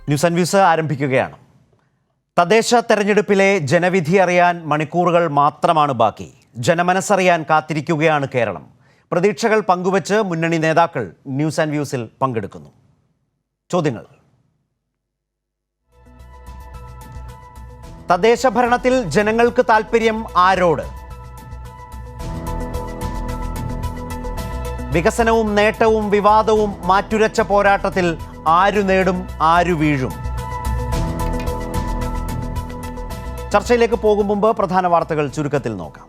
News and views ആരംഭിക്കുകയാണ്. തദ്ദേശ തെരഞ്ഞെടുപ്പിലെ ജനവിധി അറിയാൻ മണിക്കൂറുകൾ മാത്രമാണ് ബാക്കി. ജനമനസ്സറിയാൻ കാത്തിരിക്കുകയാണ് കേരളം. പ്രതീക്ഷകൾ പങ്കുവച്ച് മുന്നണി നേതാക്കൾ ന്യൂസ് ആൻഡ് വ്യൂസിൽ പങ്കെടുക്കുന്നു. ചോദ്യങ്ങൾ: തദ്ദേശ ഭരണത്തിൽ ജനങ്ങൾക്ക് താൽപ്പര്യം ആരോട്? വികസനവും നേട്ടവും വിവാദവും മാറ്റുരച്ച പോരാട്ടത്തിൽ ആരു നേടും ആരു വീഴും? ചർച്ചയിലേക്ക് പോകും മുമ്പ് പ്രധാന വാർത്തകൾ ചുരുക്കത്തിൽ നോക്കാം.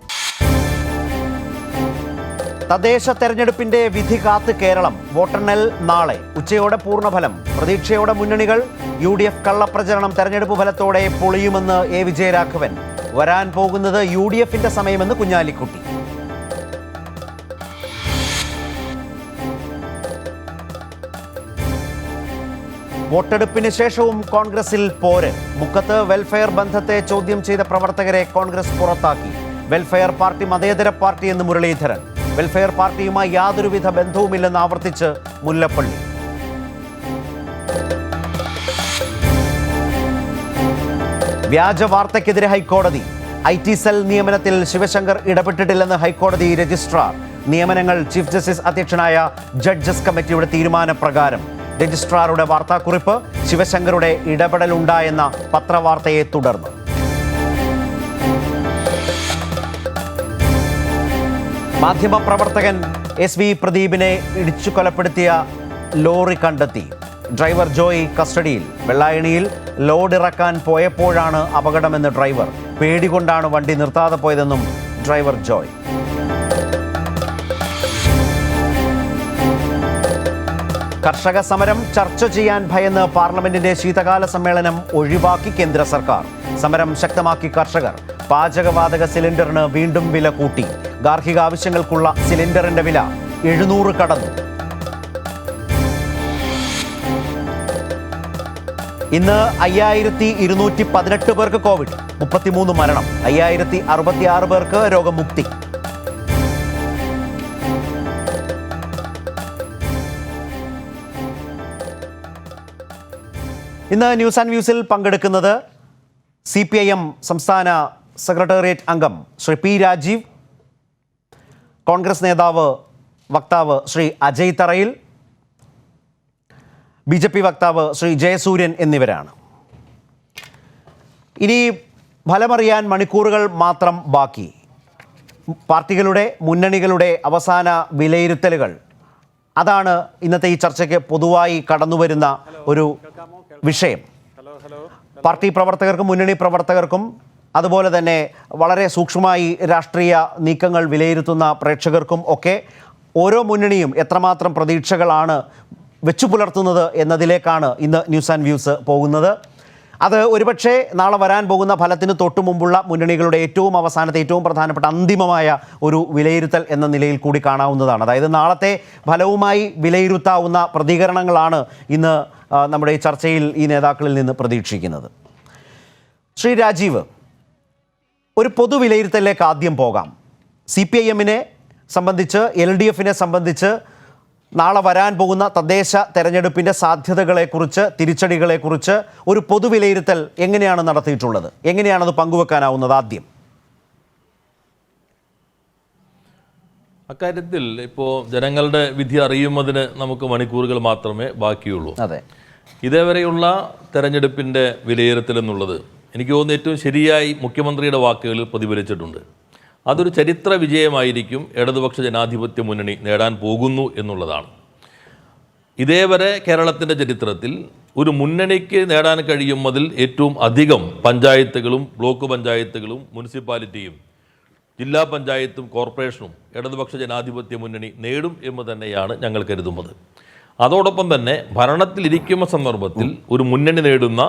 തദ്ദേശ തെരഞ്ഞെടുപ്പിന്റെ വിധി കാത്ത് കേരളം. വോട്ടെണ്ണൽ നാളെ ഉച്ചയോടെ പൂർണ്ണഫലം. പ്രതീക്ഷയോടെ മുന്നണികൾ. UDF കള്ളപ്രചരണം തെരഞ്ഞെടുപ്പ് ഫലത്തോടെ പൊളിയുമെന്ന് A. വിജയരാഘവൻ. വരാൻ പോകുന്നത് UDFന്റെ സമയമെന്ന് കുഞ്ഞാലിക്കുട്ടി. വോട്ടെടുപ്പിന് ശേഷവും കോൺഗ്രസിൽ പോര്. മുക്കത്ത് വെൽഫെയർ ബന്ധത്തെ ചോദ്യം ചെയ്ത പ്രവർത്തകരെ കോൺഗ്രസ് പുറത്താക്കി. വെൽഫെയർ പാർട്ടി മതേതര പാർട്ടി എന്ന് മുരളീധരൻ. വെൽഫെയർ പാർട്ടിയുമായി യാതൊരുവിധ ബന്ധവുമില്ലെന്ന് ആവർത്തിച്ച് മുല്ലപ്പള്ളി. വ്യാജ വാർത്തയ്ക്കെതിരെ ഹൈക്കോടതി. IT സെൽ നിയമനത്തിൽ ശിവശങ്കർ ഇടപെട്ടിട്ടില്ലെന്ന് ഹൈക്കോടതി രജിസ്ട്രാർ. നിയമനങ്ങൾ ചീഫ് ജസ്റ്റിസ് അധ്യക്ഷനായ ജഡ്ജസ് കമ്മിറ്റിയുടെ തീരുമാനപ്രകാരം. രജിസ്ട്രാറുടെ വാർത്താക്കുറിപ്പ് ശിവശങ്കറുടെ ഇടപെടലുണ്ടായെന്ന പത്രവാർത്തയെ തുടർന്ന്. മാധ്യമപ്രവർത്തകൻ SV പ്രദീപിനെ ഇടിച്ചു കൊലപ്പെടുത്തിയ ലോറി കണ്ടെത്തി. ഡ്രൈവർ ജോയ് കസ്റ്റഡിയിൽ. വെള്ളായണിയിൽ ലോഡ് ഇറക്കാൻ പോയപ്പോഴാണ് അപകടമെന്ന് ഡ്രൈവർ. പേടികൊണ്ടാണ് വണ്ടി നിർത്താതെ പോയതെന്നും ഡ്രൈവർ ജോയ്. കർഷക സമരം ചർച്ച ചെയ്യാൻ ഭയന്ന് പാർലമെന്റിന്റെ ശീതകാല സമ്മേളനം ഒഴിവാക്കി കേന്ദ്ര സർക്കാർ. സമരം ശക്തമാക്കി കർഷകർ. പാചകവാതക സിലിണ്ടറിന് വീണ്ടും വില കൂട്ടി. ഗാർഹിക ആവശ്യങ്ങൾക്കുള്ള സിലിണ്ടറിന്റെ വില 700 കടന്നു. ഇന്ന് 5218 പേർക്ക് കോവിഡ്. 33 മരണം. 5066 പേർക്ക് രോഗമുക്തി. ഇന്ന് ന്യൂസ് ആൻഡ് വ്യൂസിൽ പങ്കെടുക്കുന്നത് CPIM സംസ്ഥാന സെക്രട്ടേറിയറ്റ് അംഗം ശ്രീ P. രാജീവ്, കോൺഗ്രസ് നേതാവ് വക്താവ് ശ്രീ അജയ് തറയിൽ, BJP വക്താവ് ശ്രീ ജയസൂര്യൻ എന്നിവരാണ്. ഇനി ഫലമറിയാൻ മണിക്കൂറുകൾ മാത്രം ബാക്കി. പാർട്ടികളുടെ മുന്നണികളുടെ അവസാന വിലയിരുത്തലുകൾ, അതാണ് ഇന്നത്തെ ഈ ചർച്ചയ്ക്ക് പൊതുവായി കടന്നുവരുന്ന ഒരു വിഷയം. പാർട്ടി പ്രവർത്തകർക്കും മുന്നണി പ്രവർത്തകർക്കും അതുപോലെ തന്നെ വളരെ സൂക്ഷ്മമായി രാഷ്ട്രീയ നീക്കങ്ങൾ വിലയിരുത്തുന്ന പ്രേക്ഷകർക്കും ഒക്കെ ഓരോ മുന്നണിയും എത്രമാത്രം പ്രതീക്ഷകളാണ് വെച്ചു പുലർത്തുന്നത് എന്നതിലേക്കാണ് ഇന്ന് ന്യൂസ് ആൻഡ് വ്യൂസ് പോകുന്നത്. അത് ഒരുപക്ഷെ നാളെ വരാൻ പോകുന്ന ഫലത്തിന് തൊട്ടു മുമ്പുള്ള മുന്നണികളുടെ ഏറ്റവും അവസാനത്തെ ഏറ്റവും പ്രധാനപ്പെട്ട അന്തിമമായ ഒരു വിലയിരുത്തൽ എന്ന നിലയിൽ കൂടി കാണാവുന്നതാണ്. അതായത് നാളത്തെ ഫലവുമായി വിലയിരുത്താവുന്ന പ്രതികരണങ്ങളാണ് ഇന്ന് നമ്മുടെ ഈ ചർച്ചയിൽ ഈ നേതാക്കളിൽ നിന്ന് പ്രതീക്ഷിക്കുന്നത്. ശ്രീ രാജീവ്, ഒരു പൊതു വിലയിരുത്തലിലേക്ക് ആദ്യം പോകാം. CPIMനെ സംബന്ധിച്ച്, LDFനെ സംബന്ധിച്ച് നാളെ വരാൻ പോകുന്ന തദ്ദേശ തെരഞ്ഞെടുപ്പിൻ്റെ സാധ്യതകളെക്കുറിച്ച്, തിരിച്ചടികളെക്കുറിച്ച് ഒരു പൊതു വിലയിരുത്തൽ എങ്ങനെയാണ് നടത്തിയിട്ടുള്ളത്? എങ്ങനെയാണത് പങ്കുവെക്കാനാവുന്നത്? ആദ്യം അക്കാര്യത്തിൽ ഇപ്പോൾ ജനങ്ങളുടെ വിധി അറിയുന്നതിന് നമുക്ക് മണിക്കൂറുകൾ മാത്രമേ ബാക്കിയുള്ളൂ. അതെ, ഇതേവരെയുള്ള തെരഞ്ഞെടുപ്പിൻ്റെ വിലയിരുത്തൽ എന്നുള്ളത് എനിക്ക് തോന്നുന്നു ഏറ്റവും ശരിയായി മുഖ്യമന്ത്രിയുടെ വാക്കുകളിൽ പ്രതിഫലിച്ചിട്ടുണ്ട്. അതൊരു ചരിത്ര വിജയമായിരിക്കും ഇടതുപക്ഷ ജനാധിപത്യ മുന്നണി നേടാൻ പോകുന്നു എന്നുള്ളതാണ്. ഇതേവരെ കേരളത്തിൻ്റെ ചരിത്രത്തിൽ ഒരു മുന്നണിക്ക് നേടാൻ കഴിയുന്നതിൽ ഏറ്റവും അധികം പഞ്ചായത്തുകളും ബ്ലോക്ക് പഞ്ചായത്തുകളും മുനിസിപ്പാലിറ്റിയും ജില്ലാ പഞ്ചായത്തും കോർപ്പറേഷനും ഇടതുപക്ഷ ജനാധിപത്യ മുന്നണി നേടും എന്ന് തന്നെയാണ് ഞങ്ങൾ കരുതുന്നത്. അതോടൊപ്പം തന്നെ ഭരണത്തിലിരിക്കുന്ന സന്ദർഭത്തിൽ ഒരു മുന്നണി നേടുന്ന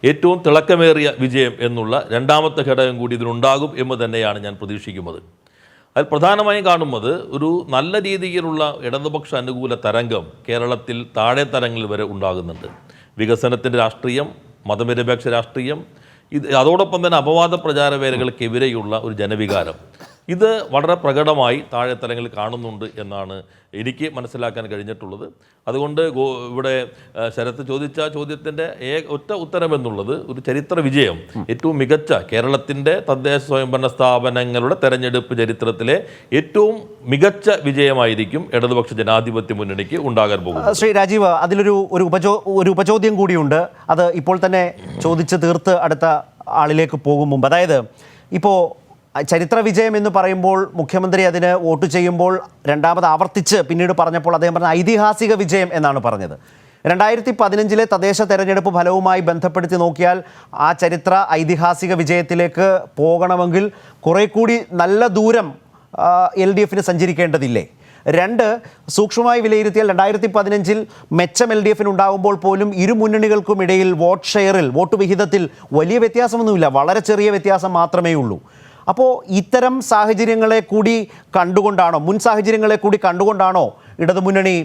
ഏറ്റവും തിളക്കമേറിയ വിജയം എന്നുള്ള രണ്ടാമത്തെ ഘടകം കൂടി ഇതിനുണ്ടാകും എന്ന് തന്നെയാണ് ഞാൻ പ്രതീക്ഷിക്കുന്നത്. അതിൽ പ്രധാനമായും കാണുന്നത് ഒരു നല്ല രീതിയിലുള്ള ഇടതുപക്ഷ അനുകൂല തരംഗം കേരളത്തിൽ താഴെ തലങ്ങളിൽ വരെ ഉണ്ടാകുന്നുണ്ട്. വികസനത്തിൻ്റെ രാഷ്ട്രീയം, മതനിരപേക്ഷ രാഷ്ട്രീയം, അതോടൊപ്പം തന്നെ അപവാദ പ്രചാരവേലകൾക്കെതിരെയുള്ള ഒരു ജനവികാരം, ഇത് വളരെ പ്രകടമായി താഴെത്തലങ്ങളിൽ കാണുന്നുണ്ട് എന്നാണ് എനിക്ക് മനസ്സിലാക്കാൻ കഴിഞ്ഞിട്ടുള്ളത്. അതുകൊണ്ട് ഇവിടെ ശരത്ത് ചോദിച്ച ചോദ്യത്തിൻ്റെ ഒറ്റ ഉത്തരം എന്നുള്ളത് ഒരു ചരിത്ര വിജയം, ഏറ്റവും മികച്ച കേരളത്തിൻ്റെ തദ്ദേശ സ്വയംഭരണ സ്ഥാപനങ്ങളുടെ തെരഞ്ഞെടുപ്പ് ചരിത്രത്തിലെ ഏറ്റവും മികച്ച വിജയമായിരിക്കും ഇടതുപക്ഷ ജനാധിപത്യ മുന്നണിക്ക് ഉണ്ടാകാൻ പോകുന്നത്. ശ്രീ രാജീവ്, അതിലൊരു ഒരു ഉപചോദ്യം കൂടിയുണ്ട്. അത് ഇപ്പോൾ തന്നെ ചോദിച്ച് തീർത്ത് അടുത്ത ആളിലേക്ക് പോകും മുമ്പ്, അതായത് ഇപ്പോൾ ചരിത്ര വിജയം എന്ന് പറയുമ്പോൾ മുഖ്യമന്ത്രി അതിന് വോട്ട് ചെയ്യുമ്പോൾ രണ്ടാമത് ആവർത്തിച്ച് പിന്നീട് പറഞ്ഞപ്പോൾ അദ്ദേഹം പറഞ്ഞ ഐതിഹാസിക വിജയം എന്നാണ് പറഞ്ഞത്. 2015 തദ്ദേശ തെരഞ്ഞെടുപ്പ് ഫലവുമായി ബന്ധപ്പെടുത്തി നോക്കിയാൽ ആ ചരിത്ര ഐതിഹാസിക വിജയത്തിലേക്ക് പോകണമെങ്കിൽ കുറെ കൂടി നല്ല ദൂരം LDF സഞ്ചരിക്കേണ്ടതില്ലേ? 2, സൂക്ഷ്മമായി വിലയിരുത്തിയാൽ 2015 മെച്ചം LDF ഉണ്ടാകുമ്പോൾ പോലും ഇരു മുന്നണികൾക്കും ഇടയിൽ വോട്ട് ഷെയറിൽ, വോട്ട് വിഹിതത്തിൽ വലിയ വ്യത്യാസമൊന്നുമില്ല, വളരെ ചെറിയ വ്യത്യാസം മാത്രമേ ഉള്ളൂ. അപ്പോൾ ഇത്തരം സാഹചര്യങ്ങളെ കൂടി കണ്ടുകൊണ്ടാണോ, മുൻ സാഹചര്യങ്ങളെ കൂടി കണ്ടുകൊണ്ടാണോ ഇടതുമുന്നണി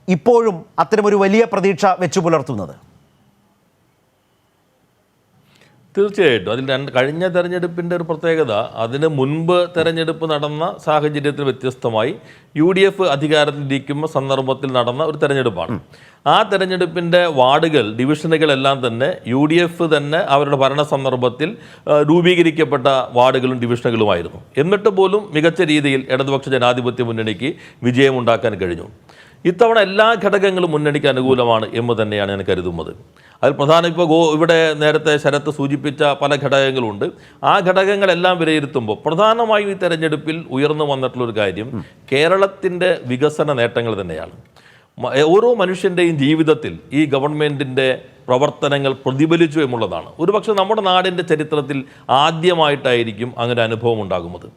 ഇപ്പോഴും അത്തരമൊരു വലിയ പ്രതീക്ഷ വെച്ചു പുലർത്തുന്നത്? തീർച്ചയായിട്ടും അതിൽ കഴിഞ്ഞ തെരഞ്ഞെടുപ്പിൻ്റെ ഒരു പ്രത്യേകത, അതിന് മുൻപ് തെരഞ്ഞെടുപ്പ് നടന്ന സാഹചര്യത്തിൽ വ്യത്യസ്തമായി UDF അധികാരത്തിലിരിക്കുന്ന സന്ദർഭത്തിൽ നടന്ന ഒരു തെരഞ്ഞെടുപ്പാണ്. ആ തെരഞ്ഞെടുപ്പിൻ്റെ വാർഡുകൾ, ഡിവിഷനുകളെല്ലാം തന്നെ UDF തന്നെ അവരുടെ ഭരണ സന്ദർഭത്തിൽ രൂപീകരിക്കപ്പെട്ട വാർഡുകളും ഡിവിഷനുകളുമായിരുന്നു. എന്നിട്ട് പോലും മികച്ച രീതിയിൽ ഇടതുപക്ഷ ജനാധിപത്യ മുന്നണിക്ക് വിജയമുണ്ടാക്കാൻ കഴിഞ്ഞു. ഇത്തവണ എല്ലാ ഘടകങ്ങളും മുന്നണിക്ക് അനുകൂലമാണ് എന്ന് തന്നെയാണ് ഞാൻ കരുതുന്നത്. അതിൽ പ്രധാനം ഇവിടെ നേരത്തെ ശരത്ത് സൂചിപ്പിച്ച പല ഘടകങ്ങളുണ്ട്. ആ ഘടകങ്ങളെല്ലാം വിലയിരുത്തുമ്പോൾ പ്രധാനമായും ഈ തെരഞ്ഞെടുപ്പിൽ ഉയർന്നു വന്നിട്ടുള്ളൊരു കാര്യം കേരളത്തിൻ്റെ വികസന നേട്ടങ്ങൾ തന്നെയാണ്. ഓരോ മനുഷ്യൻ്റെയും ജീവിതത്തിൽ ഈ ഗവൺമെൻറ്റിൻ്റെ പ്രവർത്തനങ്ങൾ പ്രതിഫലിച്ചു എന്നുള്ളതാണ്. ഒരുപക്ഷെ നമ്മുടെ നാടിൻ്റെ ചരിത്രത്തിൽ ആദ്യമായിട്ടായിരിക്കും അങ്ങനെ അനുഭവം ഉണ്ടാകുന്നത്.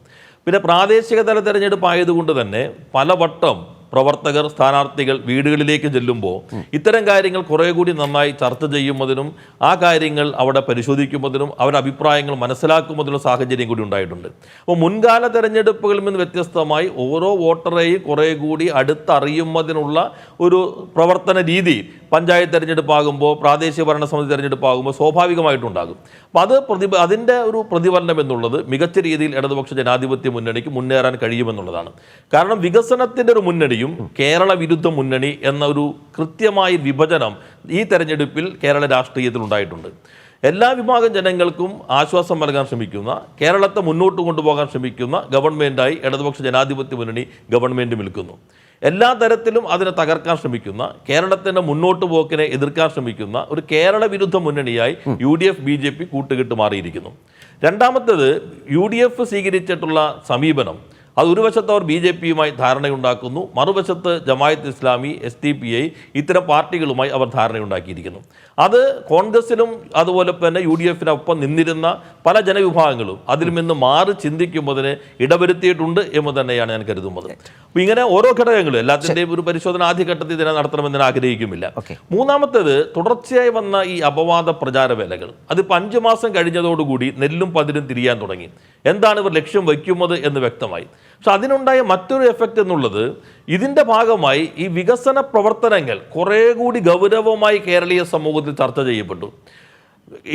പിന്നെ പ്രാദേശിക തല തെരഞ്ഞെടുപ്പ് ആയതുകൊണ്ട് തന്നെ പലവട്ടം പ്രവർത്തകർ, സ്ഥാനാർത്ഥികൾ വീടുകളിലേക്ക് ചെല്ലുമ്പോൾ ഇത്തരം കാര്യങ്ങൾ കുറേ കൂടി നന്നായി ചർച്ച ചെയ്യുന്നതിനും ആ കാര്യങ്ങൾ അവിടെ പരിശോധിക്കുന്നതിനും അവരുടെ അഭിപ്രായങ്ങൾ മനസ്സിലാക്കുന്നതിനുള്ള സാഹചര്യം കൂടി ഉണ്ടായിട്ടുണ്ട്. അപ്പോൾ മുൻകാല തെരഞ്ഞെടുപ്പുകളിൽ നിന്ന് വ്യത്യസ്തമായി ഓരോ വോട്ടറെയും കുറേ കൂടി അടുത്തറിയുന്നതിനുള്ള ഒരു പ്രവർത്തന രീതി പഞ്ചായത്ത് തെരഞ്ഞെടുപ്പാകുമ്പോൾ, പ്രാദേശിക ഭരണസമിതി തെരഞ്ഞെടുപ്പാകുമ്പോൾ സ്വാഭാവികമായിട്ടുണ്ടാകും. അപ്പോൾ അതിൻ്റെ ഒരു പ്രതിഫലനം എന്നുള്ളത് മികച്ച രീതിയിൽ ഇടതുപക്ഷ ജനാധിപത്യ മുന്നണിക്ക് മുന്നേറാൻ കഴിയുമെന്നുള്ളതാണ്. കാരണം വികസനത്തിൻ്റെ ഒരു മുന്നണിയും കേരള വിരുദ്ധ മുന്നണി എന്ന ഒരു കൃത്യമായ വിഭജനം ഈ തെരഞ്ഞെടുപ്പിൽ കേരള രാഷ്ട്രീയത്തിൽ ഉണ്ടായിട്ടുണ്ട്. എല്ലാ വിഭാഗം ജനങ്ങൾക്കും ആശ്വാസം നൽകാൻ ശ്രമിക്കുന്ന, കേരളത്തെ മുന്നോട്ട് കൊണ്ടുപോകാൻ ശ്രമിക്കുന്ന ഗവൺമെൻറ്റായി ഇടതുപക്ഷ ജനാധിപത്യ മുന്നണി ഗവൺമെൻറ് നിൽക്കുന്നു. എല്ലാ തരത്തിലും അതിനെ തകർക്കാൻ ശ്രമിക്കുന്ന, കേരളത്തിൻ്റെ മുന്നോട്ട് പോക്കിനെ എതിർക്കാൻ ശ്രമിക്കുന്ന ഒരു കേരള വിരുദ്ധ മുന്നണിയായി UDF BJP കൂട്ടുകെട്ട് മാറിയിരിക്കുന്നു. രണ്ടാമത്തേത്, UDF സ്വീകരിച്ചിട്ടുള്ള സമീപനം, അത് ഒരു വശത്ത് അവർ BJPയുമായി ധാരണയുണ്ടാക്കുന്നു, മറുവശത്ത് ജമായത്ത് ഇസ്ലാമി, SDPI ഇത്തരം പാർട്ടികളുമായി അവർ ധാരണയുണ്ടാക്കിയിരിക്കുന്നു. അത് കോൺഗ്രസിലും അതുപോലെ തന്നെ UDFനൊപ്പം നിന്നിരുന്ന പല ജനവിഭാഗങ്ങളും അതിൽ നിന്ന് മാറി ചിന്തിക്കുന്നതിന് ഇടവരുത്തിയിട്ടുണ്ട് എന്ന് തന്നെയാണ് ഞാൻ കരുതുന്നത്. അപ്പോൾ ഇങ്ങനെ ഓരോ ഘടകങ്ങളും എല്ലാത്തിൻ്റെയും ഒരു പരിശോധന ആദ്യഘട്ടത്തിൽ ഇതിനെ നടത്തണമെന്ന് ഞാൻ ആഗ്രഹിക്കുന്നില്ല. മൂന്നാമത്തേത്, തുടർച്ചയായി വന്ന ഈ അപവാദ പ്രചാരവേലകൾ, അതിപ്പോൾ 5 മാസം കഴിഞ്ഞതോടുകൂടി നെല്ലും പതിരും തിരിയാൻ തുടങ്ങി. എന്താണ് ഇവർ ലക്ഷ്യം വയ്ക്കുന്നത് എന്ന് വ്യക്തമായി. പക്ഷെ അതിനുണ്ടായ മറ്റൊരു എഫക്റ്റ് എന്നുള്ളത്, ഇതിൻ്റെ ഭാഗമായി ഈ വികസന പ്രവർത്തനങ്ങൾ കുറേ കൂടി ഗൗരവമായി കേരളീയ സമൂഹത്തിൽ ചർച്ച ചെയ്യപ്പെട്ടു.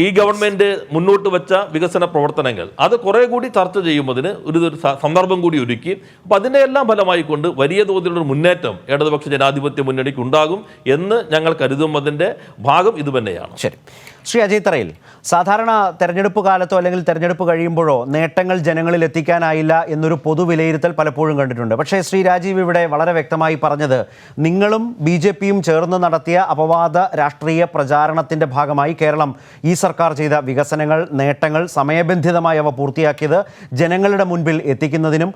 ഈ ഗവൺമെൻറ് മുന്നോട്ട് വെച്ച വികസന പ്രവർത്തനങ്ങൾ അത് കുറേ കൂടി ചർച്ച ചെയ്യുന്നതിന് ഒരു സന്ദർഭം കൂടി ഒരുക്കി. അപ്പോൾ അതിൻ്റെ എല്ലാം ഫലമായിക്കൊണ്ട് വലിയ തോതിലുള്ള മുന്നേറ്റം ഇടതുപക്ഷ ജനാധിപത്യ മുന്നണിക്ക് ഉണ്ടാകും എന്ന് ഞങ്ങൾ കരുതുന്നതിൻ്റെ ഭാഗം ഇത് തന്നെയാണ്. ശരി, ശ്രീ അജയ് തറയിൽ, സാധാരണ തെരഞ്ഞെടുപ്പ് കാലത്തോ അല്ലെങ്കിൽ തെരഞ്ഞെടുപ്പ് കഴിയുമ്പോഴോ നേട്ടങ്ങൾ ജനങ്ങളിൽ എത്തിക്കാനായില്ല എന്നൊരു പൊതു വിലയിരുത്തൽ പലപ്പോഴും കണ്ടിട്ടുണ്ട്. പക്ഷേ ശ്രീ രാജീവ് ഇവിടെ വളരെ വ്യക്തമായി പറഞ്ഞത്, നിങ്ങളും BJPയും ചേർന്ന് നടത്തിയ അപവാദ രാഷ്ട്രീയ പ്രചാരണത്തിൻ്റെ ഭാഗമായി കേരളം ഈ സർക്കാർ ചെയ്ത വികസനങ്ങൾ, നേട്ടങ്ങൾ സമയബന്ധിതമായി അവ പൂർത്തിയാക്കിയത് ജനങ്ങളുടെ മുൻപിൽ എത്തിക്കുന്നതിനും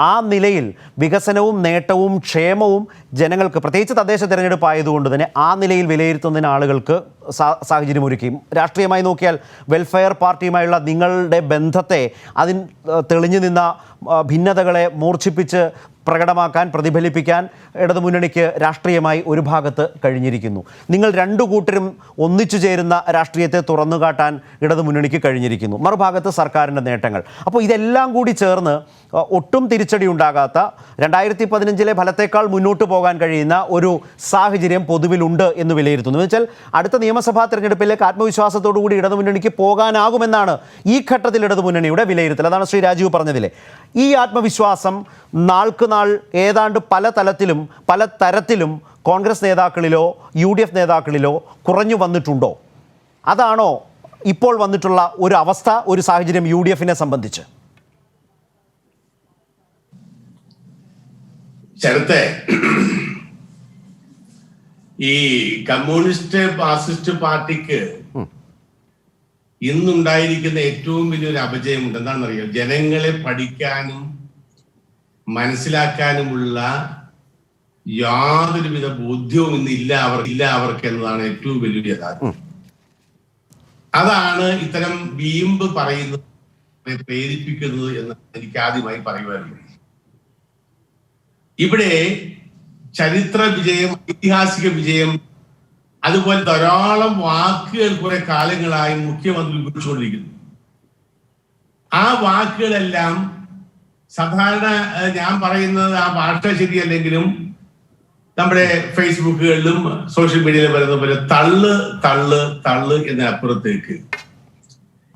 ആ നിലയിൽ വികസനവും നേട്ടവും ക്ഷേമവും ജനങ്ങൾക്ക്, പ്രത്യേകിച്ച് തദ്ദേശ തെരഞ്ഞെടുപ്പ് ആയതുകൊണ്ട് തന്നെ ആ നിലയിൽ വിലയിരുത്തുന്നതിന് ആളുകൾക്ക് സാഹചര്യമൊരുക്കി. രാഷ്ട്രീയമായി നോക്കിയാൽ വെൽഫെയർ പാർട്ടിയുമായുള്ള നിങ്ങളുടെ ബന്ധത്തെ, അതിൽ തെളിഞ്ഞു നിന്ന ഭിന്നതകളെ മൂർച്ഛിപ്പിച്ച് പ്രകടമാക്കാൻ, പ്രതിഫലിപ്പിക്കാൻ ഇടതുമുന്നണിക്ക് രാഷ്ട്രീയമായി ഒരു ഭാഗത്ത് കഴിഞ്ഞിരിക്കുന്നു. നിങ്ങൾ രണ്ടു കൂട്ടരും ഒന്നിച്ചു ചേരുന്ന രാഷ്ട്രീയത്തെ തുറന്നുകാട്ടാൻ ഇടതുമുന്നണിക്ക് കഴിഞ്ഞിരിക്കുന്നു. മറുഭാഗത്ത് സർക്കാരിൻ്റെ നേട്ടങ്ങൾ. അപ്പോൾ ഇതെല്ലാം കൂടി ചേർന്ന് ഒട്ടും തിരിച്ചടി ഉണ്ടാകാത്ത 2015 ഫലത്തേക്കാൾ മുന്നോട്ട് പോകാൻ കഴിയുന്ന ഒരു സാഹചര്യം പൊതുവിലുണ്ട് എന്ന് വിലയിരുത്തുന്നു. എന്ന് വെച്ചാൽ അടുത്ത നിയമസഭാ തെരഞ്ഞെടുപ്പിലേക്ക് ആത്മവിശ്വാസത്തോടു കൂടി ഇടതുമുന്നണിക്ക് പോകാനാകുമെന്നാണ് ഈ ഘട്ടത്തിൽ ഇടതുമുന്നണിയുടെ വിലയിരുത്തൽ. അതാണ് ശ്രീ രാജീവ് പറഞ്ഞതിലെ. ഈ ആത്മവിശ്വാസം നാൾക്ക് നാൾ ഏതാണ്ട് പല തലത്തിലും പല തരത്തിലും കോൺഗ്രസ് നേതാക്കളിലോ UDF നേതാക്കളിലോ കുറഞ്ഞു വന്നിട്ടുണ്ടോ? അതാണോ ഇപ്പോൾ വന്നിട്ടുള്ള ഒരു അവസ്ഥ, ഒരു സാഹചര്യം UDF-നെ സംബന്ധിച്ച്? ശരത്തെ, ഈ കമ്മ്യൂണിസ്റ്റ് മാർക്സിസ്റ്റ് പാർട്ടിക്ക് ഇന്നുണ്ടായിരിക്കുന്ന ഏറ്റവും വലിയൊരു അപജയമുണ്ട്. എന്താണെന്നറിയോ? ജനങ്ങളെ പഠിക്കാനും മനസ്സിലാക്കാനുമുള്ള യാതൊരുവിധ ബോധ്യവും ഇന്നില്ല അവർക്ക് എന്നതാണ് ഏറ്റവും വലിയൊരു യഥാർത്ഥം. അതാണ് ഇത്തരം വീമ്പ് പറയുന്നത് പ്രേരിപ്പിക്കുന്നത് എന്ന് എനിക്ക് ആദ്യമായി പറയുവാനുള്ളത്. ഇവിടെ ചരിത്ര വിജയം, ഐതിഹാസിക വിജയം, അതുപോലെ ധാരാളം വാക്കുകൾ കുറെ കാലങ്ങളായി മുഖ്യമന്ത്രി ഉപയോഗിച്ചുകൊണ്ടിരിക്കുന്നു. ആ വാക്കുകളെല്ലാം സാധാരണ ഞാൻ പറയുന്നത് ആ ഭാഷ ശരിയല്ലെങ്കിലും നമ്മുടെ ഫേസ്ബുക്കുകളിലും സോഷ്യൽ മീഡിയയിലും വരുന്ന പോലെ തള്ള് തള്ള് തള്ള് എന്നപ്പുറത്തേക്ക്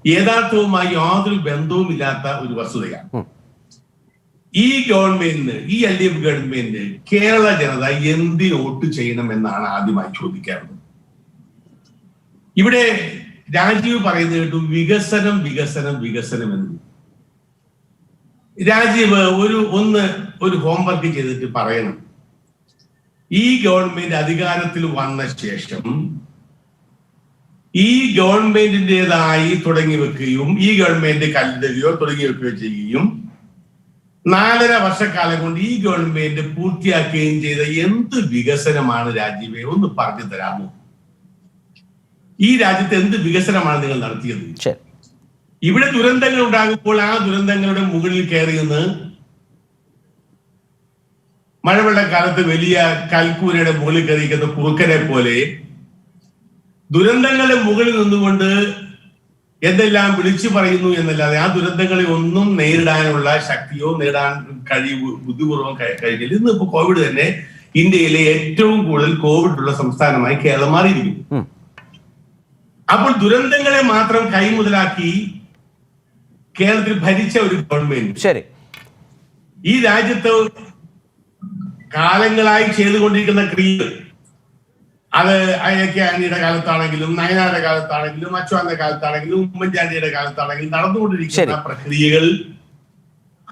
യഥാർത്ഥവുമായി യാതൊരു ബന്ധവുമില്ലാത്ത ഒരു വസ്തുതയാണ്. ഈ ഗവൺമെന്റിന്, ഈ LDF ഗവൺമെന്റിന് കേരള ജനത എന്തിന് വോട്ട് ചെയ്യണം എന്നാണ് ആദ്യമായി ചോദിക്കാറുള്ളത്. ഇവിടെ രാജീവ് പറയുന്നത് കേട്ടു വികസനം വികസനം വികസനം എന്ന്. രാജീവ് ഒരു ഹോംവർക്ക് ചെയ്തിട്ട് പറയണം. ഈ ഗവൺമെന്റ് അധികാരത്തിൽ വന്ന ശേഷം ഈ ഗവൺമെന്റിൻ്റെതായി തുടങ്ങി വെക്കുകയും ഈ ഗവൺമെന്റ് കല്ലുകയോ തുടങ്ങി വെക്കുകയോ ചെയ്യുകയും 4.5 വർഷക്കാലം കൊണ്ട് ഈ ഗവൺമെന്റ് പൂർത്തിയാക്കുകയും ചെയ്ത എന്ത് വികസനമാണ് രാജീവേ? ഒന്ന് പറഞ്ഞു തരാമോ? ഈ രാജ്യത്ത് എന്ത് വികസനമാണ് നിങ്ങൾ നടത്തിയത്? ഇവിടെ ദുരന്തങ്ങൾ ഉണ്ടാകുമ്പോൾ ആ ദുരന്തങ്ങളുടെ മുകളിൽ കയറി നിന്ന് മഴവെള്ളക്കാലത്ത് വലിയ കൽക്കൂരയുടെ മുകളിൽ കയറിയിരിക്കുന്ന കുറുക്കനെ പോലെ ദുരന്തങ്ങളുടെ മുകളിൽ നിന്നുകൊണ്ട് എന്തെല്ലാം വിളിച്ചു പറയുന്നു എന്നല്ലാതെ ആ ദുരന്തങ്ങളെ ഒന്നും നേരിടാനുള്ള ശക്തിയോ നേടാൻ കഴിവ് ബുദ്ധിപൂർവ്വം കഴിഞ്ഞില്ല. ഇന്ന് ഇപ്പൊ കോവിഡ് തന്നെ ഇന്ത്യയിലെ ഏറ്റവും കൂടുതൽ കോവിഡ് ഉള്ള സംസ്ഥാനമായി കേരളം മാറിയിരിക്കുന്നു. അപ്പോൾ ദുരന്തങ്ങളെ മാത്രം കൈമുതലാക്കി കേരളത്തിൽ ഭരിച്ച ഒരു ഗവൺമെന്റ് ശരി ഈ രാജ്യത്ത് കാലങ്ങളായി ചെയ്തുകൊണ്ടിരിക്കുന്ന ക്രിയകൾ, അത് അയ്യക്കെ ആന്റിയുടെ കാലത്താണെങ്കിലും നയനാരുടെ കാലത്താണെങ്കിലും അച്യുതാന്റെ കാലത്താണെങ്കിലും ഉമ്മൻചാണ്ടിയുടെ കാലത്താണെങ്കിലും നടന്നുകൊണ്ടിരിക്കുന്ന പ്രക്രിയകൾ,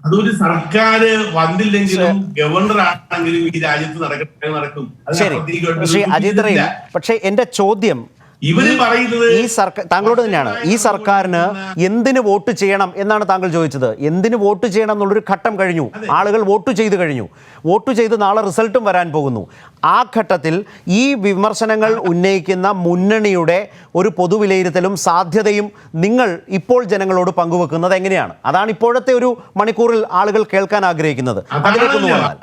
അതൊരു സർക്കാർ വന്നില്ലെങ്കിലും ഗവർണർ ആണെങ്കിലും ഈ രാജ്യത്ത് നടക്കും. പക്ഷേ എന്റെ ചോദ്യം ഇവര് പറയുന്നത് ഈ സർക്കാർ താങ്കളോട് തന്നെയാണ്. ഈ സർക്കാരിന് എന്തിന് വോട്ട് ചെയ്യണം എന്നാണ് താങ്കൾ ചോദിച്ചത്. എന്തിന് വോട്ട് ചെയ്യണം എന്നുള്ളൊരു ഘട്ടം കഴിഞ്ഞു. ആളുകൾ വോട്ട് ചെയ്ത് കഴിഞ്ഞു. വോട്ട് ചെയ്ത് നാളെ റിസൾട്ടും വരാൻ പോകുന്നു. ആ ഘട്ടത്തിൽ ഈ വിമർശനങ്ങൾ ഉന്നയിക്കുന്ന മുന്നണിയുടെ ഒരു പൊതുവിലയിരുത്തലും സാധ്യതയും നിങ്ങൾ ഇപ്പോൾ ജനങ്ങളോട് പങ്കുവെക്കുന്നത് എങ്ങനെയാണ്? അതാണ് ഇപ്പോഴത്തെ ഒരു മണിക്കൂറിൽ ആളുകൾ കേൾക്കാൻ ആഗ്രഹിക്കുന്നത്. അതിലേക്കൊന്ന് വന്നാൽ.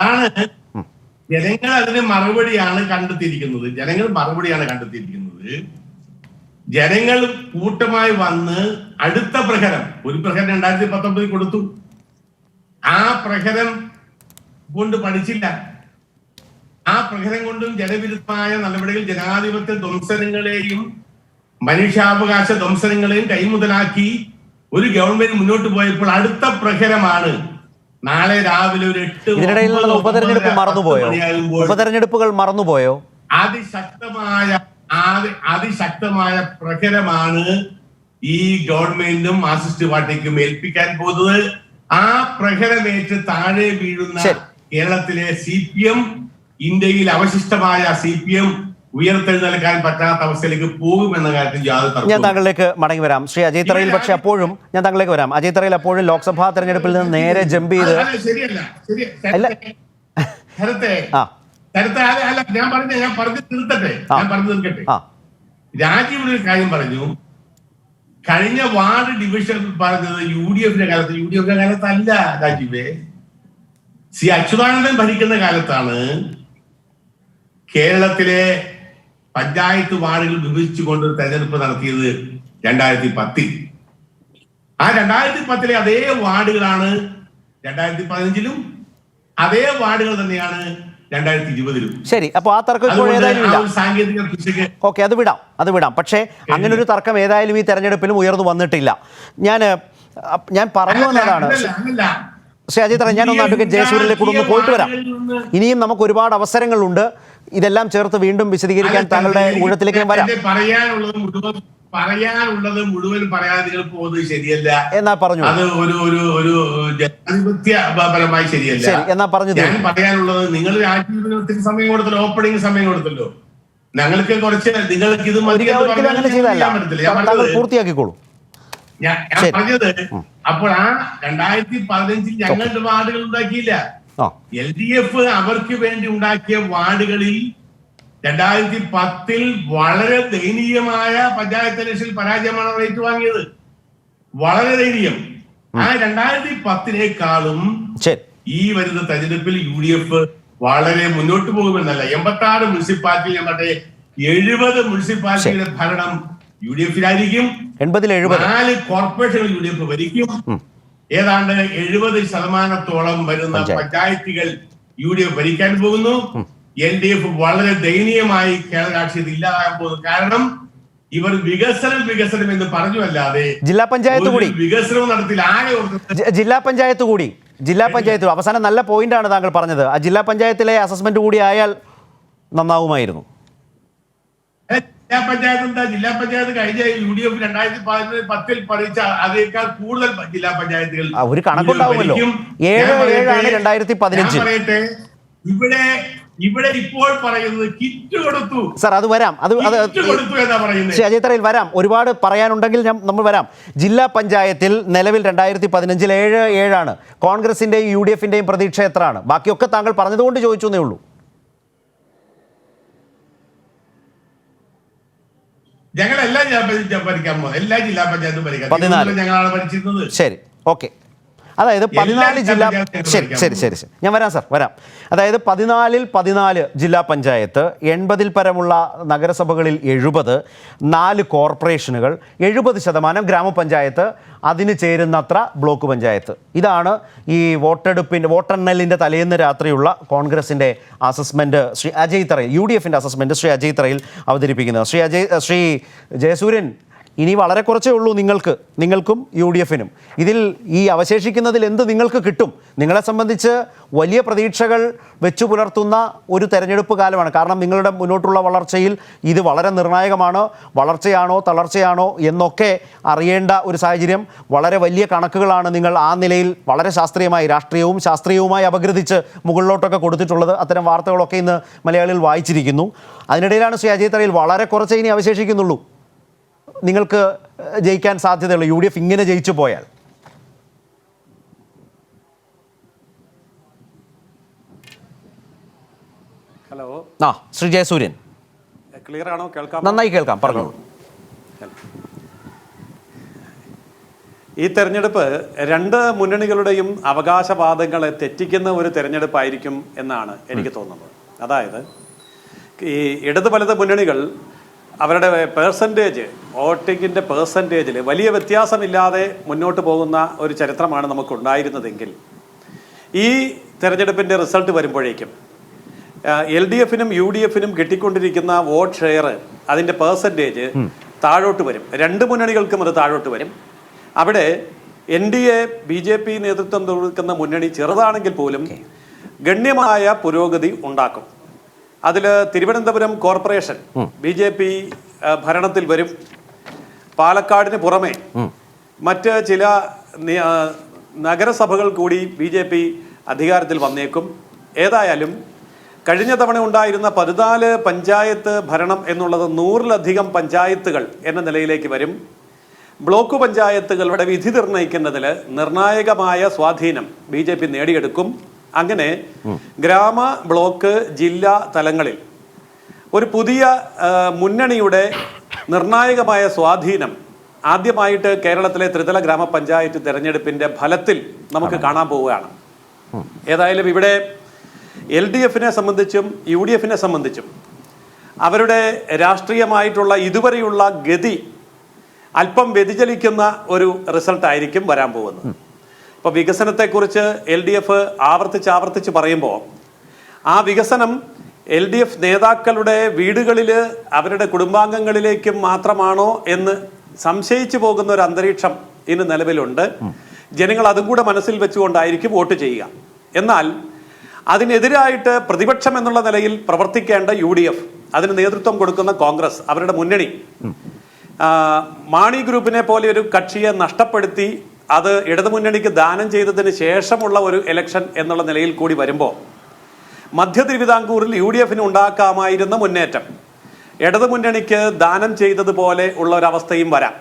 ജനങ്ങൾ അതിന് മറുപടിയാണ് കണ്ടെത്തിയിരിക്കുന്നത്. ജനങ്ങൾ കൂട്ടമായി വന്ന് അടുത്ത പ്രഹരം, ഒരു പ്രഹരം 2019 കൊടുത്തു. ആ പ്രഹരം കൊണ്ട് പഠിച്ചില്ല. ആ പ്രഹരം കൊണ്ടും ജനവിരുദ്ധമായ നടപടികൾ, ജനാധിപത്യ ധ്വംസനങ്ങളെയും മനുഷ്യാവകാശ ധ്വംസനങ്ങളെയും കൈമുതലാക്കി ഒരു ഗവൺമെന്റ് മുന്നോട്ട് പോയപ്പോൾ അടുത്ത പ്രഹരമാണ് നാളെ രാവിലെ ഒരു 8. ഇതിനിടയിലുള്ള ഉപതെരഞ്ഞെടുപ്പുകൾ മറന്നുപോയോ? അതിശക്തമായ പ്രഹരമാണ് ഈ ഗവൺമെന്റും മാർക്സിസ്റ്റ് പാർട്ടിക്കും ഏൽപ്പിക്കാൻ പോകുന്നത്. ആ പ്രഹരമേറ്റ് താഴെ വീഴുന്ന കേരളത്തിലെ CPM, ഇന്ത്യയിൽ അവശിഷ്ടമായ CPM ഉയർത്തെഴുന്നേൽക്കാൻ പറ്റാത്ത അവസ്ഥയിലേക്ക് പോകുമെന്ന കാര്യത്തിൽ യാതൊരു ഞാൻ താങ്കളിലേക്ക് മടങ്ങി വരാം. ശ്രീ അജയ് തറയിൽ, പക്ഷെ അപ്പോഴും ഞാൻ താങ്കളിലേക്ക് വരാം. അജയ് തറയിൽ അപ്പോഴും ലോക്സഭാ തെരഞ്ഞെടുപ്പിൽ നിന്ന് നേരെ ജമ്പ് ചെയ്ത് ഞാൻ പറഞ്ഞു തീർക്കട്ടെ. രാജീവ് ഒരു കാര്യം പറഞ്ഞു. കഴിഞ്ഞ വാർഡ് ഡിവിഷൻ പറഞ്ഞത് UDF-ന്റെ കാലത്തല്ല രാജീവേ. സി അച്യുതാനന്ദൻ ഭരിക്കുന്ന കാലത്താണ് കേരളത്തിലെ പഞ്ചായത്ത് വാർഡുകൾ വിഭജിച്ചുകൊണ്ട് തെരഞ്ഞെടുപ്പ് നടത്തിയത് 2010. ആ 2010 അതേ വാർഡുകളാണ് 2015 അതേ വാർഡുകൾ തന്നെയാണ് 2020. ശരി, അപ്പോൾ ആ തർക്കം ഇപ്പോൾ ഏതായാലും ഇല്ല. സാങ്കേതിക പിശക് ഓക്കെ, അത് വിടാം. പക്ഷേ അങ്ങനെ ഒരു തർക്കം ഏതായാലും ഈ തെരഞ്ഞെടുപ്പിലും ഉയർന്നു വന്നിട്ടില്ല. ഞാൻ പറഞ്ഞു വന്നതാണ് ശ്രീ അജയ് തറ, ഞാനൊന്ന് അഡ്വക്കേറ്റ് ജയസൂര്യനിലേക്ക് കൂടെ ഒന്ന് പോയിട്ട് വരാം. ഇനിയും നമുക്ക് ഒരുപാട് അവസരങ്ങളുണ്ട്. ഇതെല്ലാം ചേർത്ത് വീണ്ടും വിശദീകരിക്കാൻ താങ്കളുടെ ഊഴത്തിലേക്ക് ഞാൻ വരാം. പറയാനുള്ളത് മുഴുവൻ പറയാൻ നിങ്ങൾ പോകുന്നത് ശരിയല്ല. എന്നാ പറഞ്ഞു, അത് ഒരു ജനാധിപത്യപരമായി ശരിയല്ല. എന്നാ പറഞ്ഞു. ഞാൻ പറയാനുള്ളത്, നിങ്ങൾ രാജ്യത്തിന് സമയം കൊടുത്തല്ലോ, ഓപ്പണിംഗ് സമയം കൊടുത്തല്ലോ. ഞങ്ങൾക്ക് കുറച്ച് നിങ്ങൾക്ക് ഇത് മതി അങ്ങനെ ചെയ്തല്ല, പൂർത്തിയാക്കിക്കോളൂ. ഞാൻ പറഞ്ഞത്, അപ്പോൾ ആ 2015 ഞങ്ങളുടെ വാർഡുകൾ ഉണ്ടാക്കിയില്ല. LDF അവർക്ക് വേണ്ടി ഉണ്ടാക്കിയ വാർഡുകളിൽ 2010 വളരെ ദയനീയമായ പഞ്ചായത്ത് ഇലക്ഷനിൽ പരാജയമാണ് ഏറ്റുവാങ്ങിയത്. വളരെ ദയനീയം. ആ 2010 ഈ വരുന്ന തെരഞ്ഞെടുപ്പിൽ UDF വളരെ മുന്നോട്ട് പോകുമെന്നല്ല. 86 മുനിസിപ്പാലിറ്റി, 70 മുനിസിപ്പാലിറ്റിയുടെ ഭരണം UDF-ലായിരിക്കും. 4 കോർപ്പറേഷനുകൾ UDF ഭരിക്കും. ഏതാണ്ട് 70% വരുന്ന പഞ്ചായത്തുകൾ UDF ഭരിക്കാൻ പോകുന്നു. LDF വളരെ ദയനീയമായി കേരള രാഷ്ട്രീയത്തിൽ ഇല്ലാതാകാൻ പോകുന്നു. കാരണം ഇവർ വികസനം എന്ന് പറഞ്ഞുവല്ലാതെ ജില്ലാ പഞ്ചായത്ത് കൂടി വികസനവും നടത്തില്ല. ജില്ലാ പഞ്ചായത്ത് അവസാനം നല്ല പോയിന്റാണ് താങ്കൾ പറഞ്ഞത്. ആ ജില്ലാ പഞ്ചായത്തിലെ അസസ്മെന്റ് കൂടി ആയാൽ നന്നാവുമായിരുന്നു. ജില്ലാ പഞ്ചായത്ത് കഴിഞ്ഞ UDF 2010 പഠിച്ച അതേക്കാൾ കൂടുതൽ ജില്ലാ പഞ്ചായത്തുകൾ ഒരു കണക്കുണ്ടാവുമല്ലോ. 7/7/2015. പറയട്ടെ, ഇവിടെ ഇപ്പോൾ പറയുന്നത് കിറ്റ് കൊടുത്തു. സർ, അത് വരാം. ശ്രീ അജയ് തറയിൽ വരാം. ഒരുപാട് പറയാനുണ്ടെങ്കിൽ നമ്മൾ വരാം. ജില്ലാ പഞ്ചായത്തിൽ നിലവിൽ 2015 7/7 കോൺഗ്രസിന്റെയും UDF-ന്റെയും പ്രതീക്ഷ എത്രയാണ്? ബാക്കിയൊക്കെ താങ്കൾ പറഞ്ഞതുകൊണ്ട് ചോദിച്ചു എന്നേ ഉള്ളൂ. ഞങ്ങൾ എല്ലാ ജില്ലാ പഞ്ചായത്തും ഭരിക്കാം. ഞങ്ങളാണ് ഭരിച്ചിരുന്നത്. ശരി, ഓക്കെ. അതായത് 14 ജില്ലാ ശരി ഞാൻ വരാം സാർ, വരാം. അതായത് 14 ജില്ലാ പഞ്ചായത്ത്, 80 പരമുള്ള നഗരസഭകളിൽ 70, 4 കോർപ്പറേഷനുകൾ, 70% ഗ്രാമപഞ്ചായത്ത്, അതിന് ചേരുന്നത്ര ബ്ലോക്ക് പഞ്ചായത്ത്. ഇതാണ് ഈ വോട്ടെണ്ണലിൻ്റെ തലേന്ന് രാത്രിയുള്ള കോൺഗ്രസിൻ്റെ അസസ്മെൻറ്റ് ശ്രീ അജയ് തറയിൽ, UDF-ൻ്റെ അസസ്മെൻറ്റ് ശ്രീ അജയ് തറയിൽ അവതരിപ്പിക്കുന്നത്. ശ്രീ ജയസൂര്യൻ, ഇനി വളരെ കുറച്ചേ ഉള്ളൂ നിങ്ങൾക്കും UDF-നും. ഇതിൽ ഈ അവശേഷിക്കുന്നതിൽ എന്ത് നിങ്ങൾക്ക് കിട്ടും? നിങ്ങളെ സംബന്ധിച്ച് വലിയ പ്രതീക്ഷകൾ വെച്ചു പുലർത്തുന്ന ഒരു തെരഞ്ഞെടുപ്പ് കാലമാണ്. കാരണം നിങ്ങളുടെ മുന്നോട്ടുള്ള വളർച്ചയിൽ ഇത് വളരെ നിർണായകമാണ്. വളർച്ചയാണോ തളർച്ചയാണോ എന്നൊക്കെ അറിയേണ്ട ഒരു സാഹചര്യം. വളരെ വലിയ കണക്കുകളാണ് നിങ്ങൾ ആ നിലയിൽ വളരെ ശാസ്ത്രീയവുമായി അപഗ്രഥിച്ച് മുകളിലോട്ടൊക്കെ കൊടുത്തിട്ടുള്ളത്. അത്തരം വാർത്തകളൊക്കെ ഇന്ന് മലയാളികൾ വായിച്ചിരിക്കുന്നു. അതിനിടയിലാണ് ശ്രീ അജയ് തറയിൽ വളരെ കുറച്ചേ ഇനി അവശേഷിക്കുന്നുള്ളൂ. നിങ്ങൾക്ക് ജയിക്കാൻ സാധ്യതയുള്ളൂ UDF ഇങ്ങനെ ജയിച്ചു പോയാൽ. ഹലോ, ശ്രീ ജയസൂര്യൻ, ക്ലിയർ ആണോ? കേൾക്കാം? നന്നായി കേൾക്കാം, പറഞ്ഞോളൂ. ഈ തെരഞ്ഞെടുപ്പ് 2 മുന്നണികളുടെയും അവകാശവാദങ്ങളെ തെറ്റിക്കുന്ന ഒരു തെരഞ്ഞെടുപ്പായിരിക്കും എന്നാണ് എനിക്ക് തോന്നുന്നത്. അതായത് ഈ ഇടത് വലത് മുന്നണികൾ അവരുടെ വോട്ടിങ്ങിൻ്റെ പേഴ്സൻറ്റേജിൽ വലിയ വ്യത്യാസമില്ലാതെ മുന്നോട്ട് പോകുന്ന ഒരു ചരിത്രമാണ് നമുക്കുണ്ടായിരുന്നതെങ്കിൽ ഈ തെരഞ്ഞെടുപ്പിൻ്റെ റിസൾട്ട് വരുമ്പോഴേക്കും LDF-നും UDF-നും കിട്ടിക്കൊണ്ടിരിക്കുന്ന വോട്ട് ഷെയർ, അതിൻ്റെ പേഴ്സൻറ്റേജ് താഴോട്ട് വരും. 2 മുന്നണികൾക്കും അത് താഴോട്ട് വരും. അവിടെ NDA BJP നേതൃത്വം കൊടുക്കുന്ന മുന്നണി ചെറുതാണെങ്കിൽ പോലും ഗണ്യമായ പുരോഗതി ഉണ്ടാക്കും. അതിൽ തിരുവനന്തപുരം കോർപ്പറേഷൻ BJP ഭരണത്തിൽ വരും. പാലക്കാടിന് പുറമെ മറ്റ് ചില നഗരസഭകൾ കൂടി BJP അധികാരത്തിൽ വന്നേക്കും. ഏതായാലും കഴിഞ്ഞ തവണ ഉണ്ടായിരുന്ന 14 പഞ്ചായത്ത് ഭരണം എന്നുള്ളത് 100-ലധികം പഞ്ചായത്തുകൾ എന്ന നിലയിലേക്ക് വരും. ബ്ലോക്ക് പഞ്ചായത്തുകളുടെ വിധി നിർണ്ണയിക്കുന്നതിൽ നിർണായകമായ സ്വാധീനം BJP നേടിയെടുക്കും. അങ്ങനെ ഗ്രാമ, ബ്ലോക്ക്, ജില്ലാ തലങ്ങളിൽ ഒരു പുതിയ മുന്നണിയുടെ നിർണായകമായ സ്വാധീനം ആദ്യമായിട്ട് കേരളത്തിലെ ത്രിതല ഗ്രാമപഞ്ചായത്ത് തെരഞ്ഞെടുപ്പിന്റെ ഫലത്തിൽ നമുക്ക് കാണാൻ പോവുകയാണ്. ഏതായാലും ഇവിടെ LDFനെ സംബന്ധിച്ചും UDFനെ സംബന്ധിച്ചും അവരുടെ രാഷ്ട്രീയമായിട്ടുള്ള ഇതുവരെയുള്ള ഗതി അല്പം വ്യതിചലിക്കുന്ന ഒരു റിസൾട്ടായിരിക്കും വരാൻ പോകുന്നത്. ഇപ്പോൾ വികസനത്തെക്കുറിച്ച് LDF ആവർത്തിച്ച് പറയുമ്പോൾ ആ വികസനം LDF നേതാക്കളുടെ വീടുകളിൽ അവരുടെ കുടുംബാംഗങ്ങളിലേക്കും മാത്രമാണോ എന്ന് സംശയിച്ചു പോകുന്ന ഒരു അന്തരീക്ഷം ഇന്ന് നിലവിലുണ്ട്. ജനങ്ങൾ അതും കൂടെ മനസ്സിൽ വെച്ചുകൊണ്ടായിരിക്കും വോട്ട് ചെയ്യുക. എന്നാൽ അതിനെതിരായിട്ട് പ്രതിപക്ഷം എന്നുള്ള നിലയിൽ പ്രവർത്തിക്കേണ്ട UDF, അതിന് നേതൃത്വം കൊടുക്കുന്ന കോൺഗ്രസ്, അവരുടെ മുന്നണി മാണി ഗ്രൂപ്പിനെ പോലെ ഒരു കക്ഷിയെ നഷ്ടപ്പെടുത്തി അത് ഇടതുമുന്നണിക്ക് ദാനം ചെയ്തതിന് ശേഷമുള്ള ഒരു ഇലക്ഷൻ എന്നുള്ള നിലയിൽ കൂടി വരുമ്പോൾ മധ്യ തിരുവിതാംകൂറിൽ UDFന് ഉണ്ടാക്കാമായിരുന്ന മുന്നേറ്റം ഇടതുമുന്നണിക്ക് ദാനം ചെയ്തതുപോലെ ഉള്ള ഒരവസ്ഥയും വരാം.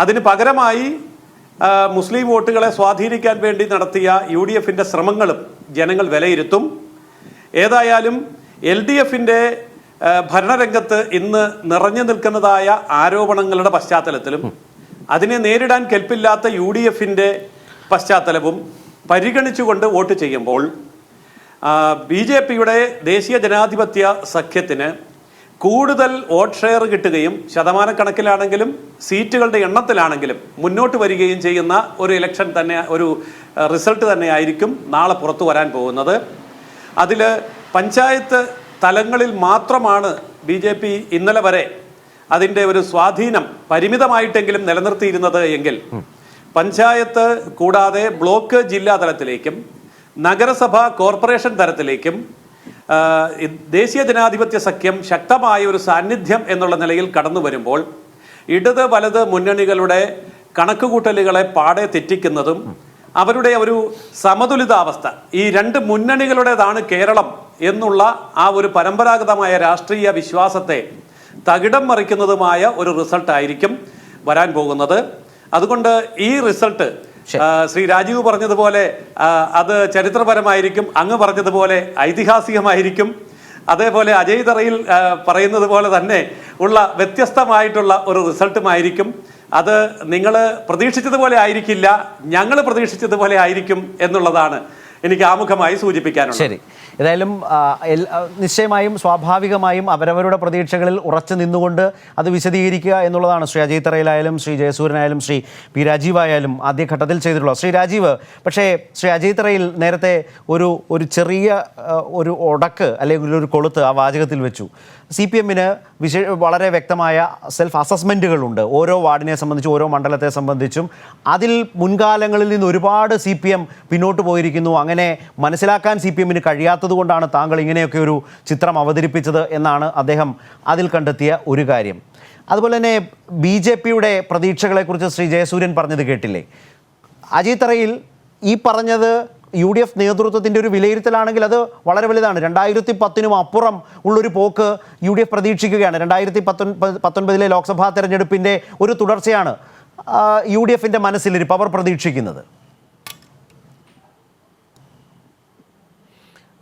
അതിന് പകരമായി മുസ്ലിം വോട്ടുകളെ സ്വാധീനിക്കാൻ വേണ്ടി നടത്തിയ UDFന്റെ ശ്രമങ്ങളും ജനങ്ങൾ വിലയിരുത്തും. ഏതായാലും LDFന്റെ ഭരണരംഗത്ത് ഇന്ന് നിറഞ്ഞു നിൽക്കുന്നതായ ആരോപണങ്ങളുടെ പശ്ചാത്തലത്തിലും അതിനെ നേരിടാൻ കെൽപ്പില്ലാത്ത UDFന്റെ പശ്ചാത്തലവും പരിഗണിച്ചുകൊണ്ട് വോട്ട് ചെയ്യുമ്പോൾ BJPയുടെ ദേശീയ ജനാധിപത്യ സഖ്യത്തിന് കൂടുതൽ വോട്ട് ഷെയർ കിട്ടുകയും ശതമാനക്കണക്കിലാണെങ്കിലും സീറ്റുകളുടെ എണ്ണത്തിലാണെങ്കിലും മുന്നോട്ട് വരികയും ചെയ്യുന്ന ഒരു ഇലക്ഷൻ തന്നെ, ഒരു റിസൾട്ട് തന്നെയായിരിക്കും നാളെ പുറത്തു വരാൻ പോകുന്നത്. അതിൽ പഞ്ചായത്ത് തലങ്ങളിൽ മാത്രമാണ് BJP ഇന്നലെ വരെ അതിൻ്റെ ഒരു സ്വാധീനം പരിമിതമായിട്ടെങ്കിലും നിലനിർത്തിയിരുന്നത് എങ്കിൽ പഞ്ചായത്ത് കൂടാതെ ബ്ലോക്ക് ജില്ലാ തലത്തിലേക്കും നഗരസഭ കോർപ്പറേഷൻ തലത്തിലേക്കും ദേശീയ ജനാധിപത്യ സഖ്യം ശക്തമായ ഒരു സാന്നിധ്യം എന്നുള്ള നിലയിൽ കടന്നു വരുമ്പോൾ ഇടത് വലത് മുന്നണികളുടെ കണക്കുകൂട്ടലുകളെ പാടെ തെറ്റിക്കുന്നതും അവരുടെ ഒരു സമതുലിതാവസ്ഥ, ഈ രണ്ട് മുന്നണികളുടേതാണ് കേരളം എന്നുള്ള ആ ഒരു പരമ്പരാഗതമായ രാഷ്ട്രീയ വിശ്വാസത്തെ തകിടം മറിക്കുന്നതുമായ ഒരു റിസൾട്ടായിരിക്കും വരാൻ പോകുന്നത്. അതുകൊണ്ട് ഈ റിസൾട്ട് ശ്രീ രാജീവ് പറഞ്ഞതുപോലെ അത് ചരിത്രപരമായിരിക്കും, അങ്ങ് പറഞ്ഞതുപോലെ ഐതിഹാസികമായിരിക്കും, അതേപോലെ അജയ് തറയിൽ പറയുന്നത് പോലെ തന്നെ ഉള്ള വ്യത്യസ്തമായിട്ടുള്ള ഒരു റിസൾട്ടുമായിരിക്കും. അത് നിങ്ങൾ പ്രതീക്ഷിച്ചതുപോലെ ആയിരിക്കില്ല, ഞങ്ങൾ പ്രതീക്ഷിച്ചതുപോലെ ആയിരിക്കും എന്നുള്ളതാണ് എനിക്ക് ആമുഖമായി സൂചിപ്പിക്കാനുള്ളത്. ശരി, ഏതായാലും നിശ്ചയമായും സ്വാഭാവികമായും അവരവരുടെ പ്രതീക്ഷകളിൽ ഉറച്ചു നിന്നുകൊണ്ട് അത് വിശദീകരിക്കുക എന്നുള്ളതാണ് ശ്രീ അജയ് തറയിലായാലും ശ്രീ ജയസൂര്യനായാലും ശ്രീ പി രാജീവായാലും ആദ്യഘട്ടത്തിൽ ചെയ്തിട്ടുള്ളത്. ശ്രീ രാജീവ്, പക്ഷേ ശ്രീ അജയ് തറയിൽ നേരത്തെ ഒരു ചെറിയ ഒരു ഉടക്ക് അല്ലെങ്കിൽ ഒരു കൊളുത്ത് ആ വാചകത്തിൽ വെച്ചു. CPMന് വളരെ വ്യക്തമായ സെൽഫ് അസസ്മെൻറ്റുകളുണ്ട് ഓരോ വാർഡിനെ സംബന്ധിച്ചും ഓരോ മണ്ഡലത്തെ സംബന്ധിച്ചും. അതിൽ മുൻകാലങ്ങളിൽ നിന്ന് ഒരുപാട് CPM പിന്നോട്ട് പോയിരിക്കുന്നു. അങ്ങനെ മനസ്സിലാക്കാൻ CPMന് കഴിയാത്തത് കൊണ്ടാണ് താങ്കൾ ഇങ്ങനെയൊക്കെ ഒരു ചിത്രം അവതരിപ്പിച്ചത് എന്നാണ് അദ്ദേഹം അതിൽ കണ്ടെത്തിയ ഒരു കാര്യം. അതുപോലെ തന്നെ BJPയുടെ പ്രതീക്ഷകളെക്കുറിച്ച് ശ്രീ ജയസൂര്യൻ പറഞ്ഞത് കേട്ടില്ലേ? അജയ് തറയിൽ ഈ പറഞ്ഞത് UDF നേതൃത്വത്തിൻ്റെ ഒരു വിലയിരുത്തലാണെങ്കിൽ അത് വളരെ വലുതാണ്. 2010 അപ്പുറം ഉള്ളൊരു പോക്ക് UDF പ്രതീക്ഷിക്കുകയാണ്. 2019 ലോക്സഭാ തെരഞ്ഞെടുപ്പിൻ്റെ ഒരു തുടർച്ചയാണ് UDFന്റെ മനസ്സിലിരിപ്പ്, അവർ പ്രതീക്ഷിക്കുന്നത്.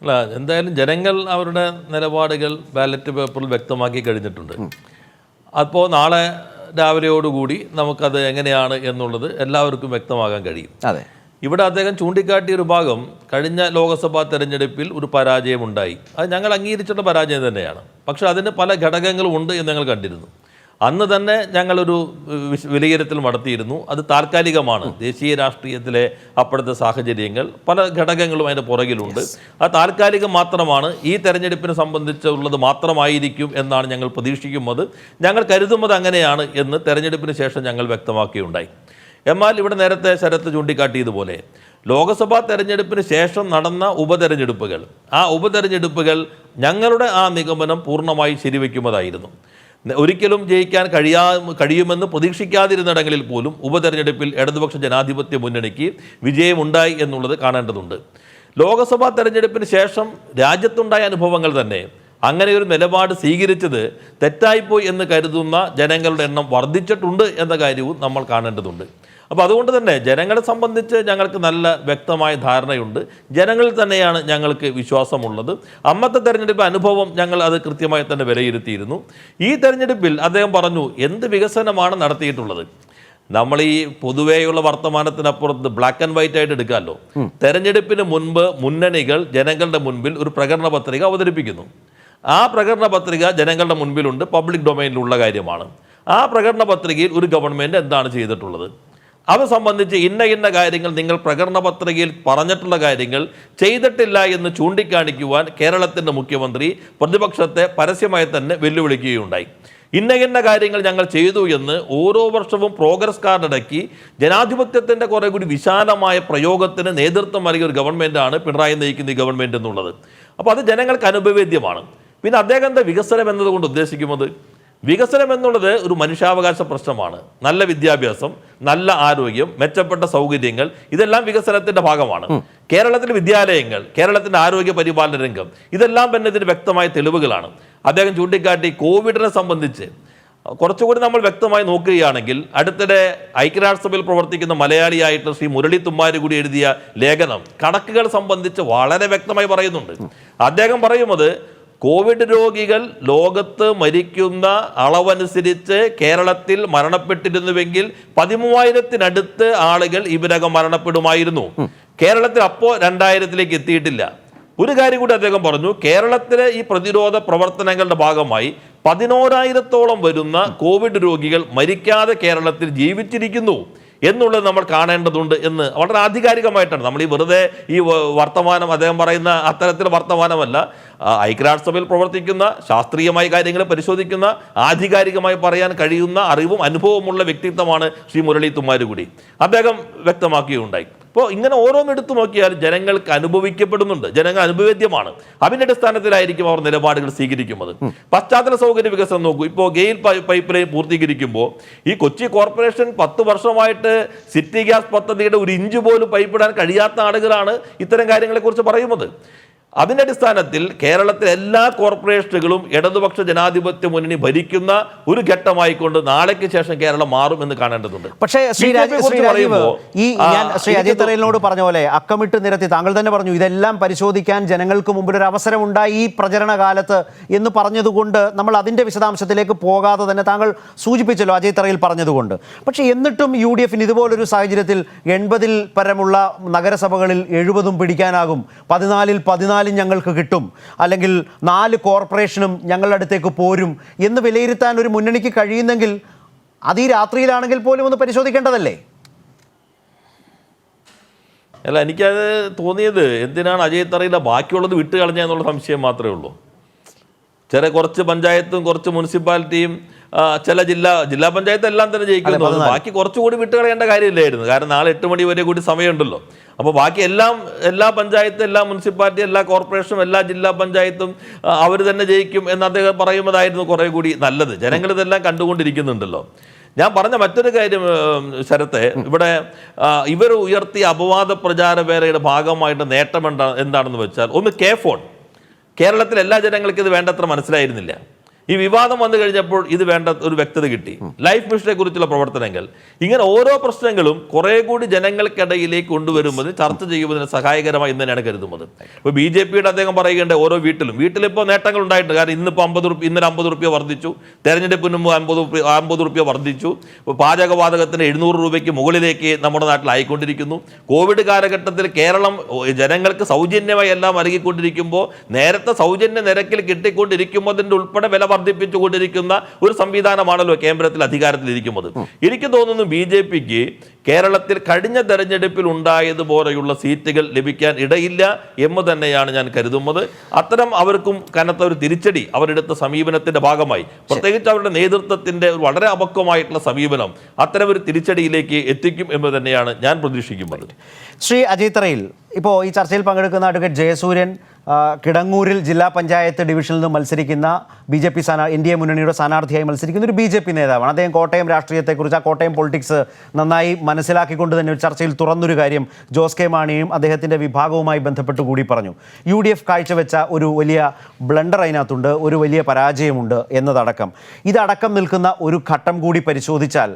അല്ല, എന്തായാലും ജനങ്ങൾ അവരുടെ നിലപാടുകൾ ബാലറ്റ് പേപ്പറിൽ വ്യക്തമാക്കി കഴിഞ്ഞിട്ടുണ്ട്. അപ്പോൾ നാളെ രാവിലെയോടുകൂടി നമുക്കത് എങ്ങനെയാണ് എന്നുള്ളത് എല്ലാവർക്കും വ്യക്തമാകാൻ കഴിയും. അതെ, ഇവിടെ അദ്ദേഹം ചൂണ്ടിക്കാട്ടിയ ഒരു ഭാഗം കഴിഞ്ഞ ലോക്സഭാ തെരഞ്ഞെടുപ്പിൽ ഒരു പരാജയമുണ്ടായി. അത് ഞങ്ങൾ അംഗീകരിച്ചിട്ടുള്ള പരാജയം തന്നെയാണ്. പക്ഷേ അതിന് പല ഘടകങ്ങളും ഉണ്ട് എന്ന് ഞങ്ങൾ കണ്ടിരുന്നു. അന്ന് തന്നെ ഞങ്ങളൊരു വിലയിരുത്തൽ നടത്തിയിരുന്നു. അത് താൽക്കാലികമാണ്. ദേശീയ രാഷ്ട്രീയത്തിലെ അപ്പോഴത്തെ സാഹചര്യങ്ങൾ പല ഘടകങ്ങളും അതിൻ്റെ പുറകിലുണ്ട്. അത് താൽക്കാലികം മാത്രമാണ്, ഈ തെരഞ്ഞെടുപ്പിനെ സംബന്ധിച്ചുള്ളത് മാത്രമായിരിക്കും എന്നാണ് ഞങ്ങൾ പ്രതീക്ഷിക്കുന്നത്. ഞങ്ങൾ കരുതുന്നത് അങ്ങനെയാണ് എന്ന് തെരഞ്ഞെടുപ്പിന് ശേഷം ഞങ്ങൾ വ്യക്തമാക്കിയുണ്ടായി. എന്നാൽ ഇവിടെ നേരത്തെ ശരത്ത് ചൂണ്ടിക്കാട്ടിയതുപോലെ ലോക്സഭാ തെരഞ്ഞെടുപ്പിന് ശേഷം നടന്ന ഉപതെരഞ്ഞെടുപ്പുകൾ, ആ ഉപതെരഞ്ഞെടുപ്പുകൾ ഞങ്ങളുടെ ആ നിഗമനം പൂർണ്ണമായി ശരിവെക്കുന്നതായിരുന്നു. ഒരിക്കലും ജയിക്കാൻ കഴിയുമെന്ന് പ്രതീക്ഷിക്കാതിരുന്നിടങ്ങളിൽ പോലും ഉപതെരഞ്ഞെടുപ്പിൽ ഇടതുപക്ഷ ജനാധിപത്യ മുന്നണിക്ക് വിജയമുണ്ടായി എന്നുള്ളത് കാണേണ്ടതുണ്ട്. ലോക്സഭാ തെരഞ്ഞെടുപ്പിന് ശേഷം രാജ്യത്തുണ്ടായ അനുഭവങ്ങൾ തന്നെ അങ്ങനെ ഒരു നിലപാട് സ്വീകരിച്ചത് തെറ്റായിപ്പോയി എന്ന് കരുതുന്ന ജനങ്ങളുടെ എണ്ണം വർദ്ധിച്ചിട്ടുണ്ട് എന്ന കാര്യവും നമ്മൾ കാണേണ്ടതുണ്ട്. അപ്പോൾ അതുകൊണ്ട് തന്നെ ജനങ്ങളെ സംബന്ധിച്ച് ഞങ്ങൾക്ക് നല്ല വ്യക്തമായ ധാരണയുണ്ട്. ജനങ്ങളിൽ തന്നെയാണ് ഞങ്ങൾക്ക് വിശ്വാസമുള്ളത്. അന്നത്തെ തെരഞ്ഞെടുപ്പ് അനുഭവം ഞങ്ങൾ അത് കൃത്യമായി തന്നെ വിലയിരുത്തിയിരുന്നു. ഈ തെരഞ്ഞെടുപ്പിൽ അദ്ദേഹം പറഞ്ഞു എന്ത് വികസനമാണ് നടത്തിയിട്ടുള്ളത്. നമ്മൾ ഈ പൊതുവെയുള്ള വർത്തമാനത്തിനപ്പുറത്ത് ബ്ലാക്ക് ആൻഡ് വൈറ്റ് ആയിട്ട് എടുക്കാമല്ലോ. തെരഞ്ഞെടുപ്പിന് മുൻപ് മുന്നണികൾ ജനങ്ങളുടെ മുൻപിൽ ഒരു പ്രകടന പത്രിക അവതരിപ്പിക്കുന്നു. ആ പ്രകടന പത്രിക ജനങ്ങളുടെ മുൻപിലുണ്ട്, പബ്ലിക് ഡൊമൈനിലുള്ള കാര്യമാണ്. ആ പ്രകടന പത്രികയിൽ ഒരു ഗവൺമെൻറ് എന്താണ് ചെയ്തിട്ടുള്ളത്, അവ സംബന്ധിച്ച് ഇന്ന കാര്യങ്ങൾ നിങ്ങൾ പ്രകടന പത്രികയിൽ പറഞ്ഞിട്ടുള്ള കാര്യങ്ങൾ ചെയ്തിട്ടില്ല എന്ന് ചൂണ്ടിക്കാണിക്കുവാൻ കേരളത്തിൻ്റെ മുഖ്യമന്ത്രി പ്രതിപക്ഷത്തെ പരസ്യമായി തന്നെ വെല്ലുവിളിക്കുകയുണ്ടായി. ഇന്ന കാര്യങ്ങൾ ഞങ്ങൾ ചെയ്തു എന്ന് ഓരോ വർഷവും പ്രോഗ്രസ് കാർഡ് ഇടയ്ക്ക് ജനാധിപത്യത്തിൻ്റെ കുറേ കൂടി വിശാലമായ പ്രയോഗത്തിന് നേതൃത്വം നൽകിയ ഒരു ഗവൺമെൻറ്റാണ് പിണറായി നയിക്കുന്ന ഈ ഗവൺമെൻറ് എന്നുള്ളത്. അപ്പോൾ അത് ജനങ്ങൾക്ക് അനുഭവേദ്യമാണ്. പിന്നെ അദ്ദേഹത്തെ വികസനം എന്നതുകൊണ്ട് ഉദ്ദേശിക്കുന്നത്, വികസനം എന്നുള്ളത് ഒരു മനുഷ്യാവകാശ പ്രശ്നമാണ്. നല്ല വിദ്യാഭ്യാസം, നല്ല ആരോഗ്യം, മെച്ചപ്പെട്ട സൗകര്യങ്ങൾ, ഇതെല്ലാം വികസനത്തിൻ്റെ ഭാഗമാണ്. കേരളത്തിലെ വിദ്യാലയങ്ങൾ, കേരളത്തിൻ്റെ ആരോഗ്യ പരിപാലന രംഗം, ഇതെല്ലാം തന്നെ ഇതിന് വ്യക്തമായ തെളിവുകളാണ്. അദ്ദേഹം ചൂണ്ടിക്കാട്ടി കോവിഡിനെ സംബന്ധിച്ച് കുറച്ചുകൂടി നമ്മൾ വ്യക്തമായി നോക്കുകയാണെങ്കിൽ, അടുത്തിടെ ഐക്യരാഷ്ട്രസഭയിൽ പ്രവർത്തിക്കുന്ന മലയാളിയായിട്ട് ശ്രീ മുരളി തുമ്മാര് കൂടി എഴുതിയ ലേഖനം കണക്കുകൾ സംബന്ധിച്ച് വളരെ വ്യക്തമായി പറയുന്നുണ്ട്. അദ്ദേഹം പറയുന്നത് കോവിഡ് രോഗികൾ ലോകത്ത് മരിക്കുന്ന അളവനുസരിച്ച് കേരളത്തിൽ മരണപ്പെട്ടിരുന്നുവെങ്കിൽ 13,000-നടുത്ത് ആളുകൾ ഇതിനകം മരണപ്പെടുമായിരുന്നു. കേരളത്തിൽ അപ്പോൾ 2,000-ലേക്ക് എത്തിയിട്ടില്ല. ഒരു കാര്യം കൂടി അദ്ദേഹം പറഞ്ഞു, കേരളത്തിലെ ഈ പ്രതിരോധ പ്രവർത്തനങ്ങളുടെ ഭാഗമായി 11,000-ഓളം വരുന്ന കോവിഡ് രോഗികൾ മരിക്കാതെ കേരളത്തിൽ ജീവിച്ചിരിക്കുന്നു എന്നുള്ളത് നമ്മൾ കാണേണ്ടതുണ്ട് എന്ന് വളരെ ആധികാരികമായിട്ടാണ്. നമ്മൾ ഈ വെറുതെ ഈ വർത്തമാനം അദ്ദേഹം പറയുന്ന അത്തരത്തിൽ വർത്തമാനമല്ല, ഐക്യരാഷ്ട്രസഭയിൽ പ്രവർത്തിക്കുന്ന, ശാസ്ത്രീയമായ കാര്യങ്ങൾ പരിശോധിക്കുന്ന, ആധികാരികമായി പറയാൻ കഴിയുന്ന അറിവും അനുഭവമുള്ള വ്യക്തിത്വമാണ് ശ്രീ മുരളി തുമ്മാരുകുടി. അദ്ദേഹം വ്യക്തമാക്കുകയുണ്ടായി. അപ്പോൾ ഇങ്ങനെ ഓരോന്നും എടുത്തു നോക്കിയാൽ ജനങ്ങൾക്ക് അനുഭവിക്കപ്പെടുന്നുണ്ട്, ജനങ്ങൾ അനുഭവേദ്യമാണ്. അതിൻ്റെ അടിസ്ഥാനത്തിലായിരിക്കും അവർ നിലപാടുകൾ സ്വീകരിക്കുന്നത്. പശ്ചാത്തല സൗകര്യ വികസനം നോക്കൂ. ഇപ്പോൾ ഗെയിൽ പൈപ്പ് ലൈൻ പൂർത്തീകരിക്കുമ്പോൾ ഈ കൊച്ചി കോർപ്പറേഷൻ 10 വർഷമായിട്ട് സിറ്റി ഗ്യാസ് പദ്ധതിയുടെ ഒരു ഇഞ്ച് പോലും പൈപ്പിടാൻ കഴിയാത്ത ആളുകളാണ് ഇത്തരം കാര്യങ്ങളെക്കുറിച്ച് പറയുന്നത്. അതിൻ്റെ അടിസ്ഥാനത്തിൽ കേരളത്തിലെ എല്ലാ കോർപ്പറേഷനുകളും ഇടതുപക്ഷ ജനാധിപത്യ മുന്നണി ഭരിക്കുന്ന ഒരു ഘട്ടമായിക്കൊണ്ട് നാളേക്ക് ശേഷം കേരളം മാറും എന്ന് കാണേണ്ടതുണ്ട്. പക്ഷേ ശ്രീ അജയ് തറയിലിനോട് പറഞ്ഞ പോലെ അക്കമിട്ട് നിരത്തി താങ്കൾ തന്നെ പറഞ്ഞു, ഇതെല്ലാം പരിശോധിക്കാൻ ജനങ്ങൾക്ക് മുമ്പിൽ ഒരു അവസരം ഉണ്ടായി ഈ പ്രചരണ കാലത്ത് എന്ന് പറഞ്ഞതുകൊണ്ട് നമ്മൾ അതിൻ്റെ വിശദാംശത്തിലേക്ക് പോകാതെ തന്നെ താങ്കൾ സൂചിപ്പിച്ചല്ലോ അജയ് തറയിൽ പറഞ്ഞതുകൊണ്ട്. പക്ഷേ എന്നിട്ടും UDF ഇതുപോലൊരു സാഹചര്യത്തിൽ 80-ൽ പരമുള്ള നഗരസഭകളിൽ 70 പിടിക്കാനാകും, 14-ൽ 14 ഞങ്ങൾക്ക് കിട്ടും, അല്ലെങ്കിൽ 4 കോർപ്പറേഷനും ഞങ്ങളുടെ അടുത്തേക്ക് പോരും എന്ന് വിലയിരുത്താൻ ഒരു മുന്നണിക്ക് കഴിയുന്നെങ്കിൽ അത് ഈ രാത്രിയിലാണെങ്കിൽ പോലും ഒന്ന് പരിശോധിക്കേണ്ടതല്ലേ? അല്ല, എനിക്കത് തോന്നിയത് എന്തിനാണ് അജയ് തറയിലെ ബാക്കിയുള്ളത് വിട്ട് കളഞ്ഞ എന്നുള്ള സംശയം മാത്രമേ ഉള്ളൂ. കുറച്ച് പഞ്ചായത്തും കുറച്ച് മുനിസിപ്പാലിറ്റിയും ചില ജില്ലാ പഞ്ചായത്ത് എല്ലാം തന്നെ ജയിക്കുന്നു, ബാക്കി കുറച്ചുകൂടി വിട്ടുകളയേണ്ട കാര്യമില്ലായിരുന്നു. കാരണം നാളെ 8 മണി വരെ കൂടി സമയമുണ്ടല്ലോ. അപ്പോൾ ബാക്കി എല്ലാ പഞ്ചായത്തും, എല്ലാ മുനിസിപ്പാലിറ്റി, എല്ലാ കോർപ്പറേഷനും, എല്ലാ ജില്ലാ പഞ്ചായത്തും അവർ തന്നെ ജയിക്കും എന്ന് അദ്ദേഹം പറയുന്നതായിരുന്നു കുറേ കൂടി നല്ലത്. ജനങ്ങൾ ഇതെല്ലാം കണ്ടുകൊണ്ടിരിക്കുന്നുണ്ടല്ലോ. ഞാൻ പറഞ്ഞ മറ്റൊരു കാര്യം ശരത്തെ, ഇവിടെ ഇവർ ഉയർത്തിയ അപവാദ പ്രചാരവേലയുടെ ഭാഗമായിട്ട് നേട്ടം എന്താണെന്ന് വെച്ചാൽ, ഒന്ന് K-ഫോൺ. കേരളത്തിൽ എല്ലാ ജനങ്ങൾക്കും ഇത് വേണ്ടത്ര മനസ്സിലായിരുന്നില്ല. ഈ വിവാദം വന്നു കഴിഞ്ഞപ്പോൾ ഇത് വേണ്ട ഒരു വ്യക്തത കിട്ടി. ലൈഫ് മിഷനെ കുറിച്ചുള്ള പ്രവർത്തനങ്ങൾ, ഇങ്ങനെ ഓരോ പ്രശ്നങ്ങളും കുറെ കൂടി ജനങ്ങൾക്കിടയിലേക്ക് കൊണ്ടുവരുമ്പോൾ ചർച്ച ചെയ്യുന്നതിന് സഹായകരമായി എന്ന് തന്നെയാണ് കരുതുന്നത്. ഇപ്പോൾ BJPയുടെ അദ്ദേഹം പറയുകയുണ്ട്, ഓരോ വീട്ടിലിപ്പോൾ നേട്ടങ്ങൾ ഉണ്ടായിട്ടുണ്ട്. കാരണം ഇന്നിപ്പോൾ 50 രൂപ, ഇന്നലെ 50 രൂപ വർദ്ധിച്ചു, തെരഞ്ഞെടുപ്പിന് മുമ്പ് 50 രൂപ വർദ്ധിച്ചു, പാചകവാതകത്തിന് 700 രൂപയ്ക്ക് മുകളിലേക്ക് നമ്മുടെ നാട്ടിൽ ആയിക്കൊണ്ടിരിക്കുന്നു. കോവിഡ് കാലഘട്ടത്തിൽ കേരളം ജനങ്ങൾക്ക് സൗജന്യമായി എല്ലാം നൽകിക്കൊണ്ടിരിക്കുമ്പോൾ നേരത്തെ സൗജന്യ നിരക്കിൽ കിട്ടിക്കൊണ്ടിരിക്കുമ്പോൾ ഉൾപ്പെടെ വില വർദ്ധിപ്പിച്ചുകൊണ്ടിരിക്കുന്ന ഒരു സംവിധാനമാണല്ലോ കേന്ദ്രത്തിൽ അധികാരത്തിലിരിക്കുന്നത്. എനിക്ക് തോന്നുന്നു BJPക്ക് കേരളത്തിൽ കഴിഞ്ഞ തെരഞ്ഞെടുപ്പിൽ ഉണ്ടായതുപോലെയുള്ള സീറ്റുകൾ ലഭിക്കാൻ ഇടയില്ല എന്ന് തന്നെയാണ് ഞാൻ കരുതുന്നത്. അത്തരം അവർക്കും കനത്ത ഒരു തിരിച്ചടി അവരെടുത്ത സമീപനത്തിന്റെ ഭാഗമായി, പ്രത്യേകിച്ച് അവരുടെ നേതൃത്വത്തിന്റെ വളരെ അപക്വമായിട്ടുള്ള സമീപനം അത്തരം ഒരു തിരിച്ചടിയിലേക്ക് എത്തിക്കും എന്ന് തന്നെയാണ് ഞാൻ പ്രതീക്ഷിക്കുന്നത്. ശ്രീ അജയ് തറയിൽ, ഇപ്പോൾ ഈ ചർച്ചയിൽ പങ്കെടുക്കുന്ന അഡ്വക്കേറ്റ് ജയസൂര്യൻ കിടങ്ങൂരിൽ ജില്ലാ പഞ്ചായത്ത് ഡിവിഷനിൽ നിന്ന് മത്സരിക്കുന്ന BJP NDA മുന്നണിയുടെ സ്ഥാനാർത്ഥിയായി മത്സരിക്കുന്ന ഒരു BJP നേതാവാണ്. അദ്ദേഹം കോട്ടയം രാഷ്ട്രീയത്തെക്കുറിച്ച്, ആ കോട്ടയം പൊളിറ്റിക്സ് നന്നായി മനസ്സിലാക്കിക്കൊണ്ട് തന്നെ ഒരു ചർച്ചയിൽ തുറന്നൊരു കാര്യം ജോസ് കെ മാണിയും അദ്ദേഹത്തിൻ്റെ വിഭാഗവുമായി ബന്ധപ്പെട്ട് കൂടി പറഞ്ഞു. UDF കാഴ്ചവെച്ച ഒരു വലിയ ബ്ലണ്ടർ അതിനകത്തുണ്ട്, ഒരു വലിയ പരാജയമുണ്ട് എന്നതടക്കം. ഇതടക്കം നിൽക്കുന്ന ഒരു ഘട്ടം കൂടി പരിശോധിച്ചാൽ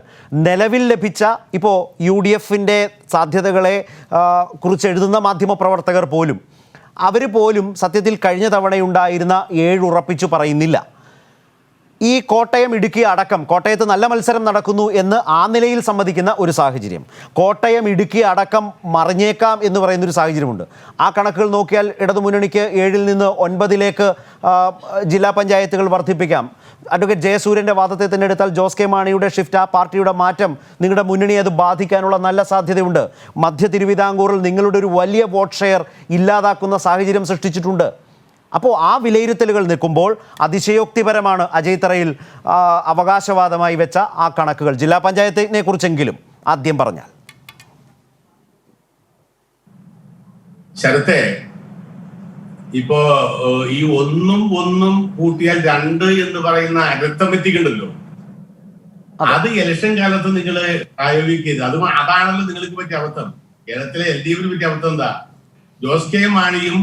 നിലവിൽ ലഭിച്ച, ഇപ്പോൾ UDFൻ്റെ സാധ്യതകളെ കുറിച്ച് എഴുതുന്ന മാധ്യമപ്രവർത്തകർ പോലും, അവർ പോലും സത്യത്തിൽ കഴിഞ്ഞ തവണയുണ്ടായിരുന്ന 7 ഉറപ്പിച്ചു പറയുന്നില്ല. ഈ കോട്ടയം ഇടുക്കി അടക്കം കോട്ടയത്ത് നല്ല മത്സരം നടക്കുന്നു എന്ന് ആ നിലയിൽ സമ്മതിക്കുന്ന ഒരു സാഹചര്യം, കോട്ടയം ഇടുക്കി അടക്കം മറിഞ്ഞേക്കാം എന്ന് പറയുന്നൊരു സാഹചര്യമുണ്ട്. ആ കണക്കുകൾ നോക്കിയാൽ ഇടതുമുന്നണിക്ക് 7 നിന്ന് 9 ജില്ലാ പഞ്ചായത്തുകൾ വർദ്ധിപ്പിക്കാം. അഡ്വക്കേറ്റ് ജയസൂര്യൻ്റെ വാദത്തെ തന്നെ എടുത്താൽ ജോസ് കെ മാണിയുടെ ഷിഫ്റ്റ്, ആ പാർട്ടിയുടെ മാറ്റം നിങ്ങളുടെ മുന്നണിയെ അത് ബാധിക്കാനുള്ള നല്ല സാധ്യതയുണ്ട്. മധ്യ തിരുവിതാംകൂറിൽ നിങ്ങളുടെ ഒരു വലിയ വോട്ട് ഷെയർ ഇല്ലാതാക്കുന്ന സാഹചര്യം സൃഷ്ടിച്ചിട്ടുണ്ട്. അപ്പോൾ ആ വിലയിരുത്തലുകൾ നിൽക്കുമ്പോൾ അതിശയോക്തിപരമാണ് അജയ് തറയിൽ അവകാശവാദമായി വെച്ച ആ കണക്കുകൾ. ജില്ലാ പഞ്ചായത്തിനെ കുറിച്ചെങ്കിലും ആദ്യം പറഞ്ഞാൽ. ശരത്തെ, ഇപ്പോ ഈ ഒന്നും കൂട്ടിയാൽ 2 എന്ന് പറയുന്ന അരിത്തമെറ്റിക് ഉണ്ടല്ലോ, അത് ഇലക്ഷൻ കാലത്ത് നിങ്ങൾ പ്രായോഗിക്കരുത്. അതാണല്ലോ നിങ്ങൾക്ക് പറ്റിയ അബദ്ധം. കേരളത്തിലെ LDFിന് പറ്റിയ അബദ്ധം എന്താ? ജോസ് കെ മാണിയും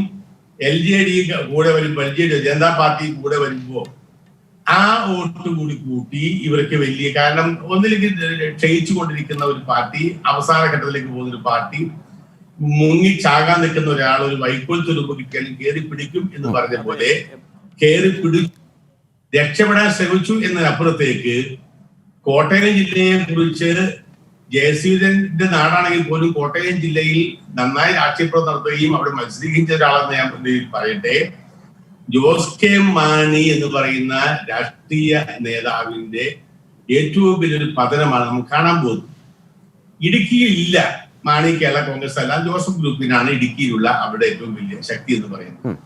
LJD കൂടെ വരുമ്പോ, LJD ജനതാ പാർട്ടി കൂടെ വരുമ്പോ ആ വോട്ട് കൂട്ടി ഇവർക്ക് വലിയ, കാരണം ഒന്നിലേക്ക് ക്ഷയിച്ചു കൊണ്ടിരിക്കുന്ന ഒരു പാർട്ടി, അവസാന ഘട്ടത്തിലേക്ക് പോകുന്ന ഒരു പാർട്ടി, മുങ്ങി ചാകാൻ നിൽക്കുന്ന ഒരാൾ ഒരു വൈക്കോൽ തുരുമ്പ് കിട്ടിയാലും കയറി പിടിക്കും എന്ന് പറഞ്ഞ പോലെ കയറി രക്ഷപ്പെടാൻ ശ്രമിച്ചു എന്നതിനപ്പുറത്തേക്ക് കോട്ടയം ജില്ലയെ കുറിച്ച് ജയസൂര്യന്റെ നാടാണെങ്കിൽ പോലും കോട്ടയം ജില്ലയിൽ നന്നായി രാഷ്ട്രീയപ്രവർത്തനം നടത്തുകയും അവിടെ മത്സരിക്കുകയും ചെയ്ത ഒരാളെന്ന് ഞാൻ പറയട്ടെ. ജോസ് കെ മാണി എന്ന് പറയുന്ന രാഷ്ട്രീയ നേതാവിന്റെ ഏറ്റവും വലിയൊരു പതനമാണ് നമുക്ക് കാണാൻ പോകുന്നത്. ഇടുക്കിയിൽ ഇല്ല മാണി, കേരള കോൺഗ്രസ് അല്ല, ജോസഫ് ഗ്രൂപ്പിനാണ് ഇടുക്കിയിലുള്ള അവിടെ ഏറ്റവും വലിയ ശക്തി എന്ന് പറയുന്നത്.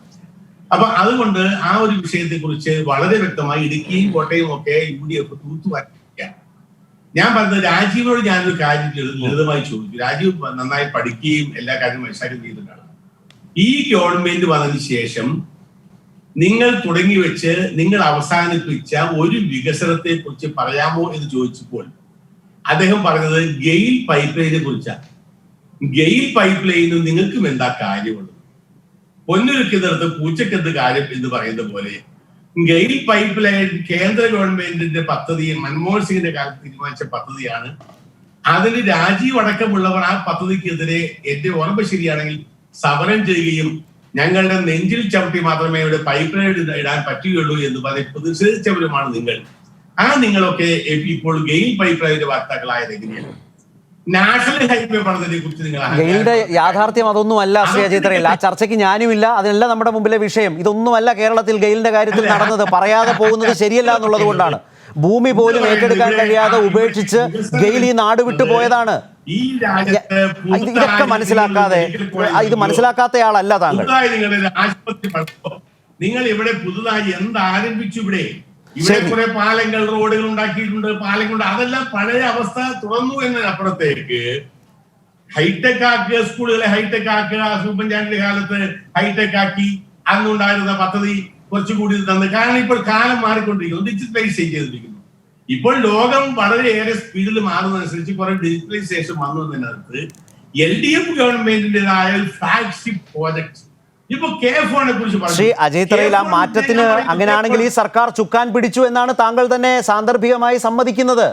അപ്പൊ അതുകൊണ്ട് ആ ഒരു വിഷയത്തെ കുറിച്ച് വളരെ വ്യക്തമായി ഇടുക്കിയും കോട്ടയം ഒക്കെ UDF തൂത്തുവാരിക്കാൻ. ഞാൻ പറഞ്ഞത് രാജീവിനോട് ഞാനൊരു കാര്യം ലളിതമായി ചോദിച്ചു. രാജീവ് നന്നായി പഠിക്കുകയും എല്ലാ കാര്യവും മനസ്സിലാക്കുകയും ചെയ്തിട്ടാണ്. ഈ ഗവൺമെന്റ് വന്നതിന് ശേഷം നിങ്ങൾ തുടങ്ങി വെച്ച് നിങ്ങൾ അവസാനിപ്പിച്ച ഒരു വികസനത്തെ കുറിച്ച് പറയാമോ എന്ന് ചോദിച്ചപ്പോൾ അദ്ദേഹം പറഞ്ഞത് ഗെയിൽ പൈപ്പ് ലൈനെ കുറിച്ചാണ്. ഗെയിൽ പൈപ്പ് ലൈനും നിങ്ങൾക്കും എന്താ കാര്യമുള്ളത്? പൊന്നൊരുക്കിനടുത്ത് പൂച്ചക്കെന്ത് കാര്യം എന്ന് പറയുന്ന പോലെ ഗെയിൽ പൈപ്പ് ലൈൻ കേന്ദ്ര ഗവൺമെന്റിന്റെ പദ്ധതി, മൻമോഹൻ സിംഗിന്റെ കാലത്ത് തീരുമാനിച്ച പദ്ധതിയാണ്. അതിന് രാജീവ് അടക്കമുള്ളവർ ആ പദ്ധതിക്കെതിരെ, എന്റെ ഓർമ്മ ശരിയാണെങ്കിൽ, സമരം ചെയ്യുകയും ഞങ്ങളുടെ നെഞ്ചിൽ ചവിട്ടി മാത്രമേ ഇവിടെ പൈപ്പ് ലൈൻ ഇടാൻ പറ്റുകയുള്ളൂ എന്ന് പറഞ്ഞ് പ്രതിഷേധിച്ചവരുമാണ് നിങ്ങൾ. നിങ്ങളൊക്കെ ഇപ്പോൾ ഗെയിൽ പൈപ്പ് ലൈനിന്റെ വാർത്താക്കളായത് എങ്ങനെയാണ്? നാഷണൽ ഹൈവേ പദ്ധതിയെ കുറിച്ച് നിങ്ങൾ ഗെയിലിന്റെ യാഥാർത്ഥ്യം അതൊന്നുമല്ല ശ്രീ അജയ് തറയിൽ. ആ ചർച്ചയ്ക്ക് ഞാനുമില്ല, അതല്ല നമ്മുടെ മുമ്പിലെ വിഷയം. ഇതൊന്നുമല്ല കേരളത്തിൽ ഗെയിലിന്റെ കാര്യത്തിൽ നടന്നത്. പറയാതെ പോകുന്നത് ശരിയല്ല എന്നുള്ളത് കൊണ്ടാണ്. ഭൂമി പോലും ഏറ്റെടുക്കാൻ കഴിയാതെ ഉപേക്ഷിച്ച് ഗെയിൽ ഈ നാട് വിട്ടു പോയതാണ്. ഇതൊക്കെ മനസ്സിലാക്കാതെ, ഇത് മനസ്സിലാക്കാത്തയാളല്ല താങ്കൾ. നിങ്ങൾ ഇവിടെ പുതുതായി എന്താരംഭിച്ചു? ഇവിടെ കുറെ പാലങ്ങൾ, റോഡുകൾ ഉണ്ടാക്കിയിട്ടുണ്ട്, പാലങ്ങളുണ്ട്. അതെല്ലാം പഴയ അവസ്ഥ തുറന്നു എന്നതിനപ്പുറത്തേക്ക് ഹൈടെക് ആക്കുക, സ്കൂളുകളെ ഹൈടെക് ആക്കുക. ഉമ്മൻചാണ്ടിയുടെ കാലത്ത് ഹൈടെക് ആക്കി. അന്നുണ്ടായിരുന്ന പദ്ധതി കുറച്ചുകൂടി തന്നു. കാരണം ഇപ്പോൾ കാലം മാറിക്കൊണ്ടിരിക്കുന്നു, ഡിജിറ്റലൈസ് ചെയ്തിരിക്കുന്നു. ഇപ്പോൾ ലോകം വളരെയേറെ സ്പീഡിൽ മാറുന്നതനുസരിച്ച് കുറെ ഡിജിറ്റലൈസേഷൻ വന്നു എന്നതിനകത്ത് LDF ഗവൺമെന്റിന്റേതായ ഫ്ലാഗ്ഷിപ്പ് പ്രോജക്ട് ശ്രീ അജയ് തറയിൽ, ആ മാറ്റത്തിന് അങ്ങനെയാണെങ്കിൽ ഈ സർക്കാർ ചുക്കാൻ പിടിച്ചു എന്നാണ് താങ്കൾ തന്നെ സാന്ദർഭികമായി സമ്മതിക്കുന്നത്.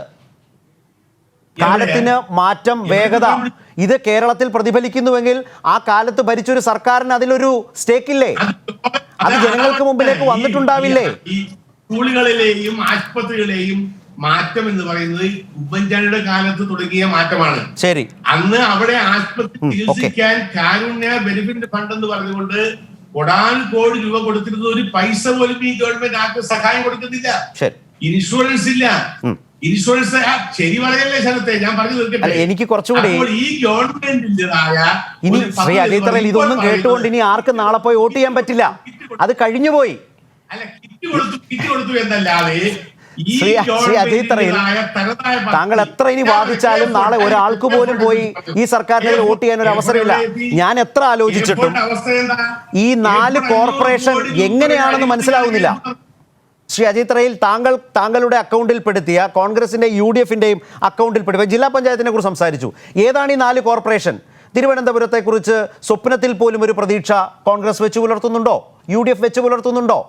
കാലത്തിന് മാറ്റം, വേഗത, ഇത് കേരളത്തിൽ പ്രതിഫലിക്കുന്നുവെങ്കിൽ ആ കാലത്ത് ഭരിച്ചൊരു സർക്കാരിന് അതിലൊരു സ്റ്റേക്ക് ഇല്ലേ? അത് ജനങ്ങൾക്ക് മുമ്പിലേക്ക് വന്നിട്ടുണ്ടാവില്ലേ? സ്കൂളുകളിലെയും ആശുപത്രികളെയും മാറ്റം എന്ന് പറയുന്നത് ഉമ്മൻചാണ്ടിയുടെ കാലത്ത് തുടങ്ങിയ മാറ്റമാണ്. ശരി. അന്ന് അവിടെ ആശുപത്രി ചികിത്സിക്കാൻ കാരുണ്യ ബെനിഫിറ്റ് ഫണ്ട് എന്ന് പറഞ്ഞുകൊണ്ട് കോടാനുകോടി രൂപ കൊടുത്തിരുന്നത് ഒരു പൈസ പോലും ഈ ഗവൺമെന്റ് ആർക്ക് സഹായം കൊടുക്കുന്നില്ല. ഇൻഷുറൻസ് ഇല്ല. ഇൻഷുറൻസ് ശരി പറയല്ലേ ശരത്തെ? ഞാൻ പറഞ്ഞു തീർക്കട്ടെ. എനിക്ക് കുറച്ചുകൂടി ഈ ഗവൺമെന്റിന്റേതായ ഇനി ശ്രീ അജയ് തറയിൽ ഇതൊന്നും കേട്ടുകൊണ്ട് ഇനി ആർക്കും നാളെ പോയി വോട്ട് ചെയ്യാൻ പറ്റില്ല. അത് കഴിഞ്ഞുപോയി. അല്ല, കിറ്റ് കൊടുത്തു എന്നല്ലാതെ ശ്രീ അജയ് തറയിൽ, താങ്കൾ എത്ര ഇനി വാദിച്ചാലും നാളെ ഒരാൾക്ക് പോലും പോയി ഈ സർക്കാരിനെതിരെ വോട്ട് ചെയ്യാൻ ഒരു അവസരമില്ല. ഞാൻ എത്ര ആലോചിച്ചിട്ടും ഈ 4 കോർപ്പറേഷൻ എങ്ങനെയാണെന്ന് മനസ്സിലാവുന്നില്ല. ശ്രീ അജയ് തറയിൽ, താങ്കളുടെ അക്കൗണ്ടിൽപ്പെടുത്തിയ കോൺഗ്രസിന്റെ UDFന്റെയും അക്കൗണ്ടിൽപ്പെടുത്തിയ ജില്ലാ പഞ്ചായത്തിനെ കുറിച്ച് സംസാരിച്ചു. ഏതാണ് ഈ 4 കോർപ്പറേഷൻ? തിരുവനന്തപുരത്തെക്കുറിച്ച് സ്വപ്നത്തിൽ പോലും ഒരു പ്രതീക്ഷ കോൺഗ്രസ് വെച്ച് പുലർത്തുന്നുണ്ടോ? UDF വെച്ച് പുലർത്തുന്നുണ്ടോ?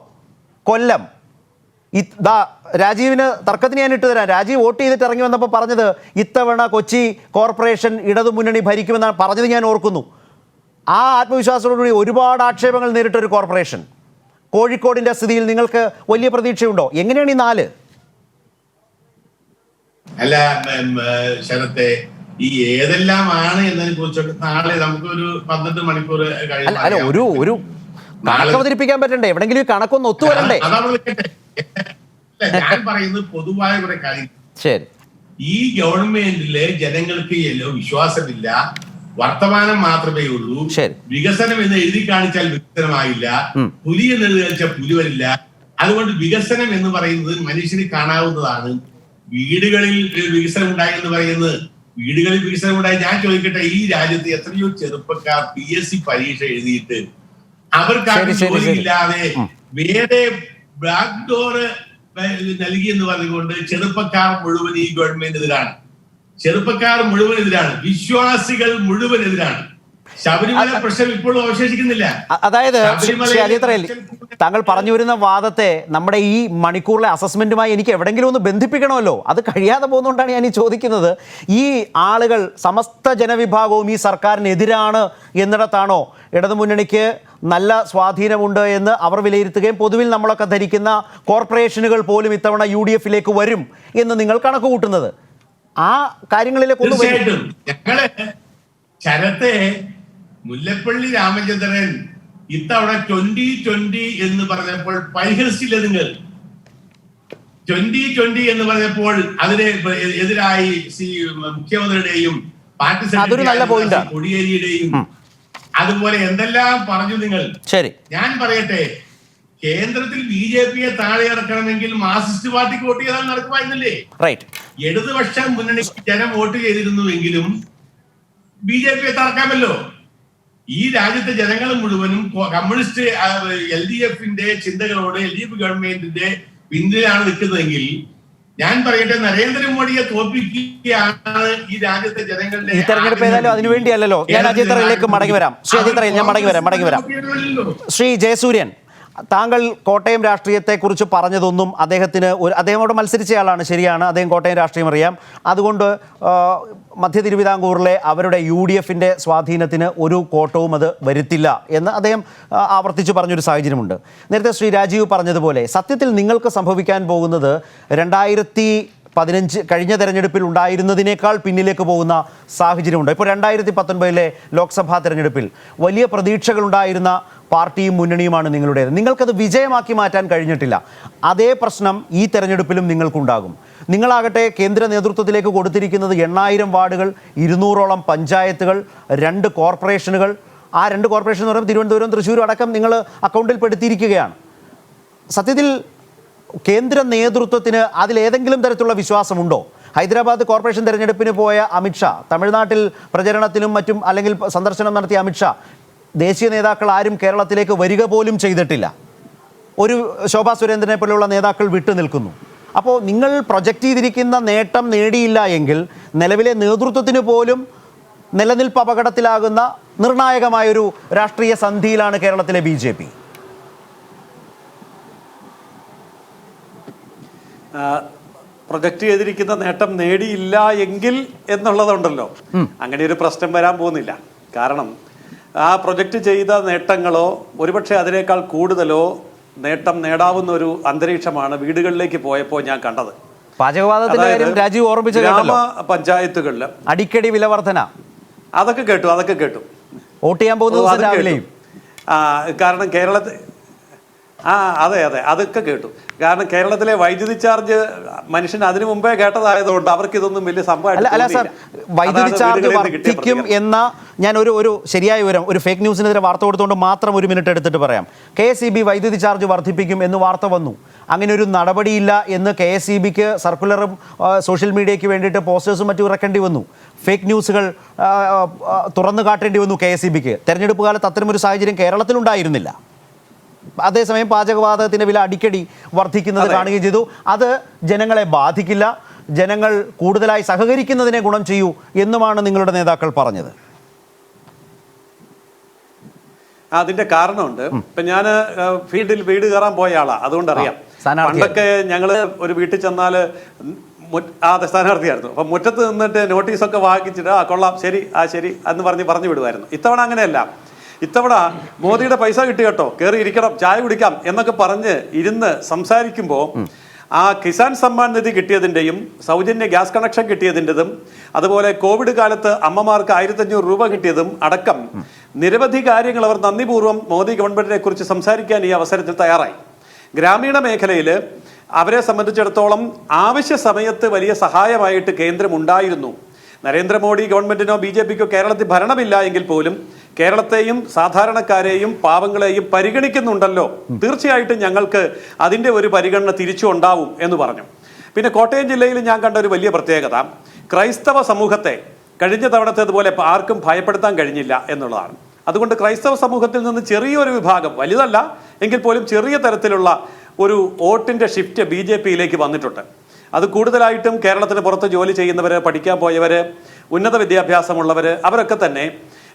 കൊല്ലം, രാജീവിന് തർക്കത്തിന് ഞാൻ ഇട്ടു തരാം. രാജീവ് വോട്ട് ചെയ്തിട്ട് ഇറങ്ങി വന്നപ്പോൾ പറഞ്ഞത് ഇത്തവണ കൊച്ചി കോർപ്പറേഷൻ ഇടതുമുന്നണി ഭരിക്കുമെന്നാണ് പറഞ്ഞത്, ഞാൻ ഓർക്കുന്നു. ആ ആത്മവിശ്വാസത്തോടുകൂടി ഒരുപാട് ആക്ഷേപങ്ങൾ നേരിട്ടൊരു കോർപ്പറേഷൻ. കോഴിക്കോടിൻ്റെ സ്ഥിതിയിൽ നിങ്ങൾക്ക് വലിയ പ്രതീക്ഷയുണ്ടോ? എങ്ങനെയാണ് ഈ 4? അല്ല ശരത്തെ, ഈ ഏതെല്ലാമാണ് എന്നതിനെ കുറിച്ചൊക്കെ നാളെ നമുക്കൊരു 12 മണിക്കൂർ അല്ല ഒരു കണക്ക് അവതരിപ്പിക്കാൻ പറ്റണ്ടേ? എവിടെങ്കിലും ഈ കണക്കൊന്ന് ഒത്തുവരണ്ടേ? ഞാൻ പറയുന്നത് പൊതുവായ കുറെ കാര്യം. ശരി, ഈ ഗവൺമെന്റിലെ ജനങ്ങൾക്ക് വിശ്വാസമില്ല, വർത്തമാനം മാത്രമേ ഉള്ളൂ. വികസനം എന്ന് എഴുതി കാണിച്ചാൽ വികസനമായില്ല, പുലി എന്ന് എഴുതി കാണിച്ചാൽ പുലി വരില്ല. അതുകൊണ്ട് വികസനം എന്ന് പറയുന്നത് മനുഷ്യന് കാണാവുന്നതാണ്. വീടുകളിൽ വികസനം ഉണ്ടായി എന്ന് പറയുന്നത്, വീടുകളിൽ വികസനം ഉണ്ടായി. ഞാൻ ചോദിക്കട്ടെ, ഈ രാജ്യത്ത് എത്രയോ ചെറുപ്പക്കാർ PSC പരീക്ഷ എഴുതിയിട്ട് അവർക്ക് ജോലിയില്ലാതെ വേറെ ബ്ലാക്ക് ഡോറ് നൽകി എന്ന് പറഞ്ഞുകൊണ്ട് ചെറുപ്പക്കാർ മുഴുവൻ ഈ ഗവൺമെന്റിനെതിരാണ്. ചെറുപ്പക്കാർ മുഴുവൻ എതിരാണ്, വിശ്വാസികൾ മുഴുവൻ എതിരാണ്. ശബരിമല പ്രശ്നം ഇപ്പോഴും അവശേഷിക്കുന്നില്ല. അതായത് താങ്കൾ പറഞ്ഞു വരുന്ന വാദത്തെ നമ്മുടെ ഈ മണിക്കൂറിലെ അസസ്മെന്റുമായി എനിക്ക് എവിടെങ്കിലും ഒന്ന് ബന്ധിപ്പിക്കണമല്ലോ. അത് കഴിയാതെ പോകുന്നതുകൊണ്ടാണ് ഞാൻ ഈ ചോദിക്കുന്നത്. ഈ ആളുകൾ, സമസ്ത ജനവിഭാഗവും ഈ സർക്കാരിനെതിരാണ് എന്നിടത്താണോ ഇടതുമുന്നണിക്ക് നല്ല സ്വാധീനമുണ്ട് എന്ന് അവർ വിലയിരുത്തുകയും പൊതുവിൽ നമ്മളൊക്കെ ധരിക്കുന്ന കോർപ്പറേഷനുകൾ പോലും ഇത്തവണ UDF-ലേക്ക് വരും എന്ന് നിങ്ങൾ കണക്ക് കൂട്ടുന്നത്? ആ കാര്യങ്ങളിലേക്കൊന്നും ഞങ്ങള് ശരത്തെ, മുല്ലപ്പള്ളി രാമചന്ദ്രൻ ഇത്തവണ 2020 എന്ന് പറഞ്ഞപ്പോൾ പരിഹസിച്ചില്ല നിങ്ങൾ? 2020 എന്ന് പറഞ്ഞപ്പോൾ അതിനെ എതിരായി മുഖ്യമന്ത്രിയുടെയും പാർട്ടി സെക്രട്ടറി കോടിയേരിയുടെയും അതുപോലെ എന്തെല്ലാം പറഞ്ഞു നിങ്ങൾ. ശരി, ഞാൻ പറയട്ടെ, കേന്ദ്രത്തിൽ BJP-യെ താഴെ ഇറക്കണമെങ്കിൽ മാർക്സിസ്റ്റ് പാർട്ടിക്ക് വോട്ട് ചെയ്താൽ നടക്കുമായിരുന്നില്ലേ? ഇടതുപക്ഷ മുന്നണിക്ക് ജനം വോട്ട് ചെയ്തിരുന്നുവെങ്കിലും BJP-യെ തറക്കാമല്ലോ. ഈ രാജ്യത്തെ ജനങ്ങൾ മുഴുവനും കമ്മ്യൂണിസ്റ്റ് LDF-ന്റെ ചിന്തകളോട് LDF ഗവൺമെന്റിന്റെ പിന്നിലാണ് നിൽക്കുന്നതെങ്കിൽ, ഞാൻ പറയട്ടെ, നരേന്ദ്രമോദിയെ തോൽപ്പിക്കുകയാണ് ഈ രാജ്യത്തെ ജനങ്ങളുടെ. ഈ തെരഞ്ഞെടുപ്പ് ഏതായാലും അതിനുവേണ്ടിയല്ലോ. ഞാൻ അജയ് തറയിലേക്ക് മടങ്ങി വരാം. ശ്രീ അജയ് തറയിൽ ഞാൻ മടങ്ങി വരാം. ശ്രീ ജയസൂര്യൻ, താങ്കൾ കോട്ടയം രാഷ്ട്രീയത്തെക്കുറിച്ച് പറഞ്ഞതൊന്നും അദ്ദേഹത്തോട് മത്സരിച്ചയാളാണ്, ശരിയാണ്. അദ്ദേഹം കോട്ടയം രാഷ്ട്രീയം അറിയാം. അതുകൊണ്ട് മധ്യ തിരുവിതാംകൂറിലെ അവരുടെ UDF-ന്റെ സ്വാധീനത്തിന് ഒരു കോട്ടവും അത് വരുത്തില്ല എന്ന് അദ്ദേഹം ആവർത്തിച്ച് പറഞ്ഞൊരു സാഹചര്യമുണ്ട്. നേരത്തെ ശ്രീ രാജീവ് പറഞ്ഞതുപോലെ സത്യത്തിൽ നിങ്ങൾക്ക് സംഭവിക്കാൻ പോകുന്നത് 2015 കഴിഞ്ഞ തെരഞ്ഞെടുപ്പിൽ ഉണ്ടായിരുന്നതിനേക്കാൾ പിന്നിലേക്ക് പോകുന്ന സാഹചര്യമുണ്ട്. ഇപ്പോൾ 2019 ലോക്സഭാ തെരഞ്ഞെടുപ്പിൽ വലിയ പ്രതീക്ഷകളുണ്ടായിരുന്ന പാർട്ടിയും മുന്നണിയുമാണ് നിങ്ങളുടേത്. നിങ്ങൾക്കത് വിജയമാക്കി മാറ്റാൻ കഴിഞ്ഞിട്ടില്ല. അതേ പ്രശ്നം ഈ തെരഞ്ഞെടുപ്പിലും നിങ്ങൾക്കുണ്ടാകും. നിങ്ങളാകട്ടെ കേന്ദ്ര നേതൃത്വത്തിലേക്ക് കൊടുത്തിരിക്കുന്നത് 8000 വാർഡുകൾ, 200ഓളം പഞ്ചായത്തുകൾ, 2 കോർപ്പറേഷനുകൾ. ആ 2 കോർപ്പറേഷൻ എന്ന് പറയുമ്പോൾ തിരുവനന്തപുരം, തൃശ്ശൂർ അടക്കം നിങ്ങൾ അക്കൗണ്ടിൽ പെടുത്തിയിരിക്കുകയാണ്. സത്യത്തിൽ കേന്ദ്ര നേതൃത്വത്തിന് അതിലേതെങ്കിലും തരത്തിലുള്ള വിശ്വാസമുണ്ടോ? ഹൈദരാബാദ് കോർപ്പറേഷൻ തെരഞ്ഞെടുപ്പിന് പോയ അമിത്ഷാ, തമിഴ്നാട്ടിൽ പ്രചരണത്തിനും മറ്റും അല്ലെങ്കിൽ സന്ദർശനം നടത്തിയ അമിത്ഷാ, ദേശീയ നേതാക്കൾ ആരും കേരളത്തിലേക്ക് വരിക പോലും ചെയ്തിട്ടില്ല. ഒരു ശോഭാ സുരേന്ദ്രനെ പോലെയുള്ള നേതാക്കൾ വിട്ടുനിൽക്കുന്നു. അപ്പോൾ നിങ്ങൾ പ്രൊജക്റ്റ് ചെയ്തിരിക്കുന്ന നേട്ടം നേടിയില്ല എങ്കിൽ നിലവിലെ നേതൃത്വത്തിന് പോലും നിലനിൽപ്പ് അപകടത്തിലാകുന്ന നിർണായകമായൊരു രാഷ്ട്രീയ സന്ധിയിലാണ് കേരളത്തിലെ BJP. പ്രൊജക്റ്റ് ചെയ്തിരിക്കുന്ന നേട്ടം നേടിയില്ല എങ്കിൽ എന്നുള്ളതുണ്ടല്ലോ, അങ്ങനെ ഒരു പ്രശ്നം വരാൻ പോകുന്നില്ല. കാരണം ആ പ്രൊജക്റ്റ് ചെയ്ത നേട്ടങ്ങളോ ഒരുപക്ഷെ അതിനേക്കാൾ കൂടുതലോ നേട്ടം നേടാവുന്ന ഒരു അന്തരീക്ഷമാണ് വീടുകളിലേക്ക് പോയപ്പോൾ ഞാൻ കണ്ടത്. പാചകവാദത്തിന്റെ കാര്യം രാജീവ് ഓർമ്മിച്ച പഞ്ചായത്തുകളിൽ അടിക്കടി വില വർധന, അതൊക്കെ കേട്ടു. വോട്ട് ചെയ്യാൻ പോകുന്നത് രാവിലെയും. കാരണം കേരളത്തിൽ അതെ അതൊക്കെ കേട്ടു. കാരണം കേരളത്തിലെ വൈദ്യുതി ചാർജ് മനുഷ്യൻ അതിനു മുമ്പേ കേട്ടതായതുകൊണ്ട് അവർക്ക് ഇതൊന്നും വലിയ സംഭവം. വൈദ്യുതി ചാർജ് വർദ്ധിക്കും എന്ന ഞാൻ ഒരു ശരിയായ വിവരം, ഒരു ഫേക്ക് ന്യൂസിനെതിരെ വാർത്ത കൊടുത്തുകൊണ്ട് മാത്രം 1 മിനിറ്റ് എടുത്തിട്ട് പറയാം. KSEB വൈദ്യുതി ചാർജ് വർദ്ധിപ്പിക്കും എന്ന് വാർത്ത വന്നു. അങ്ങനെ ഒരു നടപടിയില്ല എന്ന് KSEBക്ക് സർക്കുലറും സോഷ്യൽ മീഡിയയ്ക്ക് വേണ്ടിയിട്ട് പോസ്റ്റേഴ്സും മറ്റും ഇറക്കേണ്ടി വന്നു. ഫേക്ക് ന്യൂസുകൾ തുറന്നു കാട്ടേണ്ടി വന്നു KSEBക്ക്. തെരഞ്ഞെടുപ്പ് കാലത്ത് അത്തരമൊരു സാഹചര്യം കേരളത്തിലുണ്ടായിരുന്നില്ല. അതേസമയം പാചകവാതകത്തിന്റെ വില അടിക്കടി വർദ്ധിക്കുന്നത് കാണുകയും ചെയ്തു. അത് ജനങ്ങളെ ബാധിക്കില്ല, ജനങ്ങൾ കൂടുതലായി സഹകരിക്കുന്നതിനെ ഗുണം ചെയ്യൂ എന്നുമാണ് നിങ്ങളുടെ നേതാക്കൾ പറഞ്ഞത്. അതിന്റെ കാരണമുണ്ട്. ഇപ്പൊ ഞാൻ ഫീൽഡിൽ വീട് കയറാൻ പോയ ആളാ, അതുകൊണ്ട് അറിയാം. പണ്ടൊക്കെ ഞങ്ങള് ഒരു വീട്ടിൽ ചെന്നാല് സ്ഥാനാർത്ഥിയായിരുന്നു. അപ്പൊ മുറ്റത്ത് നിന്നിട്ട് നോട്ടീസൊക്കെ വാങ്ങിച്ചിട്ട് കൊള്ളാം, ശരി എന്ന് പറഞ്ഞു വിടുമായിരുന്നു. ഇത്തവണ അങ്ങനെയല്ല. ഇത്തവണ മോദിയുടെ പൈസ കിട്ടി കേട്ടോ, കയറി ഇരിക്കണം, ചായ കുടിക്കാം എന്നൊക്കെ പറഞ്ഞ് ഇരുന്ന് സംസാരിക്കുമ്പോൾ ആ കിസാൻ സമ്മാൻ നിധി കിട്ടിയതിൻ്റെയും സൗജന്യ ഗ്യാസ് കണക്ഷൻ കിട്ടിയതിൻ്റെതും അതുപോലെ കോവിഡ് കാലത്ത് അമ്മമാർക്ക് 1500 രൂപ കിട്ടിയതും അടക്കം നിരവധി കാര്യങ്ങൾ അവർ നന്ദിപൂർവ്വം മോദി ഗവൺമെന്റിനെ കുറിച്ച് സംസാരിക്കാൻ ഈ അവസരത്തിൽ തയ്യാറായി. ഗ്രാമീണ മേഖലയിൽ അവരെ സംബന്ധിച്ചിടത്തോളം ആവശ്യ സമയത്ത് വലിയ സഹായമായിട്ട് കേന്ദ്രം ഉണ്ടായിരുന്നു. നരേന്ദ്രമോദി ഗവൺമെന്റിനോ BJPക്കോ കേരളത്തിൽ ഭരണമില്ല എങ്കിൽ പോലും കേരളത്തെയും സാധാരണക്കാരെയും പാവങ്ങളെയും പരിഗണിക്കുന്നുണ്ടല്ലോ, തീർച്ചയായിട്ടും ഞങ്ങൾക്ക് അതിൻ്റെ ഒരു പരിഗണന തിരിച്ചു ഉണ്ടാവും എന്ന് പറഞ്ഞു. പിന്നെ കോട്ടയം ജില്ലയിൽ ഞാൻ കണ്ട ഒരു വലിയ പ്രത്യേകത ക്രൈസ്തവ സമൂഹത്തെ കഴിഞ്ഞ തവണത്തേതുപോലെ ആർക്കും ഭയപ്പെടുത്താൻ കഴിഞ്ഞില്ല എന്നുള്ളതാണ്. അതുകൊണ്ട് ക്രൈസ്തവ സമൂഹത്തിൽ നിന്ന് ചെറിയൊരു വിഭാഗം, വലുതല്ല എങ്കിൽ പോലും ചെറിയ തരത്തിലുള്ള ഒരു വോട്ടിന്റെ ഷിഫ്റ്റ് BJPയിലേക്ക് വന്നിട്ടുണ്ട്. അത് കൂടുതലായിട്ടും കേരളത്തിന് പുറത്ത് ജോലി ചെയ്യുന്നവര്, പഠിക്കാൻ പോയവര്, ഉന്നത വിദ്യാഭ്യാസമുള്ളവര്, അവരൊക്കെ തന്നെ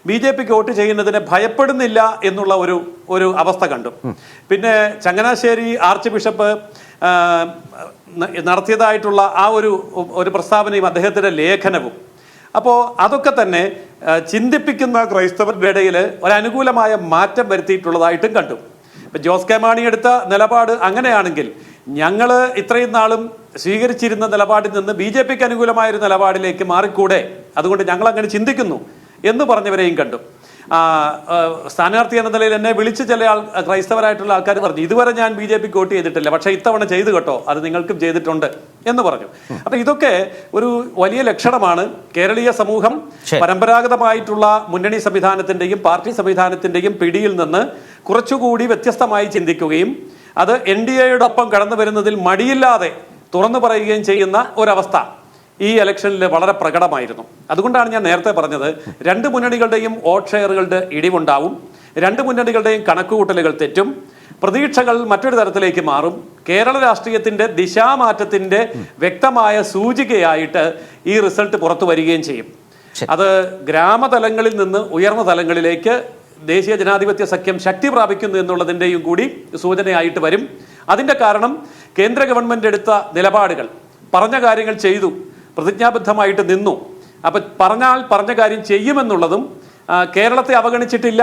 BJPക്ക് വോട്ട് ചെയ്യുന്നതിനെ ഭയപ്പെടുന്നില്ല എന്നുള്ള ഒരു അവസ്ഥ കണ്ടു. പിന്നെ ചങ്ങനാശ്ശേരി ആർച്ച് ബിഷപ്പ് നടത്തിയതായിട്ടുള്ള ആ ഒരു പ്രസ്താവനയും അദ്ദേഹത്തിന്റെ ലേഖനവും, അപ്പോൾ അതൊക്കെ തന്നെ ചിന്തിപ്പിക്കുന്ന ക്രൈസ്തവരുടെ ഇടയിൽ ഒരനുകൂലമായ മാറ്റം വരുത്തിയിട്ടുള്ളതായിട്ടും കണ്ടു. ജോസ് കെ മാണി എടുത്ത നിലപാട് അങ്ങനെയാണെങ്കിൽ ഞങ്ങൾ ഇത്രയും നാളും സ്വീകരിച്ചിരുന്ന നിലപാടിൽ നിന്ന് BJPക്ക് അനുകൂലമായ ഒരു നിലപാടിലേക്ക് മാറിക്കൂടെ, അതുകൊണ്ട് ഞങ്ങൾ അങ്ങനെ ചിന്തിക്കുന്നു എന്ന് പറഞ്ഞവരെയും കണ്ടു. സ്ഥാനാർത്ഥി എന്ന നിലയിൽ എന്നെ വിളിച്ച് ചില ക്രൈസ്തവരായിട്ടുള്ള ആൾക്കാർ പറഞ്ഞു, ഇതുവരെ ഞാൻ BJPക്ക് വോട്ട് ചെയ്തിട്ടില്ല, പക്ഷേ ഇത്തവണ ചെയ്തു കേട്ടോ, അത് നിങ്ങൾക്കും ചെയ്തിട്ടുണ്ട് എന്ന് പറഞ്ഞു. അപ്പൊ ഇതൊക്കെ ഒരു വലിയ ലക്ഷണമാണ്. കേരളീയ സമൂഹം പരമ്പരാഗതമായിട്ടുള്ള മുന്നണി സംവിധാനത്തിന്റെയും പാർട്ടി സംവിധാനത്തിന്റെയും പിടിയിൽ നിന്ന് കുറച്ചുകൂടി വ്യത്യസ്തമായി ചിന്തിക്കുകയും അത് NDAയോടൊപ്പം കടന്നു വരുന്നതിൽ മടിയില്ലാതെ തുറന്നു പറയുകയും ചെയ്യുന്ന ഒരവസ്ഥ ഈ ഇലക്ഷനിൽ വളരെ പ്രകടമായിരുന്നു. അതുകൊണ്ടാണ് ഞാൻ നേരത്തെ പറഞ്ഞത്, രണ്ട് മുന്നണികളുടെയും വോട്ട് ഷെയറുകളുടെ ഇടിവുണ്ടാവും, രണ്ട് മുന്നണികളുടെയും കണക്കുകൂട്ടലുകൾ തെറ്റും, പ്രതീക്ഷകൾ മറ്റൊരു തരത്തിലേക്ക് മാറും. കേരള രാഷ്ട്രീയത്തിന്റെ ദിശാമാറ്റത്തിന്റെ വ്യക്തമായ സൂചികയായിട്ട് ഈ റിസൾട്ട് പുറത്തു വരികയും ചെയ്യും. അത് ഗ്രാമതലങ്ങളിൽ നിന്ന് ഉയർന്ന തലങ്ങളിലേക്ക് ദേശീയ ജനാധിപത്യ സഖ്യം ശക്തി പ്രാപിക്കുന്നു എന്നുള്ളതിൻ്റെയും കൂടി സൂചനയായിട്ട് വരും. അതിന്റെ കാരണം കേന്ദ്ര ഗവൺമെന്റ് എടുത്ത നിലപാടുകൾ, പറഞ്ഞ കാര്യങ്ങൾ ചെയ്തു, പ്രതിജ്ഞാബദ്ധമായിട്ട് നിന്നു. അപ്പൊ പറഞ്ഞ കാര്യം ചെയ്യുമെന്നുള്ളതും കേരളത്തെ അവഗണിച്ചിട്ടില്ല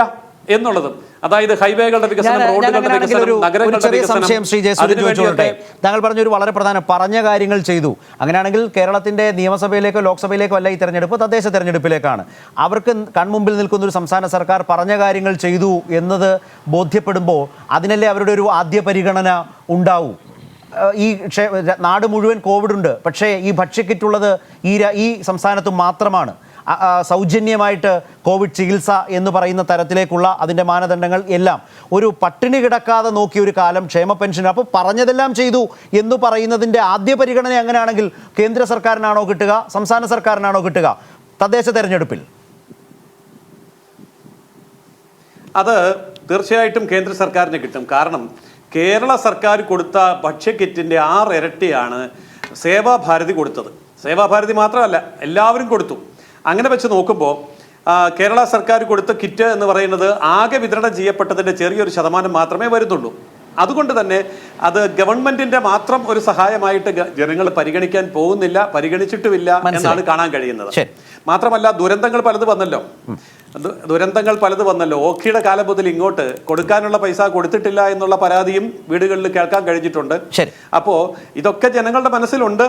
എന്നുള്ളതും, അതായത് ഹൈവേകളുടെ വികസനം, റോഡുകളുടെ വികസനം, നഗരങ്ങളുടെ വികസനം. താങ്കൾ പറഞ്ഞൊരു വളരെ പ്രധാന പറഞ്ഞ കാര്യങ്ങൾ ചെയ്തു. അങ്ങനെയാണെങ്കിൽ കേരളത്തിന്റെ നിയമസഭയിലേക്കോ ലോക്സഭയിലേക്കോ അല്ല ഈ തെരഞ്ഞെടുപ്പ്, തദ്ദേശ തെരഞ്ഞെടുപ്പിലേക്കാണ്. അവർക്ക് കൺമുമ്പിൽ നിൽക്കുന്ന ഒരു സംസ്ഥാന സർക്കാർ പറഞ്ഞ കാര്യങ്ങൾ ചെയ്തു എന്നത് ബോധ്യപ്പെടുമ്പോൾ അതിനല്ലേ അവരുടെ ഒരു ആദ്യ പരിഗണന ഉണ്ടാവും. ഈ നാട് മുഴുവൻ കോവിഡ് ഉണ്ട്, പക്ഷേ ഈ ഭക്ഷ്യക്കിറ്റുള്ളത് ഈ സംസ്ഥാനത്ത് മാത്രമാണ്. സൗജന്യമായിട്ട് കോവിഡ് ചികിത്സ എന്ന് പറയുന്ന തരത്തിലേക്കുള്ള അതിൻ്റെ മാനദണ്ഡങ്ങൾ എല്ലാം ഒരു പട്ടിണി കിടക്കാതെ നോക്കിയ ഒരു കാലം, ക്ഷേമ പെൻഷൻ. അപ്പോൾ പറഞ്ഞതെല്ലാം ചെയ്തു എന്ന് പറയുന്നതിൻ്റെ ആദ്യ പരിഗണന അങ്ങനെയാണെങ്കിൽ കേന്ദ്ര സർക്കാരിനാണോ കിട്ടുക, സംസ്ഥാന സർക്കാരിനാണോ കിട്ടുക തദ്ദേശ തെരഞ്ഞെടുപ്പിൽ? അത് തീർച്ചയായിട്ടും കേന്ദ്ര സർക്കാരിന് കിട്ടും. കാരണം കേരള സർക്കാർ കൊടുത്ത ഭക്ഷ്യക്കിറ്റിന്റെ 6 ഇരട്ടിയാണ് സേവാഭാരതി കൊടുത്തത്. സേവാഭാരതി മാത്രമല്ല, എല്ലാവരും കൊടുത്തു. അങ്ങനെ വെച്ച് നോക്കുമ്പോൾ കേരള സർക്കാർ കൊടുത്ത കിറ്റ് എന്ന് പറയുന്നത് ആകെ വിതരണം ചെയ്യപ്പെട്ടതിന്റെ ചെറിയൊരു ശതമാനം മാത്രമേ വരുന്നുള്ളൂ. അതുകൊണ്ട് തന്നെ അത് ഗവൺമെന്റിന്റെ മാത്രം ഒരു സഹായമായിട്ട് ജനങ്ങൾ പരിഗണിക്കാൻ പോകുന്നില്ല, പരിഗണിച്ചിട്ടുമില്ല എന്നാണ് കാണാൻ കഴിയുന്നത്. മാത്രമല്ല ദുരന്തങ്ങൾ പലത് വന്നല്ലോ. ഓഖിയുടെ കാലം മുതൽ ഇങ്ങോട്ട് കൊടുക്കാനുള്ള പൈസ കൊടുത്തിട്ടില്ല എന്നുള്ള പരാതിയും വീടുകളിൽ കേൾക്കാൻ കഴിഞ്ഞിട്ടുണ്ട്. അപ്പോ ഇതൊക്കെ ജനങ്ങളുടെ മനസ്സിലുണ്ട്.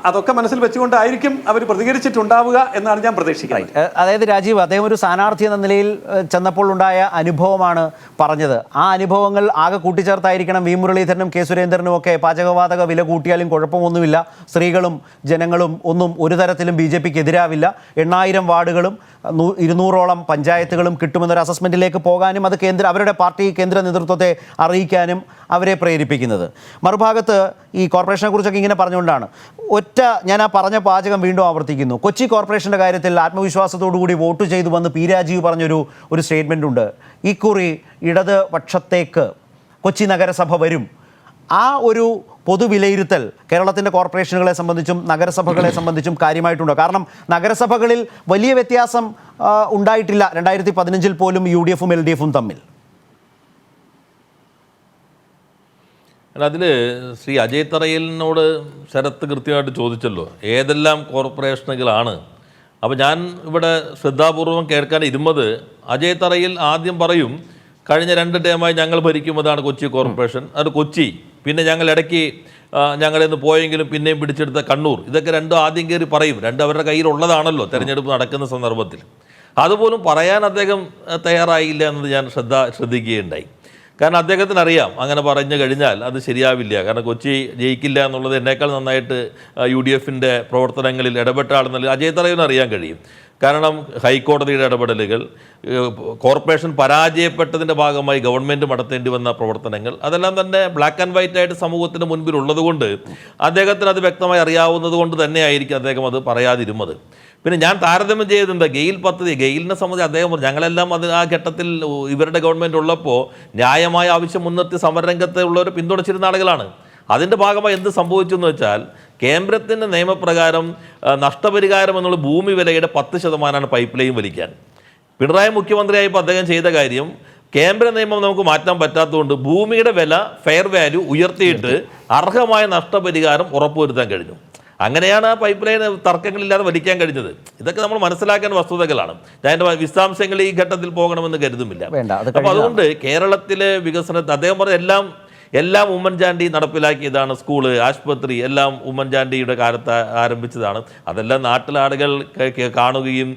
അതൊക്കെ മനസ്സിൽ വെച്ചുകൊണ്ടായിരിക്കും അവർ പ്രതികരിച്ചിട്ടുണ്ടാവുക എന്നാണ് ഞാൻ പ്രതീക്ഷിക്കുന്നത്. അതായത് രാജീവ്, അദ്ദേഹം ഒരു സ്ഥാനാർത്ഥി എന്ന നിലയിൽ ചെന്നപ്പോൾ ഉണ്ടായ അനുഭവമാണ് പറഞ്ഞത്. ആ അനുഭവങ്ങൾ ആകെ കൂട്ടിച്ചേർത്തായിരിക്കണം വി മുരളീധരനും കെ സുരേന്ദ്രനും ഒക്കെ പാചകവാതക വില കൂട്ടിയാലും കുഴപ്പമൊന്നുമില്ല, സ്ത്രീകളും ജനങ്ങളും ഒന്നും ഒരു തരത്തിലും BJPക്ക് എതിരാവില്ല, 8000 വാർഡുകളും 200ഓളം പഞ്ചായത്തുകളും കിട്ടുമെന്നൊരു അസസ്മെൻറ്റിലേക്ക് പോകാനും അത് അവരുടെ പാർട്ടി കേന്ദ്ര നേതൃത്വത്തെ അറിയിക്കാനും അവരെ പ്രേരിപ്പിക്കുന്നത്. മറുഭാഗത്ത് ഈ കോർപ്പറേഷനെ കുറിച്ചൊക്കെ ഇങ്ങനെ പറഞ്ഞുകൊണ്ടാണ് ഞാൻ ആ പറഞ്ഞ പാചകം വീണ്ടും ആവർത്തിക്കുന്നു. കൊച്ചി കോർപ്പറേഷൻ്റെ കാര്യത്തിൽ ആത്മവിശ്വാസത്തോടുകൂടി വോട്ട് ചെയ്തു വന്ന് പി രാജീവ് പറഞ്ഞൊരു സ്റ്റേറ്റ്മെൻ്റ് ഉണ്ട്. ഇക്കുറി ഇടതുപക്ഷത്തേക്ക് കൊച്ചി നഗരസഭ വരും. ആ ഒരു പൊതുവിലയിരുത്തൽ കേരളത്തിൻ്റെ കോർപ്പറേഷനുകളെ സംബന്ധിച്ചും നഗരസഭകളെ സംബന്ധിച്ചും കാര്യമായിട്ടുണ്ടോ? കാരണം നഗരസഭകളിൽ വലിയ വ്യത്യാസം ഉണ്ടായിട്ടില്ല 2015 പോലും UDFും LDFും തമ്മിൽ. അതിൽ ശ്രീ അജയ് തറയലിനോട് ശരത്ത് കൃത്യമായിട്ട് ചോദിച്ചല്ലോ ഏതെല്ലാം കോർപ്പറേഷനുകളാണ്. അപ്പോൾ ഞാൻ ഇവിടെ ശ്രദ്ധാപൂർവം കേൾക്കാൻ ഇരുന്നത്, അജയ് തറയിൽ ആദ്യം പറയും കഴിഞ്ഞ 2 ടേമായി ഞങ്ങൾ ഭരിക്കുന്നതാണ് കൊച്ചി കോർപ്പറേഷൻ, അത് കൊച്ചി. പിന്നെ ഞങ്ങൾ ഇടയ്ക്ക് ഞങ്ങളുടെ നിന്ന് പോയെങ്കിലും പിന്നെയും പിടിച്ചെടുത്ത കണ്ണൂർ, ഇതൊക്കെ രണ്ടും ആദ്യം കയറി പറയും. രണ്ടും അവരുടെ കയ്യിലുള്ളതാണല്ലോ തെരഞ്ഞെടുപ്പ് നടക്കുന്ന സന്ദർഭത്തിൽ. അതുപോലും പറയാൻ അദ്ദേഹം തയ്യാറായില്ല എന്നത് ഞാൻ ശ്രദ്ധിക്കുകയുണ്ടായി. കാരണം അദ്ദേഹത്തിന് അറിയാം അങ്ങനെ പറഞ്ഞു കഴിഞ്ഞാൽ അത് ശരിയാവില്ല. കാരണം കൊച്ചി ജയിക്കില്ല എന്നുള്ളത് എന്നേക്കാൾ നന്നായിട്ട് UDFൻ്റെ പ്രവർത്തനങ്ങളിൽ ഇടപെട്ട ആളെന്നുള്ള അജയ് തറയിന് അറിയാൻ കഴിയും. കാരണം ഹൈക്കോടതിയുടെ ഇടപെടലുകൾ, കോർപ്പറേഷൻ പരാജയപ്പെട്ടതിൻ്റെ ഭാഗമായി ഗവൺമെൻറ് നടത്തേണ്ടി വന്ന പ്രവർത്തനങ്ങൾ, അതെല്ലാം തന്നെ ബ്ലാക്ക് ആൻഡ് വൈറ്റ് ആയിട്ട് സമൂഹത്തിന് മുൻപിൽ ഉള്ളതുകൊണ്ട് അദ്ദേഹത്തിന് അത് വ്യക്തമായി അറിയാവുന്നത് കൊണ്ട് തന്നെയായിരിക്കും അദ്ദേഹം അത് പറയാതിരുന്നത്. പിന്നെ ഞാൻ താരതമ്യം ചെയ്തത് ഗെയിൽ പദ്ധതി, ഗെയിലിനെ സംബന്ധിച്ച് അദ്ദേഹം ഞങ്ങളെല്ലാം അത് ആ ഘട്ടത്തിൽ ഇവരുടെ ഗവൺമെൻറ് ഉള്ളപ്പോൾ ന്യായമായ ആവശ്യം മുൻനിർത്തി സമരരംഗത്ത് ഉള്ളവർ പിന്തുണച്ചിരുന്ന ആളുകളാണ്. അതിൻ്റെ ഭാഗമായി എന്ത് സംഭവിച്ചു എന്ന് വെച്ചാൽ കേന്ദ്രത്തിൻ്റെ നിയമപ്രകാരം നഷ്ടപരിഹാരം എന്നുള്ള ഭൂമി വിലയുടെ 10% പൈപ്പ് ലൈൻ വലിക്കാൻ. പിണറായി മുഖ്യമന്ത്രിയായപ്പോൾ അദ്ദേഹം ചെയ്ത കാര്യം, കേന്ദ്ര നിയമം നമുക്ക് മാറ്റാൻ പറ്റാത്തതുകൊണ്ട് ഭൂമിയുടെ വില ഫെയർ വാല്യൂ ഉയർത്തിയിട്ട് അർഹമായ നഷ്ടപരിഹാരം ഉറപ്പുവരുത്താൻ കഴിഞ്ഞു. അങ്ങനെയാണ് ആ പൈപ്പ് ലൈൻ തർക്കങ്ങളില്ലാതെ വലിക്കാൻ കഴിഞ്ഞത്. ഇതൊക്കെ നമ്മൾ മനസ്സിലാക്കേണ്ട വസ്തുതകളാണ്. ഞാൻ എൻ്റെ വിശദാംശങ്ങൾ ഈ ഘട്ടത്തിൽ പോകണമെന്ന് കരുതുമില്ല. അപ്പോൾ അതുകൊണ്ട് കേരളത്തിലെ വികസനത്തിൽ അദ്ദേഹം പറഞ്ഞ എല്ലാം ഉമ്മൻചാണ്ടി നടപ്പിലാക്കിയതാണ്. സ്കൂള്, ആശുപത്രി എല്ലാം ഉമ്മൻചാണ്ടിയുടെ കാലത്ത് ആരംഭിച്ചതാണ്. അതെല്ലാം നാട്ടിലാളുകൾ കാണുകയും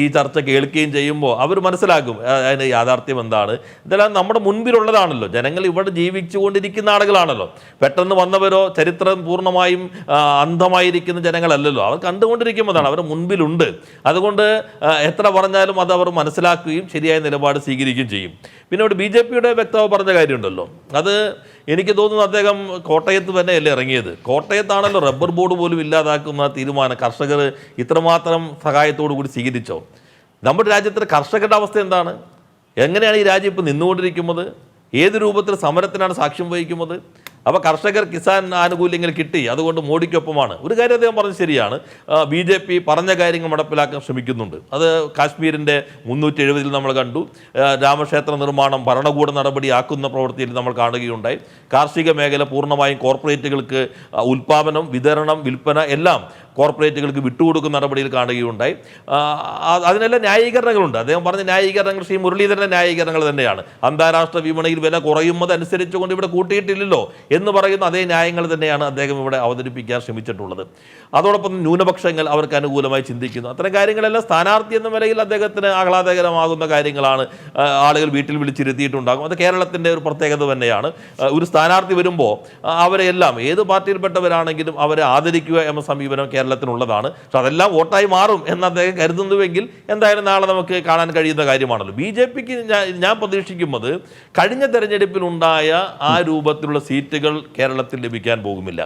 ഈ ചർച്ച കേൾക്കുകയും ചെയ്യുമ്പോൾ അവർ മനസ്സിലാക്കും അതിന് യാഥാർത്ഥ്യം എന്താണ്. ഇതെല്ലാം നമ്മുടെ മുൻപിലുള്ളതാണല്ലോ. ജനങ്ങൾ ഇവിടെ ജീവിച്ചുകൊണ്ടിരിക്കുന്ന ആളുകളാണല്ലോ. പെട്ടെന്ന് വന്നവരോ ചരിത്രം പൂർണ്ണമായും അന്ധമായിരിക്കുന്ന ജനങ്ങളല്ലല്ലോ. അവർ കണ്ടുകൊണ്ടിരിക്കുമ്പോഴാണ്, അവരുടെ മുൻപിലുണ്ട്. അതുകൊണ്ട് എത്ര പറഞ്ഞാലും അത് അവർ മനസ്സിലാക്കുകയും ശരിയായ നിലപാട് സ്വീകരിക്കുകയും ചെയ്യും. പിന്നെ ഇവിടെ BJPയുടെ വ്യക്തത പറഞ്ഞ കാര്യമുണ്ടല്ലോ, അത് എനിക്ക് തോന്നുന്നു അദ്ദേഹം കോട്ടയത്ത് തന്നെയല്ലേ ഇറങ്ങിയത്. കോട്ടയത്താണല്ലോ റബ്ബർ ബോർഡ് പോലും ഇല്ലാതാക്കുന്ന തീരുമാനം കർഷകർ ഇത്രമാത്രം സഹായത്തോടു കൂടി സ്വീകരിച്ചോ. നമ്മുടെ രാജ്യത്തിലെ കർഷകരുടെ അവസ്ഥ എന്താണ്? എങ്ങനെയാണ് ഈ രാജ്യം ഇപ്പോൾ നിന്നുകൊണ്ടിരിക്കുന്നത്? ഏത് രൂപത്തിൽ സമരത്തിനാണ് സാക്ഷ്യം വഹിക്കുന്നത്? അപ്പോൾ കർഷകർ കിസാൻ ആനുകൂല്യങ്ങൾ കിട്ടി, അതുകൊണ്ട് മോഡിക്കൊപ്പമാണ്. ഒരു കാര്യം അദ്ദേഹം പറഞ്ഞത് ശരിയാണ്, BJP പറഞ്ഞ കാര്യങ്ങൾ നടപ്പിലാക്കാൻ ശ്രമിക്കുന്നുണ്ട്. അത് കാശ്മീരിൻ്റെ 370 നമ്മൾ കണ്ടു. രാമക്ഷേത്ര നിർമ്മാണം ഭരണകൂട നടപടിയാക്കുന്ന പ്രവൃത്തിയിൽ നമ്മൾ കാണുകയുണ്ടായി. കാർഷിക മേഖല പൂർണ്ണമായും കോർപ്പറേറ്റുകൾക്ക് ഉൽപ്പാദനം, വിതരണം, വിൽപ്പന എല്ലാം കോർപ്പറേറ്റുകൾക്ക് വിട്ടുകൊടുക്കുന്ന നടപടിയിൽ കാണുകയുണ്ടായി. അതിനെല്ലാം ന്യായീകരണങ്ങളുണ്ട്. അദ്ദേഹം പറഞ്ഞ ന്യായീകരണങ്ങൾ ശ്രീ മുരളീധരൻ്റെ ന്യായീകരണങ്ങൾ തന്നെയാണ്. അന്താരാഷ്ട്ര വിപണിയിൽ വില കുറയുന്നതനുസരിച്ചുകൊണ്ട് ഇവിടെ കൂട്ടിയിട്ടില്ലല്ലോ എന്ന് പറയുന്ന അതേ ന്യായങ്ങൾ തന്നെയാണ് അദ്ദേഹം ഇവിടെ അവതരിപ്പിക്കാൻ ശ്രമിച്ചിട്ടുള്ളത്. അതോടൊപ്പം ന്യൂനപക്ഷങ്ങൾ അവർക്ക് അനുകൂലമായി ചിന്തിക്കുന്നു. അത്തരം കാര്യങ്ങളെല്ലാം സ്ഥാനാർത്ഥി എന്ന നിലയിൽ അദ്ദേഹത്തിന് ആഹ്ലാദകരമാകുന്ന കാര്യങ്ങളാണ്. ആളുകൾ വീട്ടിൽ വിളിച്ചിരുത്തിയിട്ടുണ്ടാകും. അത് കേരളത്തിൻ്റെ ഒരു പ്രത്യേകത തന്നെയാണ്. ഒരു സ്ഥാനാർത്ഥി വരുമ്പോൾ അവരെല്ലാം ഏത് പാർട്ടിയിൽപ്പെട്ടവരാണെങ്കിലും അവരെ ആദരിക്കുക എന്ന സമീപനം കേരളത്തിനുള്ളതാണ്. പക്ഷെ അതെല്ലാം വോട്ടായി മാറും എന്ന് അദ്ദേഹം കരുതുന്നുവെങ്കിൽ എന്തായാലും നാളെ നമുക്ക് കാണാൻ കഴിയുന്ന കാര്യമാണല്ലോ. BJPക്ക് ഞാൻ പ്രതീക്ഷിക്കുന്നത് കഴിഞ്ഞ തെരഞ്ഞെടുപ്പിലുണ്ടായ ആ രൂപത്തിലുള്ള സീറ്റുകൾ കേരളത്തിൽ ലഭിക്കാൻ പോകുന്നില്ല.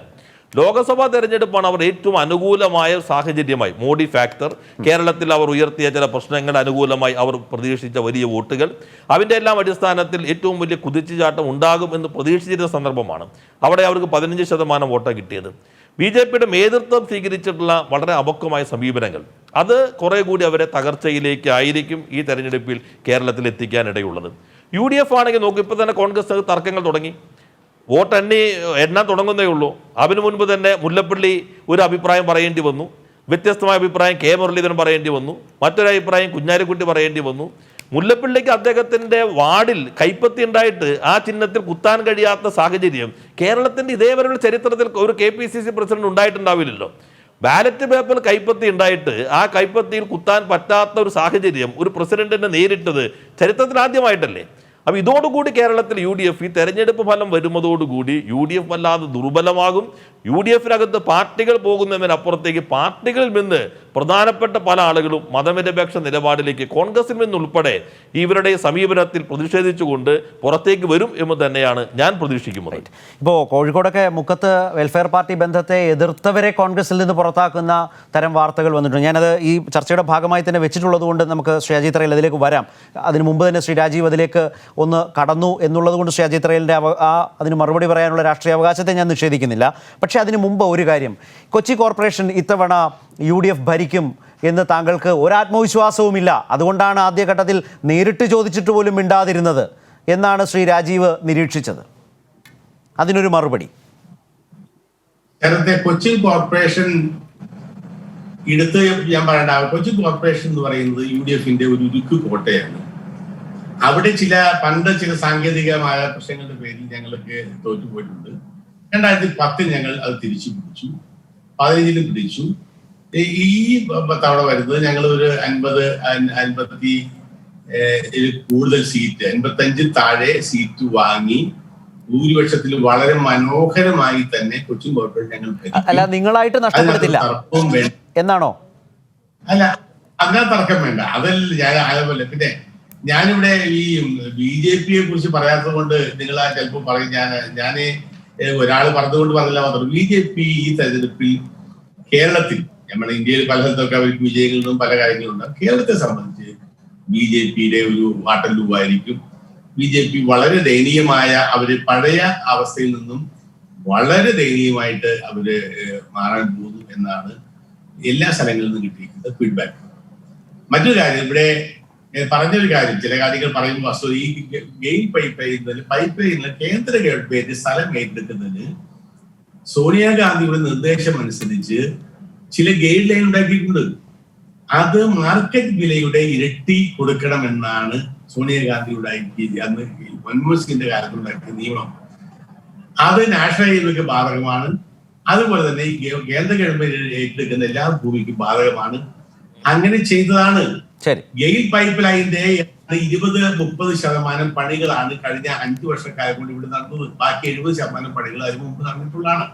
ലോക്സഭാ തെരഞ്ഞെടുപ്പാണ് അവർ ഏറ്റവും അനുകൂലമായ സാഹചര്യമായി, മോഡി ഫാക്ടർ, കേരളത്തിൽ അവർ ഉയർത്തിയ ചില പ്രശ്നങ്ങൾ അനുകൂലമായി അവർ പ്രതീക്ഷിച്ച വലിയ വോട്ടുകൾ, അതിൻ്റെ എല്ലാം അടിസ്ഥാനത്തിൽ ഏറ്റവും വലിയ കുതിച്ചുചാട്ടം ഉണ്ടാകും എന്ന് പ്രതീക്ഷിച്ചിരുന്ന സന്ദർഭമാണ്. അവിടെ അവർക്ക് 15% വോട്ടാണ് കിട്ടിയത്. BJPയുടെ നേതൃത്വം സ്വീകരിച്ചിട്ടുള്ള വളരെ അപക്വമായ സമീപനങ്ങൾ അത് കുറേ കൂടി അവരെ തകർച്ചയിലേക്ക് ആയിരിക്കും ഈ തെരഞ്ഞെടുപ്പിൽ കേരളത്തിൽ എത്തിക്കാനിടയുള്ളത്. UDF ആണെങ്കിൽ നോക്കും, ഇപ്പോൾ തന്നെ കോൺഗ്രസ് തർക്കങ്ങൾ തുടങ്ങി. വോട്ട് എണ്ണാൻ തുടങ്ങുന്നേ ഉള്ളൂ. അതിനു മുൻപ് തന്നെ മുല്ലപ്പള്ളി ഒരു അഭിപ്രായം പറയേണ്ടി വന്നു. വ്യത്യസ്തമായ അഭിപ്രായം K മുരളീധരൻ പറയേണ്ടി വന്നു. മറ്റൊരു അഭിപ്രായം കുഞ്ഞാലിക്കുട്ടി പറയേണ്ടി വന്നു. മുല്ലപ്പള്ളിക്ക് അദ്ദേഹത്തിൻ്റെ വാർഡിൽ കൈപ്പത്തി ഉണ്ടായിട്ട് ആ ചിഹ്നത്തിൽ കുത്താൻ കഴിയാത്ത സാഹചര്യം കേരളത്തിൻ്റെ ഇതേവരെയുള്ള ചരിത്രത്തിൽ ഒരു KPCC പ്രസിഡന്റ് ഉണ്ടായിട്ടുണ്ടാവില്ലല്ലോ. ബാലറ്റ് പേപ്പർ കൈപ്പത്തി ഉണ്ടായിട്ട് ആ കൈപ്പത്തിയിൽ കുത്താൻ പറ്റാത്ത ഒരു സാഹചര്യം ഒരു പ്രസിഡന്റിനെ നേരിട്ടത് ചരിത്രത്തിൽ ആദ്യമായിട്ടല്ലേ. അപ്പോൾ ഇതോടുകൂടി കേരളത്തിൽ UDF ഈ തെരഞ്ഞെടുപ്പ് ഫലം വരുന്നതോടുകൂടി UDF വല്ലാതെ ദുർബലമാകും. UDFിനകത്ത് പാർട്ടികൾ പോകുന്നതിനപ്പുറത്തേക്ക് പാർട്ടികളിൽ നിന്ന് പ്രധാനപ്പെട്ട പല ആളുകളും മതനിരപേക്ഷ നിലപാടിലേക്ക് കോൺഗ്രസിൽ നിന്നുൾപ്പെടെ ഇവരുടെ സമീപനത്തിൽ പ്രതിഷേധിച്ചുകൊണ്ട് പുറത്തേക്ക് വരും എന്ന് തന്നെയാണ് ഞാൻ പ്രതീക്ഷിക്കുന്നത്. ഇപ്പോൾ കോഴിക്കോടൊക്കെ മുക്കത്ത് വെൽഫെയർ പാർട്ടി ബന്ധത്തെ എതിർത്തവരെ കോൺഗ്രസിൽ നിന്ന് പുറത്താക്കുന്ന തരം വാർത്തകൾ വന്നിട്ടുണ്ട്. ഞാനത് ഈ ചർച്ചയുടെ ഭാഗമായി തന്നെ വെച്ചിട്ടുള്ളത് കൊണ്ട് നമുക്ക് ശ്രീ അജയ് തറയിൽ അതിലേക്ക് വരാം. അതിന് മുമ്പ് തന്നെ ശ്രീ രാജീവ് അതിലേക്ക് ഒന്ന് കടന്നു എന്നുള്ളത് കൊണ്ട് ശ്രീ അജയ് തറയിലിൻ്റെ അതിന് മറുപടി പറയാനുള്ള രാഷ്ട്രീയ അവകാശത്തെ ഞാൻ നിഷേധിക്കുന്നില്ല. പക്ഷേ അതിന് മുമ്പ് ഒരു കാര്യം, കൊച്ചി കോർപ്പറേഷൻ ഇത്തവണ UDF ഭരിക്കും എന്ന് താങ്കൾക്ക് ഒരാത്മവിശ്വാസവുമില്ല, അതുകൊണ്ടാണ് ആദ്യഘട്ടത്തിൽ നേരിട്ട് ചോദിച്ചിട്ട് പോലും മിണ്ടാതിരുന്നത് എന്നാണ് ശ്രീ രാജീവ് നിരീക്ഷിച്ചത്. അതിനൊരു മറുപടി. നേരത്തെ കൊച്ചി കോർപ്പറേഷൻ ഞാൻ പറയണ്ട, കൊച്ചി കോർപ്പറേഷൻ എന്ന് പറയുന്നത് UDFന്റെ ഒരു ഉരുക്ക് കോട്ടയാണ്. അവിടെ ചില സാങ്കേതികമായ പ്രശ്നങ്ങളുടെ പേരിൽ ഞങ്ങൾക്ക് തോറ്റുപോയിട്ടുണ്ട്. 2010 ഞങ്ങൾ അത് തിരിച്ചു പിടിച്ചു, 15 പിടിച്ചു. ഈ തവണ വരുന്നത് ഞങ്ങൾ ഒരു 50 കൂടുതൽ സീറ്റ്, 55 താഴെ സീറ്റ് വാങ്ങി ഭൂരിപക്ഷത്തിൽ വളരെ മനോഹരമായി തന്നെ കൊച്ചിൻ കോർപ്പറേഷൻ ഞങ്ങൾ അല്ല, നിങ്ങളായിട്ട് നഷ്ടപ്പെടുത്തില്ല എന്നാണോ? അല്ല, അതിനാ തർക്കം വേണ്ട. അതല്ല ഞാൻ അതേപോലെ. പിന്നെ ഞാനിവിടെ ഈ BJP യെ കുറിച്ച് പറയാത്തത് കൊണ്ട് നിങ്ങൾ ചിലപ്പോൾ പറയും ഞാൻ ഒരാൾ പറഞ്ഞതുകൊണ്ട് പറഞ്ഞില്ല മാത്രം. BJP ഈ തെരഞ്ഞെടുപ്പിൽ കേരളത്തിൽ, നമ്മുടെ ഇന്ത്യയിൽ പല സ്ഥലത്തൊക്കെ അവർക്ക് വിജയങ്ങളും പല കാര്യങ്ങളുണ്ട്. കേരളത്തെ സംബന്ധിച്ച് BJPയുടെ ഒരു വാട്ടർലൂവായിരിക്കും. BJP വളരെ ദയനീയമായ, അവര് പഴയ അവസ്ഥയിൽ നിന്നും വളരെ ദയനീയമായിട്ട് അവര് മാറാൻ പോകുന്നു എന്നാണ് എല്ലാ സ്ഥലങ്ങളിൽ നിന്നും കിട്ടിയിരിക്കുന്നത് ഫീഡ്ബാക്ക്. മറ്റൊരു കാര്യം, ഇവിടെ പറഞ്ഞൊരു കാര്യം, ചില കാര്യങ്ങൾ പറയുമ്പോൾ വസ്തു, ഈ ഗെയിൻ പൈപ്പ് ലൈനിൽ കേന്ദ്ര ഗവൺമെന്റ് സ്ഥലം ഏറ്റെടുക്കുന്നതിന് സോണിയാഗാന്ധിയുടെ നിർദ്ദേശം അനുസരിച്ച് ചില ഗൈഡ് ലൈൻ ഉണ്ടാക്കിയിട്ടുണ്ട്. അത് മാർക്കറ്റ് വിലയുടെ ഇരട്ടി കൊടുക്കണമെന്നാണ് സോണിയാഗാന്ധി ഉണ്ടാക്കി അന്ന് മൻമോഹൻ സിംഗിന്റെ കാലത്ത് ഉണ്ടാക്കിയ നിയമം. അത് നാഷണൽ ഹൈവേക്ക് ബാധകമാണ്. അതുപോലെ തന്നെ ഈ കേന്ദ്ര ഗവൺമെന്റ് ഏറ്റെടുക്കുന്ന എല്ലാ ഭൂമിക്കും ബാധകമാണ്. അങ്ങനെ ചെയ്തതാണ്. ഗെയിൽ പൈപ്പ് ലൈനിന്റെ 20-30% പണികളാണ് കഴിഞ്ഞ 5 വർഷക്കാലം കൊണ്ട് ഇവിടെ നടന്നത്. ബാക്കി 70% പണികൾ അതിന് മുമ്പ് നടന്നിട്ടുള്ളതാണ്.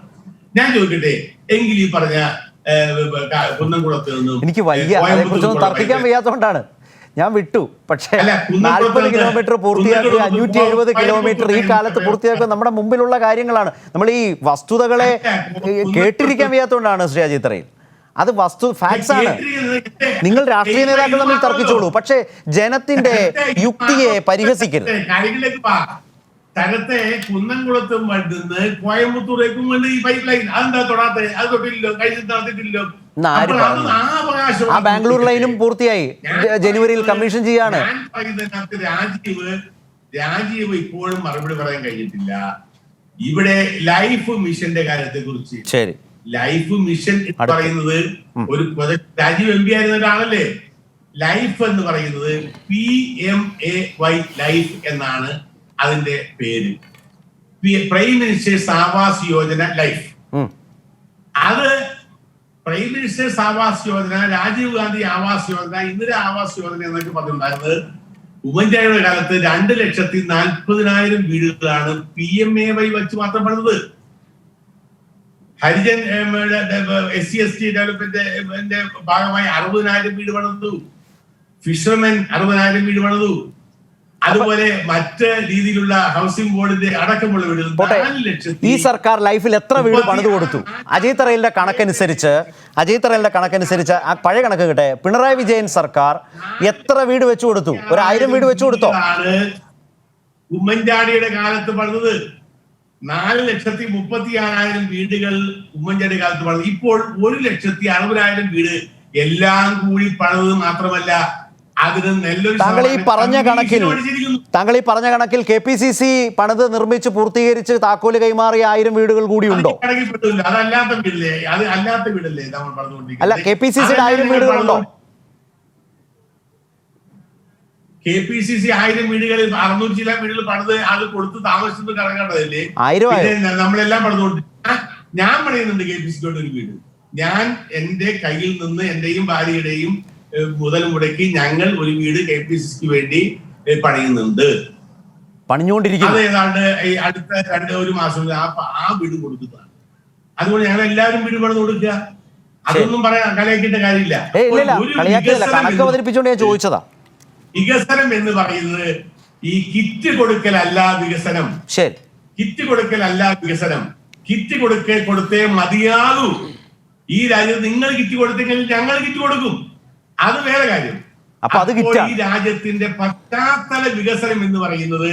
ഞാൻ ചോദിക്കട്ടെ, എങ്കിൽ ഈ പറഞ്ഞ കുന്നംകുളത്ത് നിന്നും എനിക്ക് അതേക്കുറിച്ചൊന്നും തർക്കിക്കാൻ വയ്യാത്തതുകൊണ്ടാണ് ഞാൻ വിട്ടു. പക്ഷേ 40 കിലോമീറ്റർ പൂർത്തിയാക്കുക, 570 കിലോമീറ്റർ ഈ കാലത്ത് പൂർത്തിയാക്കുക നമ്മുടെ മുമ്പിലുള്ള കാര്യങ്ങളാണ്. നമ്മൾ ഈ വസ്തുതകളെ കേട്ടിരിക്കാൻ വയ്യാത്തതുകൊണ്ടാണ് ശ്രീ അജിത് റയിൽ. അത് ഫാക്ട്സ് ആണ്. നിങ്ങൾ രാഷ്ട്രീയ നേതാക്കൾ തമ്മിൽ തർക്കിച്ചോളൂ, പക്ഷേ ജനത്തിന്റെ യുക്തിയെ പരിഹസിക്കരുത്. സ്ഥലത്തെ കുന്നംകുളത്തും നിന്ന് കോയമ്പത്തൂരേക്കും വേണ്ടി ഈ പൈപ്പ് ലൈൻ അതെന്താ തൊടാത്ത? അത് തൊട്ടില്ലല്ലോ, കഴിഞ്ഞ നടത്തിട്ടില്ലല്ലോ. ആ ബാംഗ്ലൂർ ലൈനും പൂർത്തിയായി, ജനുവരിയിൽ കമ്മീഷൻ ചെയ്യാണ്. രാജീവ് ഇപ്പോഴും മറുപടി പറയാൻ കഴിഞ്ഞിട്ടില്ല. ഇവിടെ ലൈഫ് മിഷന്റെ കാര്യത്തെ കുറിച്ച്. ശരി, ലൈഫ് മിഷൻ എന്ന് പറയുന്നത് ഒരു പ്രൊജക്ട്, രാജീവ് MP ആയിരുന്ന ഒരാളല്ലേ. ലൈഫ് എന്ന് പറയുന്നത് PMAY ലൈഫ് എന്നാണ് അതിന്റെ പേര്. Prime minister's Awas Yojana life. അത് പ്രൈം മിനിസ്റ്റേഴ്സ് ആവാസ് യോജന, രാജീവ് ഗാന്ധി ആവാസ് യോജന, ഇന്ദിര ആവാസ് യോജന എന്നൊക്കെ പറഞ്ഞിട്ടുണ്ടായിരുന്നത് ഉമ്മൻചാണ്ടിയുടെ കാലത്ത് 2,40,000 വീടുകളാണ് PMAY വെച്ച് മാത്രം പണിത്. ഹരിജൻ SC/ST ഡെവലപ്മെന്റിന്റെ ഭാഗമായി 60,000 വീട് പണിതു. ഫിഷർമെൻ 60,000 വീട് പണിതു. അതുപോലെ മറ്റ് രീതിയിലുള്ള ഹൗസിംഗ് ബോർഡിന്റെ അടക്കമുള്ള വീടുകൾ 4 ലക്ഷത്തി. ഈ സർക്കാർ ലൈഫിൽ എത്ര വീട് പണിതു കൊടുത്തു? അജിത് റയിലിന്റെ കണക്കനുസരിച്ച് ആ പഴയ കണക്ക് കിട്ടെ, പിണറായി വിജയൻ സർക്കാർ എത്ര വീട് വെച്ചു കൊടുത്തു? 1000 വീട് വെച്ചു കൊടുത്തോ? ഉമ്മൻചാണ്ടിയുടെ കാലത്ത് പണിതത് 4,36,000 വീടുകൾ ഉമ്മൻചാണ്ടി കാലത്ത് പണിത്. ഇപ്പോൾ 1,60,000 വീട് എല്ലാം കൂടി പണിത് മാത്രമല്ല, അതിന് നെല്ലൊരു താങ്കൾ ഈ പറഞ്ഞ കണക്കിൽ KPCC പണിത് നിർമ്മിച്ച് പൂർത്തീകരിച്ച് താക്കോല് കൈമാറിയ 1000 വീടുകൾ കൂടി ഉണ്ടോ? അതല്ലാത്ത വീടല്ലേ, അത് അല്ലാത്ത വീടല്ലേ നമ്മൾ പറഞ്ഞുകൊണ്ടിരിക്കുന്നത്. അല്ല, KPCC 1000 വീടുകളുണ്ടോ? KPCC 1000 വീടുകളിൽ 600 ചില വീടുകൾ പണിത് അത് കൊടുത്ത് താമസിച്ചത് കണക്കാട്ടതല്ലേ. നമ്മളെല്ലാം പണിതുകൊണ്ട് ഞാൻ പണിയുന്നുണ്ട് KPCCയോട് ഒരു വീട്. ഞാൻ എന്റെ കയ്യിൽ നിന്ന് എന്റെയും ഭാര്യയുടെയും മുതൽ മുടക്കി ഞങ്ങൾ ഒരു വീട് KPCCക്ക് വേണ്ടി പണിയുന്നുണ്ട്, പണിഞ്ഞുകൊണ്ടിരിക്കുന്നു. അത് ഏതാണ്ട് ഈ അടുത്ത 1 മാസം ആ വീട് കൊടുക്കുന്നതാണ്. അതുകൊണ്ട് ഞങ്ങൾ എല്ലാവരും വീട് പണിത് കൊടുക്കുക. അതൊന്നും പറയാൻ കളിയാക്കിയിട്ട് കാര്യമില്ല. വികസനം എന്ന് പറയുന്നത് ഈ കിറ്റ് കൊടുക്കലല്ല വികസനം. കിറ്റ് കൊടുക്കലല്ല വികസനം. കിറ്റ് കൊടുത്തേ മതിയാകൂ. ഈ രാജ്യത്ത് നിങ്ങൾ കിറ്റ് കൊടുത്തെങ്കിൽ ഞങ്ങൾ കിറ്റ് കൊടുക്കും, അത് വേറെ കാര്യം. അപ്പോൾ ഈ രാജ്യത്തിന്റെ പശ്ചാത്തല വികസനം എന്ന് പറയുന്നത്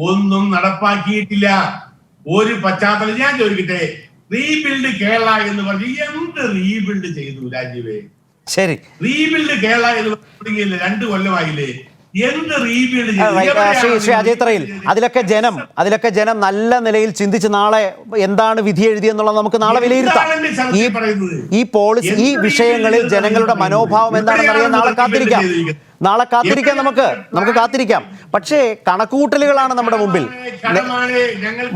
ഒന്നും നടപ്പാക്കിയിട്ടില്ല. ഒരു പശ്ചാത്തലം ഞാൻ ചോദിക്കട്ടെ, റീബിൽഡ് കേരള എന്ന് പറഞ്ഞു എന്ത് റീബിൽഡ് ചെയ്തു രാജീവേ? ശരി, റീബിൽഡ് കേരള എന്ന് തുടങ്ങിയില്ലേ, 2 കൊല്ലമായില്ലേ? എന്ത് റീബിൽഡ് ശ്രീ അജിത് റയിൽ, അതിലൊക്കെ ജനം നല്ല നിലയിൽ ചിന്തിച്ച് നാളെ എന്താണ് വിധി എഴുതിയെന്നുള്ളത് നമുക്ക് നാളെ വിലയിരുത്താം. ഈ പോളിസി, ഈ വിഷയങ്ങളിൽ ജനങ്ങളുടെ മനോഭാവം എന്താണെന്ന് അറിയാൻ നാളെ കാത്തിരിക്കാം. നാളെ കാത്തിരിക്കാം, നമുക്ക് കാത്തിരിക്കാം. പക്ഷേ കണക്കുകൂട്ടലുകളാണ് നമ്മുടെ മുമ്പിൽ.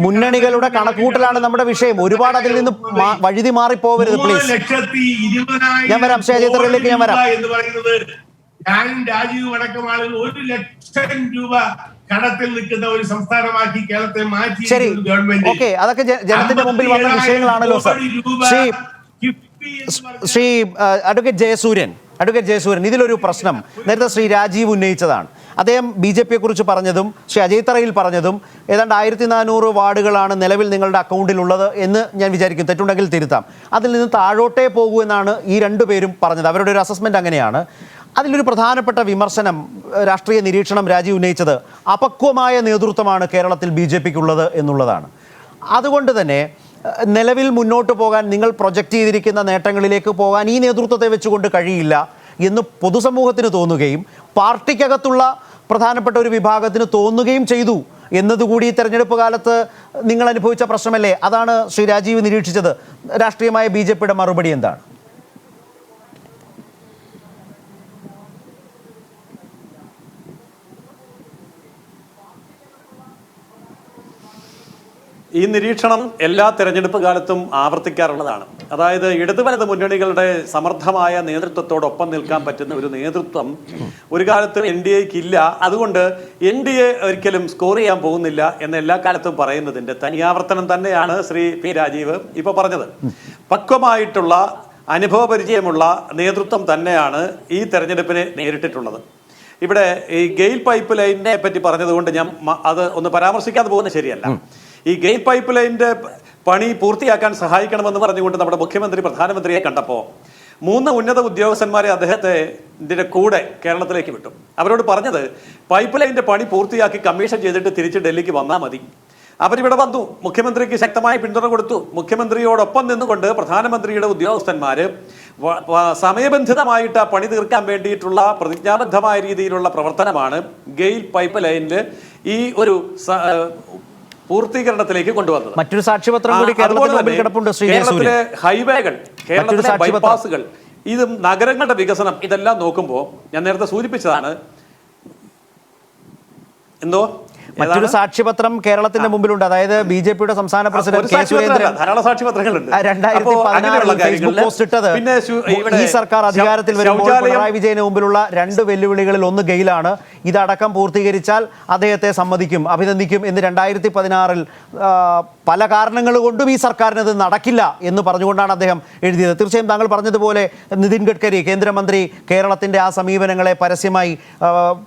മുന്നണികളുടെ കണക്കുകൂട്ടലാണ് നമ്മുടെ വിഷയം. ഒരുപാട് അതിൽ നിന്ന് വഴുതി മാറിപ്പോവരുത് പ്ലീസ്. ഞാൻ വരാം, ഷേജേന്ദ്രനിലേക്ക് ഞാൻ വരാം. എന്ന് പറയുന്നത് ഞാനും രാജീവും അടക്കം ആളുകൾ 1 ലക്ഷം രൂപ കടത്തിൽ നിൽക്കുന്ന ഒരു സംസ്ഥാനമാക്കി കേരളത്തെ മാറ്റി. ശരി, ഓക്കെ, അതൊക്കെ ജനത്തിന്റെ മുമ്പിൽ വന്ന വിഷയങ്ങളാണല്ലോ സർ. ശ്രീ അഡ്വക്കേറ്റ് ജയസൂര്യൻ, ഇതിലൊരു പ്രശ്നം നേരത്തെ ശ്രീ രാജീവ് ഉന്നയിച്ചതാണ്. അദ്ദേഹം BJPയെ കുറിച്ച് പറഞ്ഞതും ശ്രീ അജയ് തറയിൽ പറഞ്ഞതും ഏതാണ്ട് 1400 വാർഡുകളാണ് നിലവിൽ നിങ്ങളുടെ അക്കൗണ്ടിലുള്ളത് എന്ന് ഞാൻ വിചാരിക്കും, തെറ്റുണ്ടെങ്കിൽ തിരുത്താം. അതിൽ നിന്ന് താഴോട്ടേ പോകൂ എന്നാണ് ഈ രണ്ടുപേരും പറഞ്ഞത്. അവരുടെ ഒരു അസസ്മെന്റ് അങ്ങനെയാണ്. അതിലൊരു പ്രധാനപ്പെട്ട വിമർശനം, രാഷ്ട്രീയ നിരീക്ഷണം രാജീവ് ഉന്നയിച്ചത് അപക്വമായ നേതൃത്വമാണ് കേരളത്തിൽ BJPക്കുള്ളത് എന്നുള്ളതാണ്. അതുകൊണ്ട് തന്നെ നിലവിൽ മുന്നോട്ട് പോകാൻ, നിങ്ങൾ പ്രൊജക്റ്റ് ചെയ്തിരിക്കുന്ന നേട്ടങ്ങളിലേക്ക് പോകാൻ ഈ നേതൃത്വത്തെ വെച്ചുകൊണ്ട് കഴിയില്ല എന്ന് പൊതുസമൂഹത്തിന് തോന്നുകയും പാർട്ടിക്കകത്തുള്ള പ്രധാനപ്പെട്ട ഒരു വിഭാഗത്തിന് തോന്നുകയും ചെയ്തു എന്നതുകൂടി തെരഞ്ഞെടുപ്പ് കാലത്ത് നിങ്ങൾ അനുഭവിച്ച പ്രശ്നമല്ലേ? അതാണ് ശ്രീ രാജീവ് നിരീക്ഷിച്ചത്. രാഷ്ട്രീയമായ BJPയുടെ മറുപടി എന്താണ്? ഈ നിരീക്ഷണം എല്ലാ തെരഞ്ഞെടുപ്പ് കാലത്തും ആവർത്തിക്കാറുള്ളതാണ്. അതായത് ഇടതുവലത് മുന്നണികളുടെ സമർത്ഥമായ നേതൃത്വത്തോടൊപ്പം നിൽക്കാൻ പറ്റുന്ന ഒരു നേതൃത്വം ഒരു കാലത്ത് NDAക്ക് ഇല്ല. അതുകൊണ്ട് NDA ഒരിക്കലും സ്കോർ ചെയ്യാൻ പോകുന്നില്ല എന്ന് എല്ലാ കാലത്തും പറയുന്നതിന്റെ തനിയാവർത്തനം തന്നെയാണ് ശ്രീ P. രാജീവ് ഇപ്പോൾ പറഞ്ഞത്. പക്വമായിട്ടുള്ള അനുഭവപരിചയമുള്ള നേതൃത്വം തന്നെയാണ് ഈ തെരഞ്ഞെടുപ്പിനെ നേരിട്ടിട്ടുള്ളത്. ഇവിടെ ഈ ഗെയിൽ പൈപ്പ് ലൈനിനെ പറ്റി പറഞ്ഞതുകൊണ്ട് ഞാൻ അത് ഒന്ന് പരാമർശിക്കാതെ പോകുന്നത് ശരിയല്ല. ഈ ഗെയിൽ പൈപ്പ് ലൈനിന്റെ പണി പൂർത്തിയാക്കാൻ സഹായിക്കണമെന്ന് പറഞ്ഞുകൊണ്ട് നമ്മുടെ മുഖ്യമന്ത്രി പ്രധാനമന്ത്രിയെ കണ്ടപ്പോൾ 3 ഉന്നത ഉദ്യോഗസ്ഥന്മാരെ അദ്ദേഹത്തിന്റെ കൂടെ കേരളത്തിലേക്ക് വിട്ടു. അവരോട് പറഞ്ഞത് പൈപ്പ് ലൈനിന്റെ പണി പൂർത്തിയാക്കി കമ്മീഷൻ ചെയ്തിട്ട് തിരിച്ച് ഡൽഹിക്ക് വന്നാൽ മതി. അവരിവിടെ വന്നു, മുഖ്യമന്ത്രിക്ക് ശക്തമായ പിന്തുണ കൊടുത്തു. മുഖ്യമന്ത്രിയോടൊപ്പം നിന്നുകൊണ്ട് പ്രധാനമന്ത്രിയുടെ ഉദ്യോഗസ്ഥന്മാര് സമയബന്ധിതമായിട്ട് ആ പണി തീർക്കാൻ വേണ്ടിയിട്ടുള്ള പ്രതിജ്ഞാബദ്ധമായ രീതിയിലുള്ള പ്രവർത്തനമാണ് ഗെയിൽ പൈപ്പ് ലൈനിൽ ഈ ഒരു പൂർത്തീകരണത്തിലേക്ക് കൊണ്ടുവന്നത്. മറ്റൊരു സാക്ഷ്യപത്രം കൂടി കേരളത്തിലെ ഹൈവേകൾ, കേരളത്തിലെ ബൈപ്പാസുകൾ, ഇതും നഗരങ്ങളുടെ വികസനം, ഇതെല്ലാം നോക്കുമ്പോൾ ഞാൻ നേരത്തെ സൂചിപ്പിച്ചതാണ്. എന്തോ മറ്റൊരു സാക്ഷ്യപത്രം കേരളത്തിന്റെ മുമ്പിലുണ്ട്. അതായത് BJPയുടെ സംസ്ഥാന president K Surendran 2016 Facebook post ഇട്ടത് ഈ സർക്കാർ അധികാരത്തിൽ വരുമ്പോൾ പിണറായി വിജയന് മുമ്പിലുള്ള 2 വെല്ലുവിളികളിൽ ഒന്ന് ഗെയിലാണ്. ഇതടക്കം പൂർത്തീകരിച്ചാൽ അദ്ദേഹത്തെ അഭിനന്ദിക്കും എന്ന് 2016 പല കാരണങ്ങൾ കൊണ്ടും ഈ സർക്കാരിനത് നടക്കില്ല എന്ന് പറഞ്ഞുകൊണ്ടാണ് അദ്ദേഹം എഴുതിയത്. തീർച്ചയായും താങ്കൾ പറഞ്ഞതുപോലെ നിതിൻ ഗഡ്കരി കേന്ദ്രമന്ത്രി കേരളത്തിന്റെ ആ സമീപനങ്ങളെ പരസ്യമായി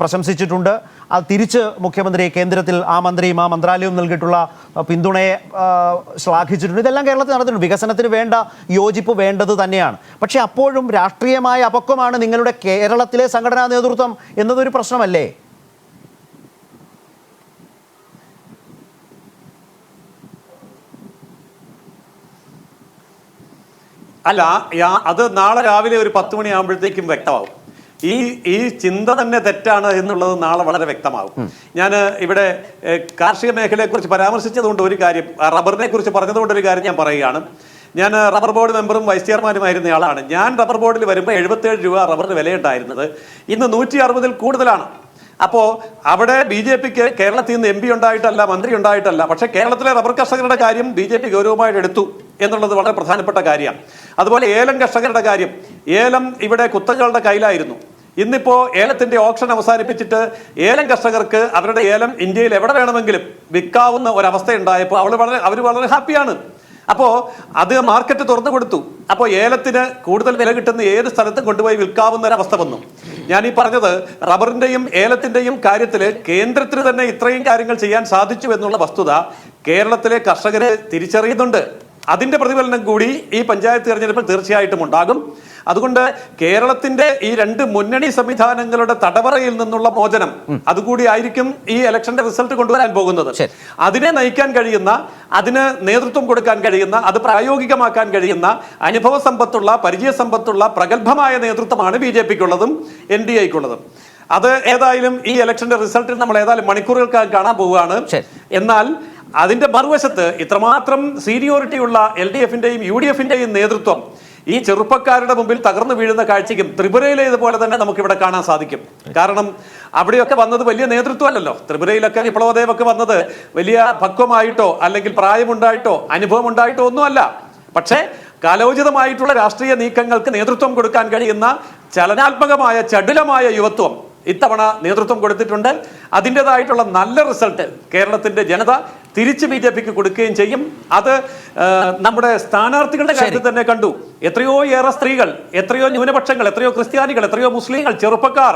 പ്രശംസിച്ചിട്ടുണ്ട്. അത് തിരിച്ച് മുഖ്യമന്ത്രി കേന്ദ്രത്തിൽ ആ മന്ത്രിയും ആ മന്ത്രാലയവും നൽകിയിട്ടുള്ള പിന്തുണയെ ശ്ലാഘിച്ചിട്ടുണ്ട്. ഇതെല്ലാം കേരളത്തിൽ നടന്നിട്ടുണ്ട്. വികസനത്തിന് വേണ്ട യോജിപ്പ് വേണ്ടത് തന്നെയാണ്. പക്ഷേ അപ്പോഴും രാഷ്ട്രീയമായ അപക്വമാണ് നിങ്ങളുടെ കേരളത്തിലെ സംഘടനാ നേതൃത്വം എന്നതൊരു പ്രശ്നമല്ലേ? അല്ല, അത് നാളെ രാവിലെ ഒരു 10 മണിയാകുമ്പോഴത്തേക്കും വ്യക്തമാവും. ഈ ചിന്ത തന്നെ തെറ്റാണ് എന്നുള്ളത് നാളെ വളരെ വ്യക്തമാകും. ഞാൻ ഇവിടെ കാർഷിക മേഖലയെക്കുറിച്ച് പരാമർശിച്ചതുകൊണ്ട് ഒരു കാര്യം, റബ്ബറിനെ കുറിച്ച് പറഞ്ഞതുകൊണ്ട് ഒരു കാര്യം ഞാൻ പറയുകയാണ്. ഞാൻ റബ്ബർ ബോർഡ് മെമ്പറും വൈസ് ചെയർമാനുമായിരുന്ന ആളാണ്. ഞാൻ റബ്ബർ ബോർഡിൽ വരുമ്പോൾ 77 രൂപ റബ്ബറിന് വിലയുണ്ടായിരുന്നത്. ഇന്ന് 160-ൽ കൂടുതലാണ്. അപ്പോൾ അവിടെ BJPക്ക് കേരളത്തിൽ നിന്ന് MP ഉണ്ടായിട്ടല്ല, മന്ത്രി ഉണ്ടായിട്ടല്ല. പക്ഷേ കേരളത്തിലെ റബ്ബർ കർഷകരുടെ കാര്യം BJP ഗൗരവമായിട്ട് എടുത്തു എന്നുള്ളത് വളരെ പ്രധാനപ്പെട്ട കാര്യമാണ്. അതുപോലെ ഏലം കർഷകരുടെ കാര്യം, ഏലം ഇവിടെ കുത്തകളുടെ കയ്യിലായിരുന്നു. ഇന്നിപ്പോ ഏലത്തിന്റെ ഓപ്ഷൻ അവസാനിപ്പിച്ചിട്ട് ഏലം കർഷകർക്ക് അവരുടെ ഏലം ഇന്ത്യയിൽ എവിടെ വേണമെങ്കിലും വിൽക്കാവുന്ന ഒരവസ്ഥ ഉണ്ടായപ്പോൾ അവർ വളരെ ഹാപ്പിയാണ്. അപ്പോൾ അത് മാർക്കറ്റ് തുറന്നു കൊടുത്തു. അപ്പോൾ ഏലത്തിന് കൂടുതൽ വില കിട്ടുന്ന ഏത് സ്ഥലത്തും കൊണ്ടുപോയി വിൽക്കാവുന്ന ഒരവസ്ഥ വന്നു. ഞാൻ ഈ പറഞ്ഞത് റബ്ബറിന്റെയും ഏലത്തിന്റെയും കാര്യത്തിൽ കേന്ദ്രത്തിന് തന്നെ ഇത്രയും കാര്യങ്ങൾ ചെയ്യാൻ സാധിച്ചു എന്നുള്ള വസ്തുത കേരളത്തിലെ കർഷകര് തിരിച്ചറിയുന്നുണ്ട്. അതിന്റെ പ്രതിഫലനം കൂടി ഈ പഞ്ചായത്ത് തെരഞ്ഞെടുപ്പിൽ തീർച്ചയായിട്ടും ഉണ്ടാകും. അതുകൊണ്ട് കേരളത്തിന്റെ ഈ 2 മുന്നണി സംവിധാനങ്ങളുടെ തടവറയിൽ നിന്നുള്ള മോചനം അതുകൂടി ആയിരിക്കും ഈ ഇലക്ഷന്റെ റിസൾട്ട് കൊണ്ടുവരാൻ പോകുന്നത്. അതിനെ നയിക്കാൻ കഴിയുന്ന, അതിന് നേതൃത്വം കൊടുക്കാൻ കഴിയുന്ന, അത് പ്രായോഗികമാക്കാൻ കഴിയുന്ന അനുഭവ സമ്പത്തുള്ള, പരിചയ സമ്പത്തുള്ള പ്രഗത്ഭമായ നേതൃത്വമാണ് BJPക്കുള്ളതും NDAക്കുള്ളതും. അത് ഏതായാലും ഈ ഇലക്ഷന്റെ റിസൾട്ടിൽ നമ്മൾ ഏതായാലും മണിക്കൂറുകൾക്ക് കാണാൻ പോവുകയാണ്. എന്നാൽ അതിന്റെ മറുവശത്ത് ഇത്രമാത്രം സീനിയോറിറ്റിയുള്ള LDFന്റെയും UDFന്റെയും നേതൃത്വം ഈ ചെറുപ്പക്കാരുടെ മുമ്പിൽ തകർന്നു വീഴുന്ന കാഴ്ചയ്ക്കും ത്രിപുരയിലെ ഇതുപോലെ തന്നെ നമുക്കിവിടെ കാണാൻ സാധിക്കും. കാരണം അവിടെയൊക്കെ വന്നത് വലിയ നേതൃത്വമല്ലല്ലോ. ത്രിപുരയിലൊക്കെ വിപ്ലവദേവൊക്കെ വന്നത് വലിയ പക്വമായിട്ടോ അല്ലെങ്കിൽ പ്രായമുണ്ടായിട്ടോ അനുഭവം ഉണ്ടായിട്ടോ ഒന്നുമല്ല. പക്ഷേ കാലോചിതമായിട്ടുള്ള രാഷ്ട്രീയ നീക്കങ്ങൾക്ക് നേതൃത്വം കൊടുക്കാൻ കഴിയുന്ന ചലനാത്മകമായ ചടുലമായ യുവത്വം ഇത്തവണ നേതൃത്വം കൊടുത്തിട്ടുണ്ട്. അതിൻ്റെതായിട്ടുള്ള നല്ല റിസൾട്ട് കേരളത്തിന്റെ ജനത തിരിച്ച് BJPക്ക് കൊടുക്കുകയും ചെയ്യും. അത് നമ്മുടെ സ്ഥാനാർത്ഥികളുടെ കാര്യത്തിൽ തന്നെ കണ്ടു. എത്രയോ ഏറെ സ്ത്രീകൾ, എത്രയോ ന്യൂനപക്ഷങ്ങൾ, എത്രയോ ക്രിസ്ത്യാനികൾ, എത്രയോ മുസ്ലിങ്ങൾ, ചെറുപ്പക്കാർ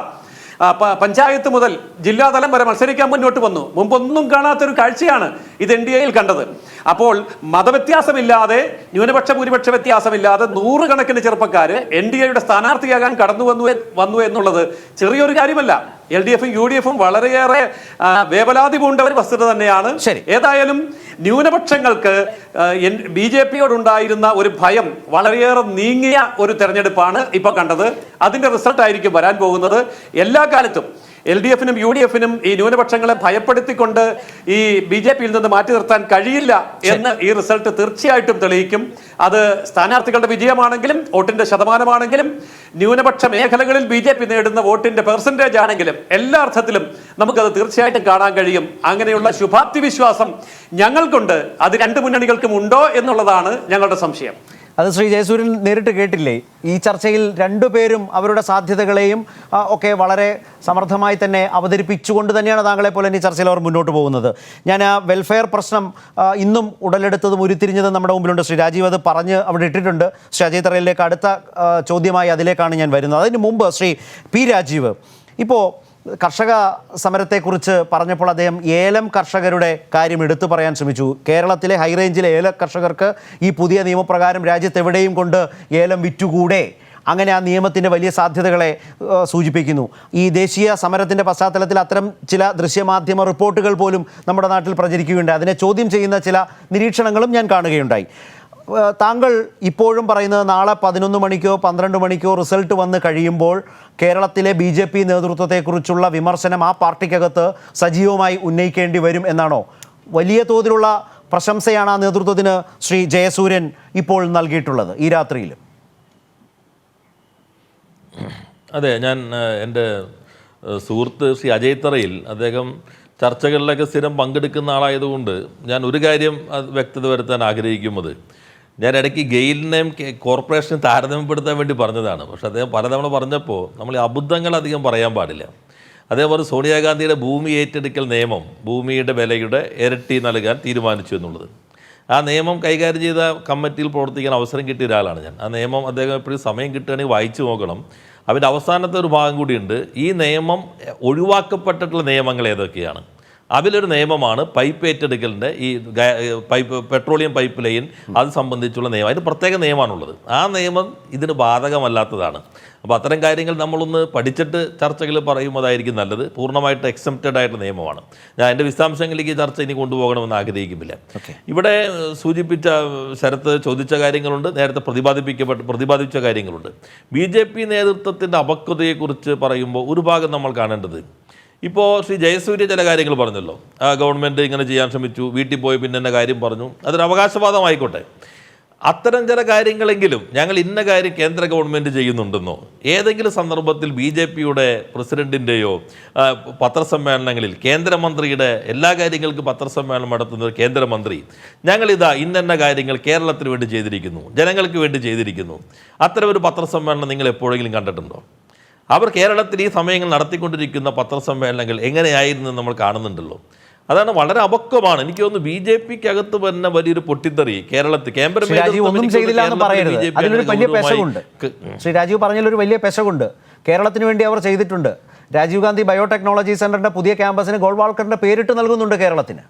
പഞ്ചായത്ത് മുതൽ ജില്ലാതലം വരെ മത്സരിക്കാൻ മുന്നോട്ട് വന്നു. മുമ്പൊന്നും കാണാത്തൊരു കാഴ്ചയാണ് ഇത് NDAയിൽ കണ്ടത്. അപ്പോൾ മതവ്യത്യാസമില്ലാതെ, ന്യൂനപക്ഷ ഭൂരിപക്ഷ വ്യത്യാസമില്ലാതെ നൂറുകണക്കിന് ചെറുപ്പക്കാര് NDAയുടെ സ്ഥാനാർത്ഥിയാകാൻ വന്നു എന്നുള്ളത് ചെറിയൊരു കാര്യമല്ല. LDFും UDFും വളരെയേറെ വേവലാതി പൂണ്ട ഒരു വസ്തുത തന്നെയാണ്. ഏതായാലും ന്യൂനപക്ഷങ്ങൾക്ക് BJPയോടുണ്ടായിരുന്ന ഒരു ഭയം വളരെയേറെ നീങ്ങിയ ഒരു തെരഞ്ഞെടുപ്പാണ് ഇപ്പൊ കണ്ടത്. അതിന്റെ റിസൾട്ട് ആയിരിക്കും വരാൻ പോകുന്നത്. എല്ലാ കാലത്തും LDFനും UDFനും ഈ ന്യൂനപക്ഷങ്ങളെ ഭയപ്പെടുത്തിക്കൊണ്ട് ഈ BJPയിൽ നിന്ന് മാറ്റി നിർത്താൻ കഴിയില്ല എന്ന് ഈ റിസൾട്ട് തീർച്ചയായിട്ടും തെളിയിക്കും. അത് സ്ഥാനാർത്ഥികളുടെ വിജയമാണെങ്കിലും വോട്ടിന്റെ ശതമാനമാണെങ്കിലും ന്യൂനപക്ഷ മേഖലകളിൽ BJP നേടുന്ന വോട്ടിന്റെ പെർസെന്റേജ് ആണെങ്കിലും എല്ലാ അർത്ഥത്തിലും നമുക്കത് തീർച്ചയായിട്ടും കാണാൻ കഴിയും. അങ്ങനെയുള്ള ശുഭാപ്തി വിശ്വാസം ഞങ്ങൾക്കുണ്ട്. അത് രണ്ട് മുന്നണികൾക്കും ഉണ്ടോ എന്നുള്ളതാണ് ഞങ്ങളുടെ സംശയം. അത് ശ്രീ ജയസൂര്യൻ നേരിട്ട് കേട്ടില്ലേ? ഈ ചർച്ചയിൽ രണ്ടുപേരും അവരുടെ സാധ്യതകളെയും ഒക്കെ വളരെ സമർത്ഥമായി തന്നെ അവതരിപ്പിച്ചുകൊണ്ട് തന്നെയാണ് താങ്കളെ പോലെ ഈ ചർച്ചയിൽ അവർ മുന്നോട്ട് പോകുന്നത്. ഞാൻ ആ വെൽഫെയർ പ്രശ്നം ഇന്നും ഉടലെടുത്തതും ഉരുത്തിരിഞ്ഞതും നമ്മുടെ മുമ്പിലുണ്ട്. ശ്രീ രാജീവ് അത് പറഞ്ഞ് അവിടെ ഇട്ടിട്ടുണ്ട്. ശ്രീ അജയ് തറയിലേക്ക് അടുത്ത ചോദ്യമായി അതിലേക്കാണ് ഞാൻ വരുന്നത്. അതിന് മുമ്പ് ശ്രീ പി രാജീവ്, ഇപ്പോൾ കർഷക സമരത്തെക്കുറിച്ച് പറഞ്ഞപ്പോൾ അദ്ദേഹം ഏലം കർഷകരുടെ കാര്യം എടുത്തു പറയാൻ ശ്രമിച്ചു. കേരളത്തിലെ ഹൈറേഞ്ചിലെ ഏല കർഷകർക്ക് ഈ പുതിയ നിയമപ്രകാരം രാജ്യത്തെവിടെയും കൊണ്ട് ഏലം വിറ്റുകൂടെ? അങ്ങനെ ആ നിയമത്തിൻ്റെ വലിയ സാധ്യതകളെ സൂചിപ്പിക്കുന്നു. ഈ ദേശീയ സമരത്തിൻ്റെ പശ്ചാത്തലത്തിൽ അത്തരം ചില ദൃശ്യമാധ്യമ റിപ്പോർട്ടുകൾ പോലും നമ്മുടെ നാട്ടിൽ പ്രചരിക്കുകയുണ്ടായി. അതിനെ ചോദ്യം ചെയ്യുന്ന ചില നിരീക്ഷണങ്ങളും ഞാൻ കാണുകയുണ്ടായി. താങ്കൾ ഇപ്പോഴും പറയുന്നത് നാളെ 11 മണിക്കോ 12 മണിക്കോ റിസൾട്ട് വന്ന് കഴിയുമ്പോൾ കേരളത്തിലെ BJP നേതൃത്വത്തെക്കുറിച്ചുള്ള വിമർശനം ആ പാർട്ടിക്കകത്ത് സജീവമായി ഉന്നയിക്കേണ്ടി വരും എന്നാണോ? വലിയ തോതിലുള്ള പ്രശംസയാണ് ആ നേതൃത്വത്തിന് ശ്രീ ജയസൂര്യൻ ഇപ്പോൾ നൽകിയിട്ടുള്ളത് ഈ രാത്രിയിൽ. അതെ, ഞാൻ എൻ്റെ സുഹൃത്ത് ശ്രീ അജയ് തറയിൽ, അദ്ദേഹം ചർച്ചകളിലൊക്കെ സ്ഥിരം പങ്കെടുക്കുന്ന ആളായതുകൊണ്ട് ഞാൻ ഒരു കാര്യം വ്യക്തത വരുത്താൻ ആഗ്രഹിക്കുന്നത്, ഞാൻ ഇടയ്ക്ക് ഗെയിലിനെയും കോർപ്പറേഷനും താരതമ്യപ്പെടുത്താൻ വേണ്ടി പറഞ്ഞതാണ്. പക്ഷെ അദ്ദേഹം പലതവണ പറഞ്ഞപ്പോൾ നമ്മൾ അബദ്ധങ്ങൾ അധികം പറയാൻ പാടില്ല. അതേപോലെ സോണിയാഗാന്ധിയുടെ ഭൂമി ഏറ്റെടുക്കൽ നിയമം ഭൂമിയുടെ വിലയുടെ ഇരട്ടി നൽകാൻ തീരുമാനിച്ചു എന്നുള്ളത്, ആ നിയമം കൈകാര്യം ചെയ്ത കമ്മിറ്റിയിൽ പ്രവർത്തിക്കാൻ അവസരം കിട്ടിയ ഒരാളാണ് ഞാൻ. ആ നിയമം അദ്ദേഹം എപ്പോഴും സമയം കിട്ടുകയാണെങ്കിൽ വായിച്ചു നോക്കണം. അതിൻ്റെ അവസാനത്തെ ഒരു ഭാഗം കൂടിയുണ്ട്. ഈ നിയമം ഒഴിവാക്കപ്പെട്ടിട്ടുള്ള നിയമങ്ങൾ ഏതൊക്കെയാണ്? അതിലൊരു നിയമമാണ് പൈപ്പ് ഏറ്റെടുക്കലിൻ്റെ ഈ പെട്രോളിയം പൈപ്പ് ലൈൻ അത് സംബന്ധിച്ചുള്ള നിയമം. അതിന് പ്രത്യേക നിയമമാണുള്ളത്. ആ നിയമം ഇതിന് ബാധകമല്ലാത്തതാണ്. അപ്പോൾ അത്തരം കാര്യങ്ങൾ നമ്മളൊന്ന് പഠിച്ചിട്ട് ചർച്ചകൾ പറയുന്നതായിരിക്കും നല്ലത്. പൂർണ്ണമായിട്ട് എക്സെപ്റ്റഡ് ആയിട്ടുള്ള നിയമമാണ്. ഞാൻ എൻ്റെ വിശദാംശങ്ങളിലേക്ക് ചർച്ച ഇനി കൊണ്ടുപോകണമെന്ന് ആഗ്രഹിക്കുന്നില്ല. ഇവിടെ സൂചിപ്പിച്ച ശരത്ത് ചോദിച്ച കാര്യങ്ങളുണ്ട്, നേരത്തെ പ്രതിപാദിച്ച കാര്യങ്ങളുണ്ട്. BJP നേതൃത്വത്തിൻ്റെ അപക്വതയെക്കുറിച്ച് പറയുമ്പോൾ ഒരു ഭാഗം നമ്മൾ കാണേണ്ടത്, ഇപ്പോൾ ശ്രീ ജയസൂര്യ ചില കാര്യങ്ങൾ പറഞ്ഞല്ലോ. ഗവൺമെൻറ് ഇങ്ങനെ ചെയ്യാൻ ശ്രമിച്ചു, വീട്ടിൽ പോയി പിന്നെ എന്ന കാര്യം പറഞ്ഞു, അതൊരു അവകാശവാദമായിക്കോട്ടെ. അത്തരം ചില കാര്യങ്ങളെങ്കിലും ഞങ്ങൾ ഇന്ന കാര്യം കേന്ദ്ര ഗവൺമെൻറ് ചെയ്യുന്നുണ്ടെന്നോ ഏതെങ്കിലും സന്ദർഭത്തിൽ BJPയുടെ പ്രസിഡൻറ്റിൻ്റെയോ പത്രസമ്മേളനങ്ങളിൽ കേന്ദ്രമന്ത്രിയുടെ എല്ലാ കാര്യങ്ങൾക്കും പത്രസമ്മേളനം നടത്തുന്ന ഒരു കേന്ദ്രമന്ത്രി ഞങ്ങളിതാ ഇന്ന കാര്യങ്ങൾ കേരളത്തിന് വേണ്ടി ചെയ്തിരിക്കുന്നു, ജനങ്ങൾക്ക് വേണ്ടി ചെയ്തിരിക്കുന്നു, അത്തരം ഒരു പത്രസമ്മേളനം നിങ്ങൾ എപ്പോഴെങ്കിലും കണ്ടിട്ടുണ്ടോ? അവർ കേരളത്തിൽ ഈ സമയങ്ങൾ നടത്തിക്കൊണ്ടിരിക്കുന്ന പത്രസമ്മേളനങ്ങൾ എങ്ങനെയായിരുന്നു നമ്മൾ കാണുന്നുണ്ടല്ലോ. അതാണ് വളരെ അപക്വമാണ്. എനിക്ക് തോന്നുന്നു BJPക്ക് അകത്ത് തന്നെ വലിയൊരു പൊട്ടിത്തെറി കേരളത്തിൽ ശ്രീ രാജീവ് പറഞ്ഞതിലൊരു വലിയ പെശകുണ്ട്. കേരളത്തിന് വേണ്ടി അവർ ചെയ്തിട്ടുണ്ട്. രാജീവ് ഗാന്ധി ബയോടെക്നോളജി സെന്ററിന്റെ പുതിയ ക്യാമ്പസിന് ഗോൾവാൾക്കറിന്റെ പേരിട്ട് നൽകുന്നുണ്ട് കേരളത്തിന്.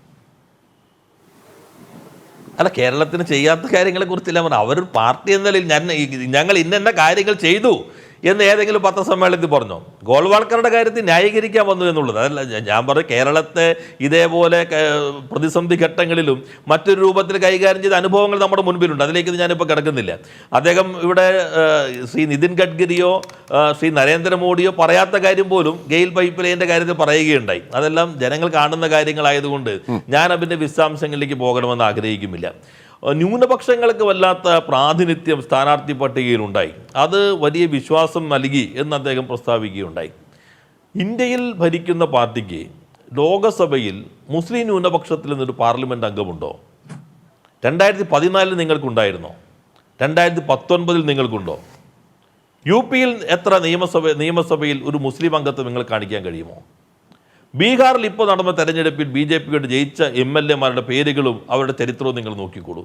അല്ല, കേരളത്തിന് ചെയ്യാത്ത കാര്യങ്ങളെ കുറിച്ചില്ല പറഞ്ഞാൽ അവർ പാർട്ടി എന്ന നിലയിൽ ഞങ്ങൾ ഇന്ന കാര്യങ്ങൾ ചെയ്തു എന്ന് ഏതെങ്കിലും പത്രസമ്മേളനത്തിൽ പറഞ്ഞോ? ഗോൾവാൾക്കറുടെ കാര്യത്തിൽ ന്യായീകരിക്കാൻ വന്നു എന്നുള്ളത് അതല്ല. ഞാൻ പറഞ്ഞു, കേരളത്തെ ഇതേപോലെ പ്രതിസന്ധി ഘട്ടങ്ങളിലും മറ്റൊരു രൂപത്തിൽ കൈകാര്യം ചെയ്ത അനുഭവങ്ങൾ നമ്മുടെ മുൻപിലുണ്ട്. അതിലേക്ക് ഞാനിപ്പോൾ കിടക്കുന്നില്ല. അദ്ദേഹം ഇവിടെ ശ്രീ നിതിൻ ഗഡ്കരിയോ ശ്രീ നരേന്ദ്രമോദിയോ പറയാത്ത കാര്യം പോലും ഗെയിൽ പൈപ്പ് ലൈനിൻ്റെ കാര്യത്തിൽ പറയുകയുണ്ടായി. അതെല്ലാം ജനങ്ങൾ കാണുന്ന കാര്യങ്ങളായതുകൊണ്ട് ഞാൻ അതിൻ്റെ വിശദാംശങ്ങളിലേക്ക് പോകണമെന്ന് ആഗ്രഹിക്കുന്നില്ല. ന്യൂനപക്ഷങ്ങൾക്ക് വല്ലാത്ത പ്രാതിനിധ്യം സ്ഥാനാർത്ഥി പട്ടികയിലുണ്ടായി. അത് വലിയ വിശ്വാസം നൽകി എന്ന് അദ്ദേഹം പ്രസ്താവിക്കുകയുണ്ടായി. ഇന്ത്യയിൽ ഭരിക്കുന്ന പാർട്ടിക്ക് ലോകസഭയിൽ മുസ്ലിം ന്യൂനപക്ഷത്തിൽ നിന്നൊരു പാർലമെൻറ്റ് അംഗമുണ്ടോ? 2014 നിങ്ങൾക്കുണ്ടായിരുന്നോ? 2019 നിങ്ങൾക്കുണ്ടോ? യു പിയിൽ എത്ര നിയമസഭയിൽ ഒരു മുസ്ലിം അംഗത്തെ നിങ്ങൾ കാണിക്കാൻ കഴിയുമോ? ബീഹാറിൽ ഇപ്പോൾ നടന്ന തെരഞ്ഞെടുപ്പിൽ BJP ജയിച്ച MLA-മാരുടെ പേരുകളും അവരുടെ ചരിത്രവും നിങ്ങൾ നോക്കിക്കോളൂ.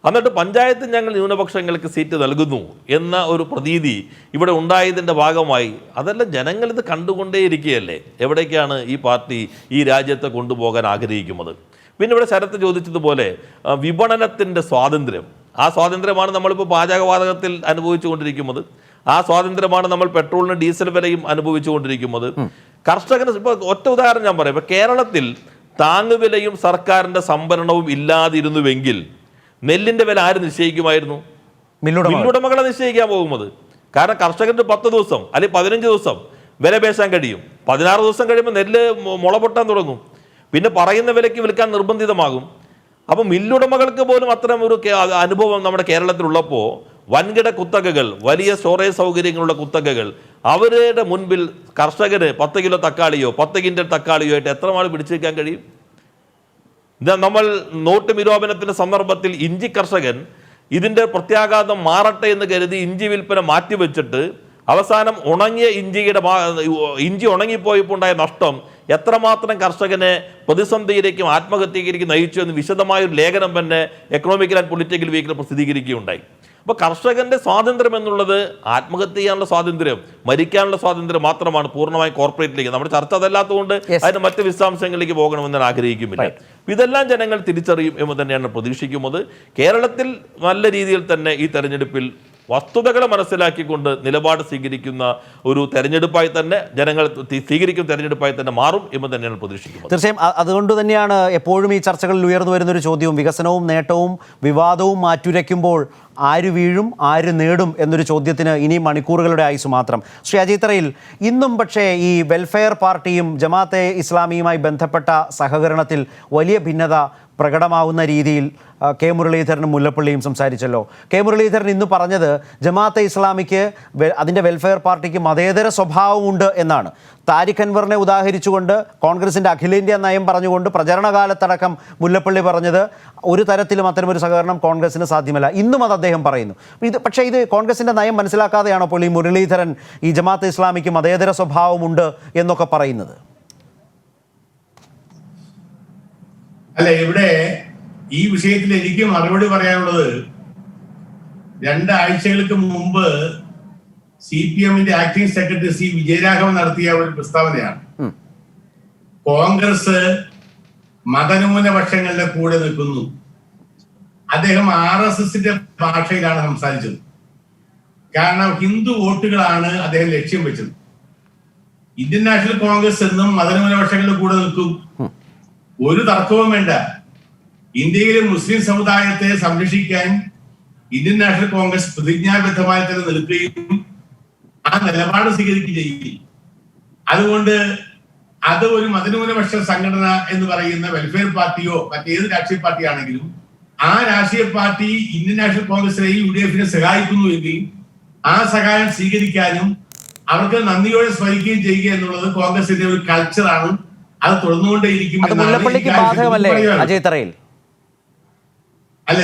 എന്നിട്ട് പഞ്ചായത്ത് ഞങ്ങൾ ന്യൂനപക്ഷങ്ങൾക്ക് സീറ്റ് നൽകുന്നു എന്ന ഒരു പ്രതീതി ഇവിടെ ഉണ്ടായതിൻ്റെ ഭാഗമായി അതെല്ലാം ജനങ്ങളിത് കണ്ടുകൊണ്ടേയിരിക്കുകയല്ലേ. എവിടേക്കാണ് ഈ പാർട്ടി ഈ രാജ്യത്തെ കൊണ്ടുപോകാൻ ആഗ്രഹിക്കുന്നത്? പിന്നെ ഇവിടെ ശരത്ത് ചോദിച്ചതുപോലെ വിപണനത്തിൻ്റെ സ്വാതന്ത്ര്യം, ആ സ്വാതന്ത്ര്യമാണ് നമ്മളിപ്പോൾ പാചകവാതകത്തിൽ അനുഭവിച്ചു കൊണ്ടിരിക്കുന്നത്. ആ സ്വാതന്ത്ര്യമാണ് നമ്മൾ പെട്രോളിന് ഡീസൽ വിലയും അനുഭവിച്ചു കൊണ്ടിരിക്കുന്നത്. കർഷകന് ഇപ്പോൾ ഒറ്റ ഉദാഹരണം ഞാൻ പറയാം. ഇപ്പോൾ കേരളത്തിൽ താങ്ങുവിലയും സർക്കാരിൻ്റെ സംഭരണവും ഇല്ലാതിരുന്നുവെങ്കിൽ നെല്ലിൻ്റെ വില ആര് നിശ്ചയിക്കുമായിരുന്നു? മില്ലുടമകളെ നിശ്ചയിക്കാൻ പോകുന്നത്. കാരണം കർഷകർക്ക് 10 ദിവസം അല്ലെങ്കിൽ 15 ദിവസം വില പേശാൻ കഴിയും. 16 ദിവസം കഴിയുമ്പോൾ നെല്ല് മുള പൊട്ടാൻ തുടങ്ങും. പിന്നെ പറയുന്ന വിലയ്ക്ക് വിൽക്കാൻ നിർബന്ധിതമാകും. അപ്പം മില്ലുടമകൾക്ക് പോലും അത്തരം ഒരു അനുഭവം നമ്മുടെ കേരളത്തിലുള്ളപ്പോൾ വൻകിട കുത്തകകൾ, വലിയ സ്റ്റോറേജ് സൗകര്യങ്ങളുള്ള കുത്തകകൾ, അവരുടെ മുൻപിൽ കർഷകന് 10 കിലോ തക്കാളിയോ 10 കിൻഡൽ തക്കാളിയോ ആയിട്ട് എത്ര നാൾ പിടിച്ചു വയ്ക്കാൻ കഴിയും? നമ്മൾ നോട്ട് നിരോധനത്തിൻ്റെ സന്ദർഭത്തിൽ ഇഞ്ചി കർഷകൻ ഇതിൻ്റെ പ്രത്യാഘാതം മാറട്ടെ എന്ന് കരുതി ഇഞ്ചി വിൽപ്പന മാറ്റിവെച്ചിട്ട് അവസാനം ഉണങ്ങിയ ഇഞ്ചി ഉണങ്ങിപ്പോയപ്പോൾ ഉണ്ടായ നഷ്ടം എത്രമാത്രം കർഷകനെ പ്രതിസന്ധിയിലേക്കും ആത്മഹത്യയിലേക്കും നയിച്ചു എന്ന് വിശദമായൊരു ലേഖനം തന്നെ എക്കണോമിക്കൽ ആൻഡ് പൊളിറ്റിക്കൽ വീക്കിൽ പ്രസിദ്ധീകരിക്കുകയുണ്ടായി. അപ്പോൾ കർഷകന്റെ സ്വാതന്ത്ര്യം എന്നുള്ളത് ആത്മഹത്യ ചെയ്യാനുള്ള സ്വാതന്ത്ര്യം, മരിക്കാനുള്ള സ്വാതന്ത്ര്യം മാത്രമാണ് പൂർണ്ണമായും കോർപ്പറേറ്റിലേക്ക്. നമ്മുടെ ചർച്ച അതല്ലാത്തതുകൊണ്ട് അതിന് മറ്റ് വിശദാംശങ്ങളിലേക്ക് പോകണമെന്ന് ഞാൻ ആഗ്രഹിക്കുന്നില്ല. ഇതെല്ലാം ജനങ്ങൾ തിരിച്ചറിയും എന്ന് തന്നെയാണ് പ്രതീക്ഷിക്കുന്നത്. കേരളത്തിൽ നല്ല രീതിയിൽ തന്നെ ഈ തെരഞ്ഞെടുപ്പിൽ വസ്തുതകളെ മനസ്സിലാക്കിക്കൊണ്ട് നിലപാട് സ്വീകരിക്കുന്ന ഒരു തെരഞ്ഞെടുപ്പായി തന്നെ ജനങ്ങൾ സ്വീകരിക്കുന്ന തെരഞ്ഞെടുപ്പായി തന്നെ മാറും എന്ന് തന്നെയാണ് പ്രതീക്ഷിക്കുന്നത്. തീർച്ചയായും അതുകൊണ്ട് തന്നെയാണ് എപ്പോഴും ഈ ചർച്ചകളിൽ ഉയർന്നു വരുന്നൊരു ചോദ്യവും വികസനവും നേട്ടവും വിവാദവും മാറ്റുരയ്ക്കുമ്പോൾ ആര് വീഴും ആര് നേടും എന്നൊരു ചോദ്യത്തിന് ഇനി മണിക്കൂറുകളുടെ ആയുസ് മാത്രം. ശ്രീ അജയ് തറയിൽ, ഇന്നും പക്ഷേ ഈ വെൽഫെയർ പാർട്ടിയും ജമാഅത്തെ ഇസ്ലാമിയുമായി ബന്ധപ്പെട്ട സഹകരണത്തിൽ വലിയ ഭിന്നത പ്രകടമാവുന്ന രീതിയിൽ കെ മുരളീധരനും മുല്ലപ്പള്ളിയും സംസാരിച്ചല്ലോ. കെ മുരളീധരൻ ഇന്ന് പറഞ്ഞത് ജമാഅത്തെ ഇസ്ലാമിക്ക് അതിൻ്റെ വെൽഫെയർ പാർട്ടിക്ക് മതേതര സ്വഭാവമുണ്ട് എന്നാണ്. താരിഖ് അൻവറിനെ ഉദാഹരിച്ചുകൊണ്ട് കോൺഗ്രസിൻ്റെ അഖിലേന്ത്യാ നയം പറഞ്ഞുകൊണ്ട് പ്രചരണകാലത്തടക്കം മുല്ലപ്പള്ളി പറഞ്ഞത് ഒരു തരത്തിലും അത്തരമൊരു സഹകരണം കോൺഗ്രസിന് സാധ്യമല്ല. ഇന്നും അത് അദ്ദേഹം പറയുന്നു. പക്ഷേ ഇത് കോൺഗ്രസിൻ്റെ നയം മനസ്സിലാക്കാതെയാണോ അപ്പോൾ ഈ മുരളീധരൻ ഈ ജമാഅത്തെ ഇസ്ലാമിക്ക് മതേതര സ്വഭാവമുണ്ട് എന്നൊക്കെ പറയുന്നത്? അല്ല, ഇവിടെ ഈ വിഷയത്തിൽ എനിക്ക് മറുപടി പറയാനുള്ളത്, 2 ആഴ്ചകൾക്ക് മുമ്പ് CPM-ന്റെ ആക്ടിംഗ് സെക്രട്ടറി സി വിജയരാഘവൻ നടത്തിയ ഒരു പ്രസ്താവനയാണ്. കോൺഗ്രസ് മതന്യൂനപക്ഷങ്ങളുടെ കൂടെ നിൽക്കുന്നു. അദ്ദേഹം RSS-ന്റെ ഭാഷയിലാണ് സംസാരിച്ചത്. കാരണം ഹിന്ദു വോട്ടുകളാണ് അദ്ദേഹം ലക്ഷ്യം വെച്ചത്. ഇന്ത്യൻ നാഷണൽ കോൺഗ്രസ് എന്നും മതന്യൂനപക്ഷങ്ങളുടെ കൂടെ നിൽക്കും, ഒരു തർക്കവും വേണ്ട. ഇന്ത്യയിലെ മുസ്ലിം സമുദായത്തെ സംരക്ഷിക്കാൻ ഇന്ത്യൻ നാഷണൽ കോൺഗ്രസ് പ്രതിജ്ഞാബദ്ധമായി തന്നെ നിൽക്കുകയും ആ നിലപാട് സ്വീകരിക്കുകയും ചെയ്യും. അതുകൊണ്ട് അത് ഒരു മതന്യൂനപക്ഷ സംഘടന എന്ന് പറയുന്ന വെൽഫെയർ പാർട്ടിയോ മറ്റേത് രാഷ്ട്രീയ പാർട്ടിയാണെങ്കിലും ആ രാഷ്ട്രീയ പാർട്ടി ഇന്ത്യൻ നാഷണൽ കോൺഗ്രസിനെയും UDF-നെ സഹായിക്കുന്നുവെങ്കിൽ ആ സഹായം സ്വീകരിക്കാനും അവർക്ക് നന്ദിയോടെ സ്മരിക്കുകയും ചെയ്യുക എന്നുള്ളത് കോൺഗ്രസിന്റെ ഒരു കൾച്ചറാണ്. അത് തുടർന്നുകൊണ്ടേയിരിക്കും. അജയ് തറയിൽ അല്ല,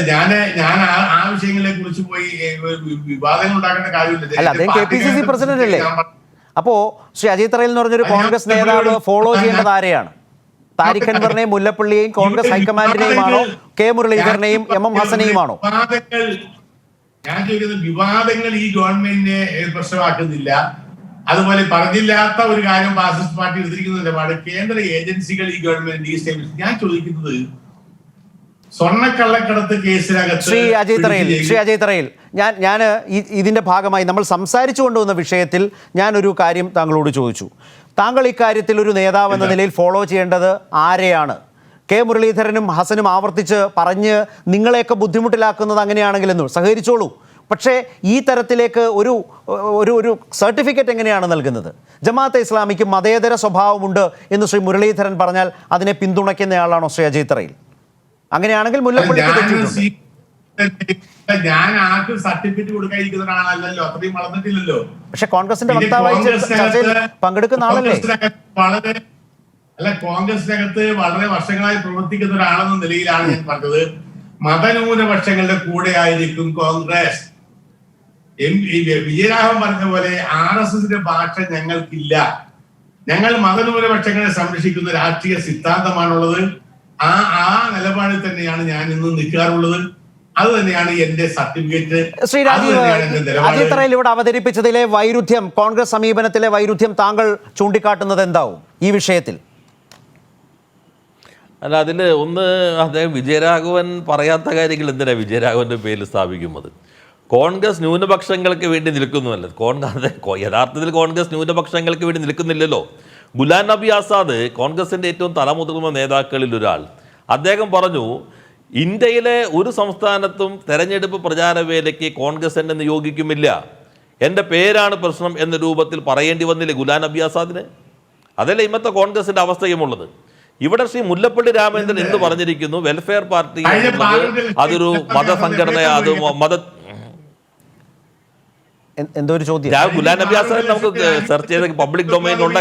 ഞാൻ ആ വിഷയങ്ങളെ കുറിച്ച് പോയി വിവാദങ്ങൾ ഉണ്ടാക്കേണ്ട കാര്യമില്ല. അല്ല, അദ്ദേഹം KPCC പ്രസിഡന്റ് അല്ലേ? അപ്പോ ശ്രീ അജയ് തറയിൽ എന്ന് പറഞ്ഞൊരു കോൺഗ്രസ് നേതാവ് ഫോളോ ചെയ്യേണ്ടത് ആരെയാണ്? താരിഖ് അൻവറിനെയും മുല്ലപ്പള്ളിയെയും കോൺഗ്രസ് ഹൈക്കമാൻഡിനെയുമാണോ കെ മുരളീധരനെയും MM ഹസനെയുമാണോ? ഞാൻ ചോദിക്കുന്നത്, വിവാദങ്ങൾ ഈ ഗവൺമെന്റിനെ പ്രശ്നമാക്കുന്നില്ല. അതുപോലെ പറഞ്ഞില്ലാത്ത ഒരു കാര്യം മാർക്സിസ്റ്റ് പാർട്ടി എടുത്തിരിക്കുന്ന നിലപാട് കേന്ദ്ര ഏജൻസികൾ ഈ ഗവൺമെന്റ് ഞാൻ ചോദിക്കുന്നത്, സ്വർണ്ണക്കള്ളക്കടത്ത് കേസിനകത്ത് ശ്രീ അജയ് തറയിൽ ഞാൻ ഇതിന്റെ ഭാഗമായി നമ്മൾ സംസാരിച്ചു കൊണ്ടുവന്ന വിഷയത്തിൽ ഞാനൊരു കാര്യം താങ്കളോട് ചോദിച്ചു. താങ്കൾ ഇക്കാര്യത്തിൽ ഒരു നേതാവ് എന്ന നിലയിൽ ഫോളോ ചെയ്യേണ്ടത് ആരെയാണ്? കെ മുരളീധരനും ഹസനും ആവർത്തിച്ച് പറഞ്ഞ് നിങ്ങളെയൊക്കെ ബുദ്ധിമുട്ടിലാക്കുന്നത് അങ്ങനെയാണെങ്കിലെന്നു സഹകരിച്ചോളൂ. പക്ഷേ ഈ തരത്തിലേക്ക് ഒരു സർട്ടിഫിക്കറ്റ് എങ്ങനെയാണ് നൽകുന്നത്? ജമാഅത്തെ ഇസ്ലാമിക്ക് മതേതര സ്വഭാവമുണ്ട് എന്ന് ശ്രീ മുരളീധരൻ പറഞ്ഞാൽ അതിനെ പിന്തുണയ്ക്കുന്നയാളാണോ ശ്രീ അജയ് തറയിൽ? അങ്ങനെയാണെങ്കിൽ മുല്ലപ്പള്ളിക്ക് തെറ്റിയിട്ടുണ്ട്. ഞാൻ ആർക്കും സർട്ടിഫിക്കറ്റ് കൊടുക്കാതിരിക്കുന്ന ഒരാളല്ലല്ലോ, അത്രയും വളർന്നിട്ടില്ലല്ലോ. പക്ഷെ കോൺഗ്രസിന്റെ വക്താവായി ചർച്ചയിൽ പങ്കെടുക്കുന്ന ആളല്ലേ? കോൺഗ്രസിനകത്ത് വളരെ വർഷങ്ങളായി പ്രവർത്തിക്കുന്ന ഒരാളെന്ന നിലയിലാണ് ഞാൻ പറഞ്ഞത്. മതന്യൂനപക്ഷങ്ങളുടെ കൂടെ ആയിരിക്കും കോൺഗ്രസ്. വിജയരാഘവൻ പറഞ്ഞ പോലെ RSSന്റെ ഭാഷ ഞങ്ങൾക്കില്ല. ഞങ്ങൾ മതന്യൂനപക്ഷങ്ങളെ സംരക്ഷിക്കുന്ന രാഷ്ട്രീയ സിദ്ധാന്തമാണുള്ളത്. ആ നിലപാടിൽ തന്നെയാണ് ഞാൻ ഇന്ന് നിൽക്കാറുള്ളത്. അത് തന്നെയാണ് എന്റെ സർട്ടിഫിക്കറ്റ്. ശ്രീ രാജീവ്, അജിത്തറയിൽ ഇവിടെ അവതരിപ്പിച്ചതിലെ വൈരുദ്ധ്യം, കോൺഗ്രസ് സമീപനത്തിലെ വൈരുദ്ധ്യം താങ്കൾ ചൂണ്ടിക്കാട്ടുന്നത് എന്താവും ഈ വിഷയത്തിൽ? അല്ല, അതിൽ ഒന്ന്, അദ്ദേഹം വിജയരാഘവൻ പറയാത്ത കാര്യങ്ങൾ എന്തിനാ വിജയരാഘവന്റെ പേരിൽ സ്ഥാപിക്കുന്നത്? കോൺഗ്രസ് ന്യൂനപക്ഷങ്ങൾക്ക് വേണ്ടി നിൽക്കുന്നുവല്ല. യഥാർത്ഥത്തിൽ കോൺഗ്രസ് ന്യൂനപക്ഷങ്ങൾക്ക് വേണ്ടി നിൽക്കുന്നില്ലല്ലോ. ഗുലാം നബി ആസാദ്, കോൺഗ്രസിൻ്റെ ഏറ്റവും തലമുതിർന്ന നേതാക്കളിൽ ഒരാൾ, അദ്ദേഹം പറഞ്ഞു, ഇന്ത്യയിലെ ഒരു സംസ്ഥാനത്തും തെരഞ്ഞെടുപ്പ് പ്രചാരവേലയ്ക്ക് കോൺഗ്രസ് എന്നെ നിയോഗിക്കുമില്ല, എൻ്റെ പേരാണ് പ്രശ്നം എന്ന രൂപത്തിൽ പറയേണ്ടി വന്നില്ലേ ഗുലാം നബി ആസാദിന്? അതല്ലേ ഇന്നത്തെ കോൺഗ്രസിൻ്റെ അവസ്ഥയുമുള്ളത്. ഇവിടെ ശ്രീ മുല്ലപ്പള്ളി രാമചന്ദ്രൻ എന്ന് പറഞ്ഞിരിക്കുന്നു, വെൽഫെയർ പാർട്ടി അതൊരു മതസംഘടന, അത് എന്തോ ഒരു ചോദ്യം. ഗുലാം നബി ആസാദ് നമുക്ക് സെർച്ച് ചെയ്ത പബ്ലിക് ഡൊമൈനിലുള്ള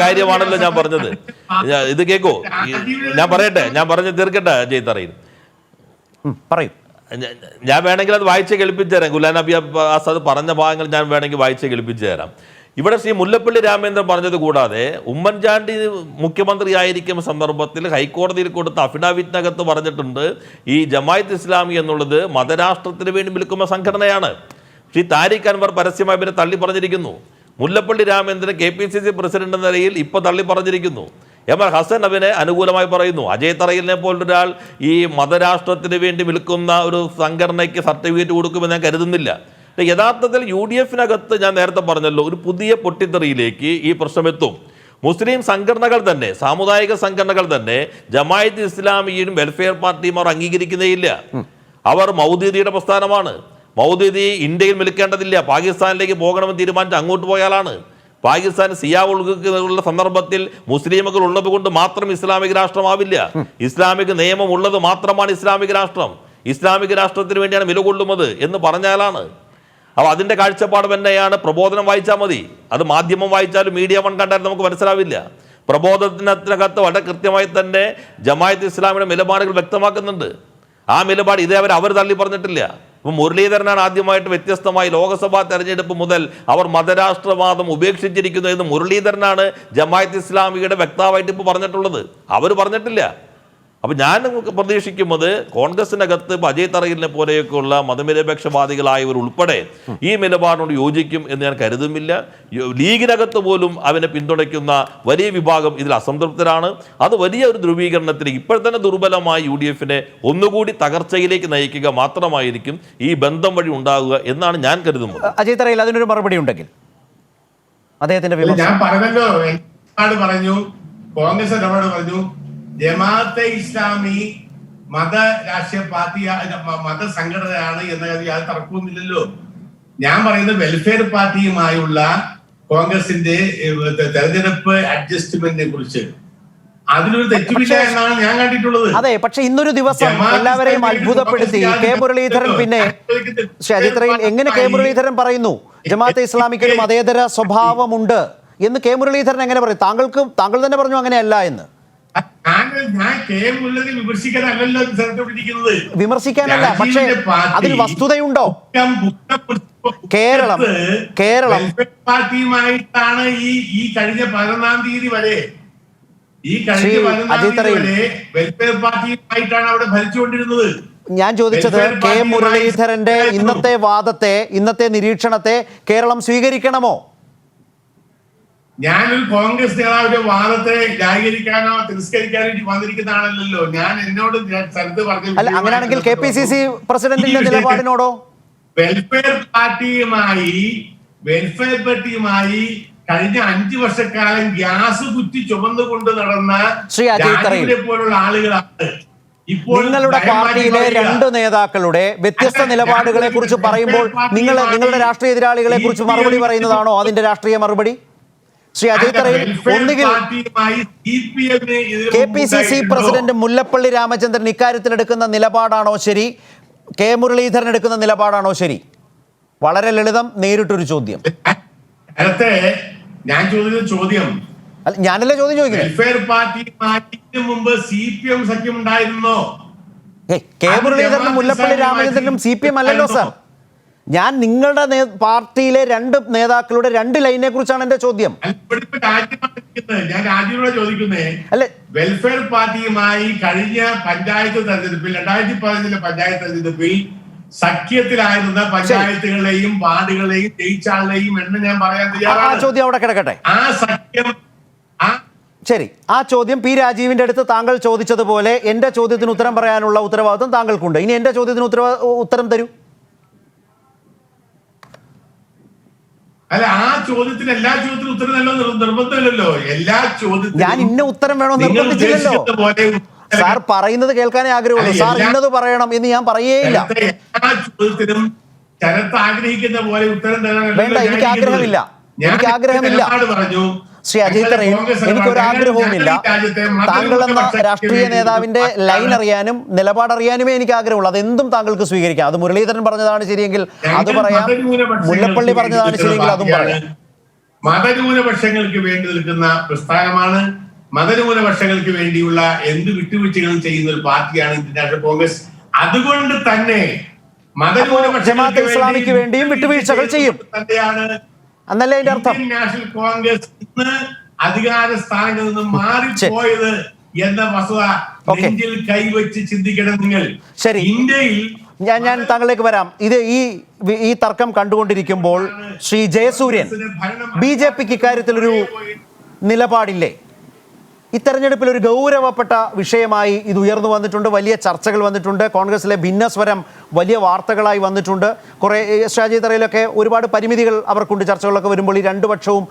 കാര്യമാണല്ലോ, ഞാൻ പറഞ്ഞത്. ഇത് കേക്കോ, ഞാൻ പറയട്ടെ, ഞാൻ പറഞ്ഞു തീർക്കട്ടെ ജയ്തറയിൽ. പറയൂ. ഞാൻ വേണമെങ്കിൽ അത് വായിച്ച് കേൾപ്പിച്ചു തരാം. ഗുലാം നബി ആസാദ് പറഞ്ഞ ഭാഗങ്ങൾ ഞാൻ വേണമെങ്കിൽ വായിച്ച് കേൾപ്പിച്ചു തരാം. ഇവിടെ ശ്രീ മുല്ലപ്പള്ളി രാമചന്ദ്രൻ പറഞ്ഞത് കൂടാതെ ഉമ്മൻചാണ്ടി മുഖ്യമന്ത്രിയായിരിക്കുന്ന സന്ദർഭത്തിൽ ഹൈക്കോടതിയിൽ കൊടുത്ത അഫിഡാവിറ്റിനകത്ത് പറഞ്ഞിട്ടുണ്ട്, ഈ ജമായത്ത് ഇസ്ലാമി എന്നുള്ളത് മതരാഷ്ട്രത്തിന് വേണ്ടി നിൽക്കുന്ന സംഘടനയാണ്. ശ്രീ താരിഖ് അൻവർ പരസ്യമായി പിന്നെ തള്ളി പറഞ്ഞിരിക്കുന്നു. മുല്ലപ്പള്ളി രാമചന്ദ്രൻ KPCC പ്രസിഡന്റ് എന്ന നിലയിൽ ഇപ്പോൾ തള്ളി പറഞ്ഞിരിക്കുന്നു. എം.ആർ. ഹസൻ അതിനെ അനുകൂലമായി പറയുന്നു. അജയ് തറയിലിനെ പോലൊരാൾ ഈ മതരാഷ്ട്രത്തിന് വേണ്ടി നിൽക്കുന്ന ഒരു സംഘടനയ്ക്ക് സർട്ടിഫിക്കറ്റ് കൊടുക്കുമെന്ന് ഞാൻ കരുതുന്നില്ല. യഥാർത്ഥത്തിൽ UDF-നകത്ത് ഞാൻ നേരത്തെ പറഞ്ഞല്ലോ, ഒരു പുതിയ പൊട്ടിത്തെറിയിലേക്ക് ഈ പ്രശ്നമെത്തും. മുസ്ലിം സംഘടനകൾ തന്നെ, സാമുദായിക സംഘടനകൾ തന്നെ ജമായത്ത് ഇസ്ലാമിയും വെൽഫെയർ പാർട്ടിയും അവർ അംഗീകരിക്കുന്നേയില്ല. അവർ മൗദൂദിയുടെ പ്രസ്ഥാനമാണ്. മൗദൂദി ഇന്ത്യയിൽ നിൽക്കേണ്ടതില്ല, പാകിസ്ഥാനിലേക്ക് പോകണമെന്ന് തീരുമാനിച്ച് അങ്ങോട്ട് പോയാലാണ്. പാകിസ്ഥാൻ സിയാവുള്ള സന്ദർഭത്തിൽ മുസ്ലിമുകൾ ഉള്ളത് കൊണ്ട് മാത്രം ഇസ്ലാമിക രാഷ്ട്രമാവില്ല. ഇസ്ലാമിക നിയമം ഉള്ളത് മാത്രമാണ് ഇസ്ലാമിക രാഷ്ട്രം. ഇസ്ലാമിക രാഷ്ട്രത്തിന് വേണ്ടിയാണ് നിലകൊള്ളുന്നത് എന്ന് പറഞ്ഞാലാണ്. അപ്പോൾ അതിൻ്റെ കാഴ്ചപ്പാട് തന്നെയാണ്. പ്രബോധനം വായിച്ചാൽ മതി, അത് മാധ്യമം വായിച്ചാലും മീഡിയ വൺ കണ്ടാലും നമുക്ക് മനസ്സിലാവില്ല. പ്രബോധനത്തിനകത്ത് വളരെ കൃത്യമായി തന്നെ ജമായത്ത് ഇസ്ലാമിയുടെ നിലപാടുകൾ വ്യക്തമാക്കുന്നുണ്ട്. ആ നിലപാട് ഇതേവരെ അവർ തള്ളി പറഞ്ഞിട്ടില്ല. ഇപ്പം മുരളീധരനാണ് ആദ്യമായിട്ട് വ്യത്യസ്തമായി ലോക്സഭാ തെരഞ്ഞെടുപ്പ് മുതൽ അവർ മതരാഷ്ട്രവാദം ഉപേക്ഷിച്ചിരിക്കുന്നു എന്ന് മുരളീധരനാണ് ജമായത്ത് ഇസ്ലാമിയുടെ വക്താവായിട്ട് ഇപ്പോൾ പറഞ്ഞിട്ടുള്ളത്. അവർ പറഞ്ഞിട്ടില്ല. അപ്പം ഞാൻ പ്രതീക്ഷിക്കുന്നത് കോൺഗ്രസിനകത്ത് അജയ് തറയിലിനെ പോലെയൊക്കെയുള്ള മതനിരപേക്ഷവാദികളായവർ ഉൾപ്പെടെ ഈ നിലപാടിനോട് യോജിക്കും എന്ന് ഞാൻ കരുതുന്നില്ല. ലീഗിനകത്ത് പോലും അവനെ പിന്തുണയ്ക്കുന്ന വലിയ വിഭാഗം ഇതിൽ അസംതൃപ്തരാണ്. അത് വലിയ ഒരു ധ്രുവീകരണത്തിലേക്ക്, ഇപ്പോൾ തന്നെ ദുർബലമായ UDF-നെ ഒന്നുകൂടി തകർച്ചയിലേക്ക് നയിക്കുക മാത്രമായിരിക്കും ഈ ബന്ധം വഴി ഉണ്ടാകുക എന്നാണ് ഞാൻ കരുതുന്നത്. അജയ് തറയിൽ അതിനൊരു മറുപടി ഉണ്ടെങ്കിൽ അദ്ദേഹത്തിന്റെ ഞാൻ പറഞ്ഞല്ലോ, പറഞ്ഞു കോൺഗ്രസ് നിലപാട് പറഞ്ഞു, ജമാഅത്തെ ഇസ്ലാമി മത രാഷ്ട്രീയ പാർട്ടി മതസംഘടനയാണ് എന്ന കാര്യം യാതൊരു തർക്കവുമില്ലല്ലോ. ഞാൻ പറയുന്നത് വെൽഫെയർ പാർട്ടിയുമായുള്ള കോൺഗ്രസിന്റെ തെരഞ്ഞെടുപ്പ് അഡ്ജസ്റ്റ്മെന്റിനെ കുറിച്ച് അതിലൊരു തെറ്റുമില്ല എന്നാണ് ഞാൻ കണ്ടിട്ടുള്ളത്. അതെ, പക്ഷെ ഇന്നൊരു ദിവസം എല്ലാവരെയും അത്ഭുതപ്പെടുത്തി കെ മുരളീധരൻ. പിന്നെ അജിത്രയിൽ എങ്ങനെ കെ മുരളീധരൻ പറയുന്നു ജമാഅത്തെ ഇസ്ലാമിക്കൊരു മതേതര സ്വഭാവമുണ്ട് എന്ന്? കെ മുരളീധരൻ എങ്ങനെ പറയും? താങ്കൾ തന്നെ പറഞ്ഞു അങ്ങനെയല്ല എന്ന്. ഞാൻ കെ മുരളീധരനെ വിമർശിക്കാനല്ലല്ലോ വിമർശിക്കാനല്ല, പക്ഷേ അതിൽ വസ്തുതയുണ്ടോ? കേരളം പാർട്ടിയുമായിട്ടാണ് ഈ കഴിഞ്ഞ 11-ാം തീയതി വരെ വെൽഫെയർ പാർട്ടിയുമായിട്ടാണ് അവിടെ ഭരിച്ചുകൊണ്ടിരുന്നത്. ഞാൻ ചോദിച്ചത് കെ മുരളീധരന്റെ ഇന്നത്തെ വാദത്തെ, ഇന്നത്തെ നിരീക്ഷണത്തെ കേരളം സ്വീകരിക്കണമോ? ഞാനൊരു കോൺഗ്രസ് നേതാവിന്റെ വാദത്തെ ന്യായീകരിക്കാനോ തിരസ്കരിക്കാനോ വന്നിരിക്കുന്നതാണല്ലോ. ഞാൻ എന്നോട് സ്ഥലത്ത് പറഞ്ഞു. അങ്ങനെയാണെങ്കിൽ KPCC പ്രസിഡന്റിന്റെ നിലപാടിനോടോ? വെൽഫെയർ പാർട്ടിയുമായി കഴിഞ്ഞ 5 വർഷക്കാലം ഗ്യാസ് കുറ്റി ചുമന്നുകൊണ്ട് നടന്ന പോലുള്ള ആളുകളാണ് ഇപ്പോൾ നിങ്ങളുടെ പാർട്ടിയിലെ 2 നേതാക്കളുടെ വ്യത്യസ്ത നിലപാടുകളെ കുറിച്ച് പറയുമ്പോൾ നിങ്ങളുടെ രാഷ്ട്രീയ എതിരാളികളെ കുറിച്ച് മറുപടി പറയുന്നതാണോ അതിന്റെ രാഷ്ട്രീയ മറുപടി? ശ്രീ അജയ് തറയിൽ ഒന്നുകിൽ KPCC പ്രസിഡന്റ് മുല്ലപ്പള്ളി രാമചന്ദ്രൻ ഇക്കാര്യത്തിൽ എടുക്കുന്ന നിലപാടാണോ ശരി, കെ മുരളീധരൻ എടുക്കുന്ന നിലപാടാണോ ശരി? വളരെ ലളിതം, നേരിട്ടൊരു ചോദ്യം. നേരത്തെ ഞാൻ ചോദിച്ച ചോദ്യം, അല്ല ഞാനല്ലേ ചോദ്യം ചോദിക്കുന്നത്. വെൽഫെയർ പാർട്ടി മാറ്റിന് മുമ്പ് CPM സഖ്യം ഉണ്ടായിരുന്നോ? കെ മുരളീധരനും മുല്ലപ്പള്ളി രാമചന്ദ്രനും CPM അല്ലല്ലോ സാർ. ഞാൻ നിങ്ങളുടെ പാർട്ടിയിലെ രണ്ട് നേതാക്കളുടെ രണ്ട് ലൈനെ കുറിച്ചാണ് എന്റെ ചോദ്യം. ഞാൻ രാജ്യത്തോട് ചോദിക്കുന്നേ, അല്ലെ വെൽഫെയർ പാർട്ടിയുമായി കഴിഞ്ഞ പഞ്ചായത്ത് തെരഞ്ഞെടുപ്പിൽ 2015 പഞ്ചായത്ത് തെരഞ്ഞെടുപ്പിൽ സഖ്യത്തിലായിരുന്ന പഞ്ചായത്തുകളെയും വാർഡുകളെയും ജയിച്ചാളെയും എന്ന് ഞാൻ പറയാൻ തയ്യാറാണ്. ആ ചോദ്യം അവിടെ കിടക്കട്ടെ. ആ സഖ്യം ശരി, ആ ചോദ്യം P. രാജീവിന്റെ അടുത്ത് താങ്കൾ ചോദിച്ചതുപോലെ എന്റെ ചോദ്യത്തിന് ഉത്തരം പറയാനുള്ള ഉത്തരവാദിത്വം താങ്കൾക്കുണ്ട്. ഇനി എന്റെ ചോദ്യത്തിന് ഉത്തരം തരൂ. അല്ല, ആ ചോദ്യത്തിന് എല്ലാ ചോദ്യത്തിനും ഉത്തരം നിർബന്ധമില്ലല്ലോ. എല്ലാ ചോദ്യത്തിനും ഞാൻ ഇന്ന ഉത്തരം വേണോ നിർബന്ധിച്ചില്ലല്ലോ. സാർ പറയുന്നത് കേൾക്കാനേ ആഗ്രഹമുള്ളൂ. സാർ ഇന്നത് പറയണം എന്ന് ഞാൻ പറയേയില്ല. എല്ലാ ചോദ്യത്തിനും ശരത്ത് ആഗ്രഹിക്കുന്ന പോലെ ഉത്തരം വേണ്ട, എനിക്ക് ആഗ്രഹമില്ല. എനിക്ക് ആഗ്രഹമില്ല. പറഞ്ഞു ശ്രീ അജയ് തറയിൽ എനിക്കൊരാഗ്രഹവുമില്ല. താങ്കൾ എന്ന രാഷ്ട്രീയ നേതാവിന്റെ ലൈൻ അറിയാനും നിലപാടറിയാനുമേ എനിക്ക് ആഗ്രഹമുള്ളൂ. അതെന്തും താങ്കൾക്ക് സ്വീകരിക്കാം. അത് മുരളീധരൻ പറഞ്ഞതാണ് ശരിയെങ്കിൽ അത് പറയാം, മുല്ലപ്പള്ളി പറഞ്ഞതാണ് ശരിയെങ്കിൽ അതും പറയാം. മതന്യൂനപക്ഷങ്ങൾക്ക് വേണ്ടി നിൽക്കുന്ന പ്രസ്ഥാനമാണ്. മതന്യൂനപക്ഷങ്ങൾക്ക് വേണ്ടിയുള്ള എന്ത് വിട്ടുവീഴ്ചകളും ചെയ്യുന്ന ഒരു പാർട്ടിയാണ് ഇന്ത്യൻ നാഷണൽ കോൺഗ്രസ്. അതുകൊണ്ട് തന്നെ ജമാഅത്തെ ഇസ്ലാമിക്ക് വേണ്ടിയും വിട്ടുവീഴ്ചകൾ ചെയ്യും എന്നല്ലേ അതിന്റെ അർത്ഥം? ഇന്ത്യൻ നാഷണൽ കോൺഗ്രസ് ഇന്ന് അധികാര സ്ഥാനങ്ങളിൽ നിന്ന് മാറിപ്പോയത് എന്ന വസ്തുത നെഞ്ചിൽ കൈവച്ച് ചിന്തിക്കണം നിങ്ങൾ. ശരി, ഇന്ത്യയിൽ ഞാൻ താങ്കളിലേക്ക് വരാം. ഇത് ഈ തർക്കം കണ്ടുകൊണ്ടിരിക്കുമ്പോൾ ശ്രീ ജയസൂര്യൻ, BJPക്ക് ഇക്കാര്യത്തിലൊരു നിലപാടില്ലേ? ഇത്തെരഞ്ഞെടുപ്പിൽ ഒരു ഗൗരവപ്പെട്ട വിഷയമായി ഇത് ഉയർന്നു വന്നിട്ടുണ്ട്. വലിയ ചർച്ചകൾ വന്നിട്ടുണ്ട്. കോൺഗ്രസിലെ ഭിന്നസ്വരം വലിയ വാർത്തകളായി വന്നിട്ടുണ്ട്. കുറേ അജയ് തറയിലൊക്കെ ഒരുപാട് പരിമിതികൾ അവർക്കുണ്ട്. ചർച്ചകളൊക്കെ വരുമ്പോൾ ഈ രണ്ട് പക്ഷവും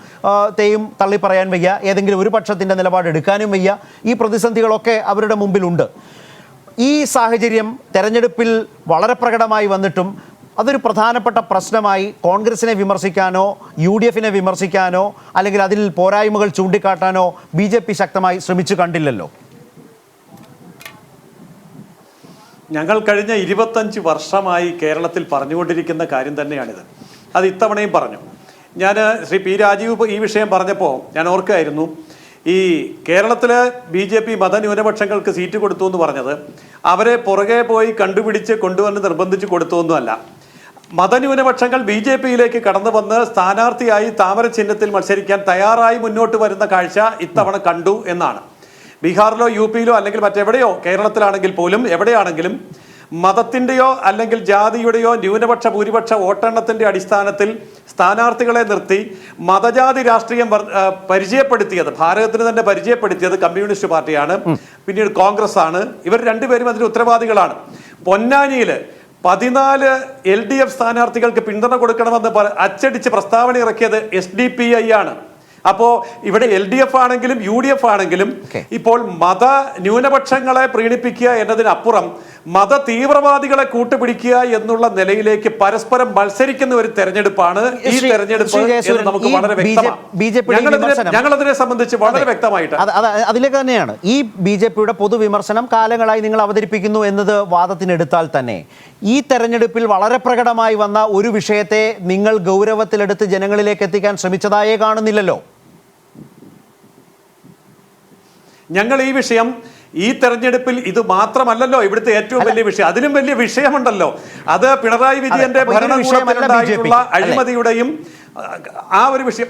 തെയും തള്ളി പറയാൻ വയ്യ, ഏതെങ്കിലും ഒരു പക്ഷത്തിൻ്റെ നിലപാട് എടുക്കാനും വയ്യ. ഈ പ്രതിസന്ധികളൊക്കെ അവരുടെ മുമ്പിലുണ്ട്. ഈ സാഹചര്യം തെരഞ്ഞെടുപ്പിൽ വളരെ പ്രകടമായി വന്നിട്ടും അതൊരു പ്രധാനപ്പെട്ട പ്രശ്നമായി കോൺഗ്രസിനെ വിമർശിക്കാനോ UDFനെ വിമർശിക്കാനോ അല്ലെങ്കിൽ അതിൽ പോരായ്മകൾ ചൂണ്ടിക്കാട്ടാനോ BJP ശക്തമായി ശ്രമിച്ചു കണ്ടില്ലല്ലോ. ഞങ്ങൾ കഴിഞ്ഞ 25 വർഷമായി കേരളത്തിൽ പറഞ്ഞുകൊണ്ടിരിക്കുന്ന കാര്യം തന്നെയാണിത്. അത് ഇത്തവണയും പറഞ്ഞു. ഞാൻ ശ്രീ P. രാജീവ് ഈ വിഷയം പറഞ്ഞപ്പോൾ ഞാൻ ഓർക്കുകയായിരുന്നു, ഈ കേരളത്തിലെ BJP മതന്യൂനപക്ഷങ്ങൾക്ക് സീറ്റ് കൊടുത്തു എന്ന് പറഞ്ഞത് അവരെ പുറകെ പോയി കണ്ടുപിടിച്ച് കൊണ്ടുവന്ന് നിർബന്ധിച്ച് കൊടുത്തൊന്നുമല്ല. മതന്യൂനപക്ഷങ്ങൾ BJPയിലേക്ക് കടന്നു വന്ന് സ്ഥാനാർത്ഥിയായി താമര ചിഹ്നത്തിൽ മത്സരിക്കാൻ തയ്യാറായി മുന്നോട്ട് വരുന്ന കാഴ്ച ഇത്തവണ കണ്ടു എന്നാണ്. ബീഹാറിലോ UPയിലോ അല്ലെങ്കിൽ മറ്റെവിടെയോ, കേരളത്തിലാണെങ്കിൽ പോലും എവിടെയാണെങ്കിലും മതത്തിൻ്റെയോ അല്ലെങ്കിൽ ജാതിയുടെയോ ന്യൂനപക്ഷ ഭൂരിപക്ഷ വോട്ടെണ്ണത്തിൻ്റെ അടിസ്ഥാനത്തിൽ സ്ഥാനാർത്ഥികളെ നിർത്തി മതജാതി രാഷ്ട്രീയം പരിചയപ്പെടുത്തിയത്, ഭാരതത്തിന് തന്നെ പരിചയപ്പെടുത്തിയത് കമ്മ്യൂണിസ്റ്റ് പാർട്ടിയാണ്, പിന്നീട് കോൺഗ്രസ് ആണ്. ഇവർ രണ്ടുപേരും അതിന് ഉത്തരവാദികളാണ്. പൊന്നാനിയിൽ 14 LDF ന്യാർത്ഥികൾക്ക് പിന്തുണ കൊടുക്കണമെന്ന് അച്ചടിച്ച് പ്രസ്താവന ഇറക്കിയത് SDPI ആണ്. അപ്പോ ഇവിടെ LDF ആണെങ്കിലും UDF ആണെങ്കിലും ഇപ്പോൾ മത ന്യൂനപക്ഷങ്ങളെ പ്രീണിപ്പിക്കുക എന്നതിനപ്പുറം മത തീവ്രവാദികളെ കൂട്ടുപിടിക്കുക എന്നുള്ള നിലയിലേക്ക് പരസ്പരം മത്സരിക്കുന്ന ഒരു തെരഞ്ഞെടുപ്പാണ് ഈ തെരഞ്ഞെടുപ്പ് എന്ന് നമുക്ക് വളരെ വ്യക്തമാണ്. ഞങ്ങളതിനെ സംബന്ധിച്ച് വളരെ വ്യക്തമായിട്ട് അതിലേക്ക് തന്നെയാണ് ഈ BJPയുടെ പൊതുവിമർശനം കാലങ്ങളായി നിങ്ങൾ അവതരിപ്പിക്കുന്നു എന്നത് വാദത്തിനെടുത്താൽ തന്നെ ഈ തെരഞ്ഞെടുപ്പിൽ വളരെ പ്രകടമായി വന്ന ഒരു വിഷയത്തെ നിങ്ങൾ ഗൗരവത്തിലെടുത്ത് ജനങ്ങളിലേക്ക് എത്തിക്കാൻ ശ്രമിച്ചതായേ കാണുന്നില്ലല്ലോ. ഞങ്ങൾ ഈ വിഷയം ഈ തെരഞ്ഞെടുപ്പിൽ ഇത് മാത്രമല്ലല്ലോ ഇവിടുത്തെ ഏറ്റവും വലിയ വിഷയം, അതിലും വലിയ വിഷയമുണ്ടല്ലോ. അത് പിണറായി വിജയന്റെ ഭരണകൂടത്തിലുണ്ടായിട്ടുള്ള അഴിമതിയുടെയും ആ ഒരു വിഷയം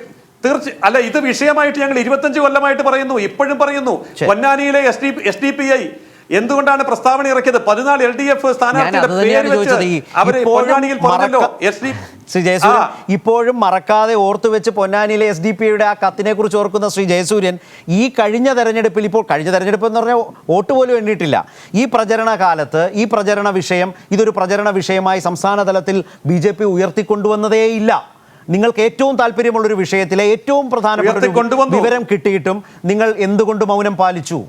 അല്ല. ഇത് വിഷയമായിട്ട് ഞങ്ങൾ 25 കൊല്ലമായിട്ട് പറയുന്നു, ഇപ്പോഴും പറയുന്നു. പൊന്നാനിയിലെ SDPI എന്തുകൊണ്ടാണ് പ്രസ്താവന ഇറക്കിയത്? 14 LDF സ്ഥാനാർത്ഥിയുടെ പേര് വെച്ച് അവര് പൊന്നാനിയിൽ പറഞ്ഞല്ലോ. ശ്രീ ജയസൂര്യൻ ഇപ്പോഴും മറക്കാതെ ഓർത്തുവെച്ച് പൊന്നാനിയിലെ SDPയുടെ ആ കത്തിനെ കുറിച്ച് ഓർക്കുന്ന ശ്രീ ജയസൂര്യൻ ഈ കഴിഞ്ഞ തെരഞ്ഞെടുപ്പിൽ, ഇപ്പോൾ കഴിഞ്ഞ തെരഞ്ഞെടുപ്പ് എന്ന് പറഞ്ഞാൽ വോട്ട് പോലും എണ്ണിയിട്ടില്ല, ഈ പ്രചരണ കാലത്ത് ഈ പ്രചരണ വിഷയം ഇതൊരു പ്രചരണ വിഷയമായി സംസ്ഥാന തലത്തിൽ BJP ഉയർത്തിക്കൊണ്ടുവന്നതേയില്ല. നിങ്ങൾക്ക് ഏറ്റവും താല്പര്യമുള്ളൊരു വിഷയത്തിലെ ഏറ്റവും പ്രധാനപ്പെട്ട വിവരം കിട്ടിയിട്ടും നിങ്ങൾ എന്തുകൊണ്ട് മൗനം പാലിച്ചു?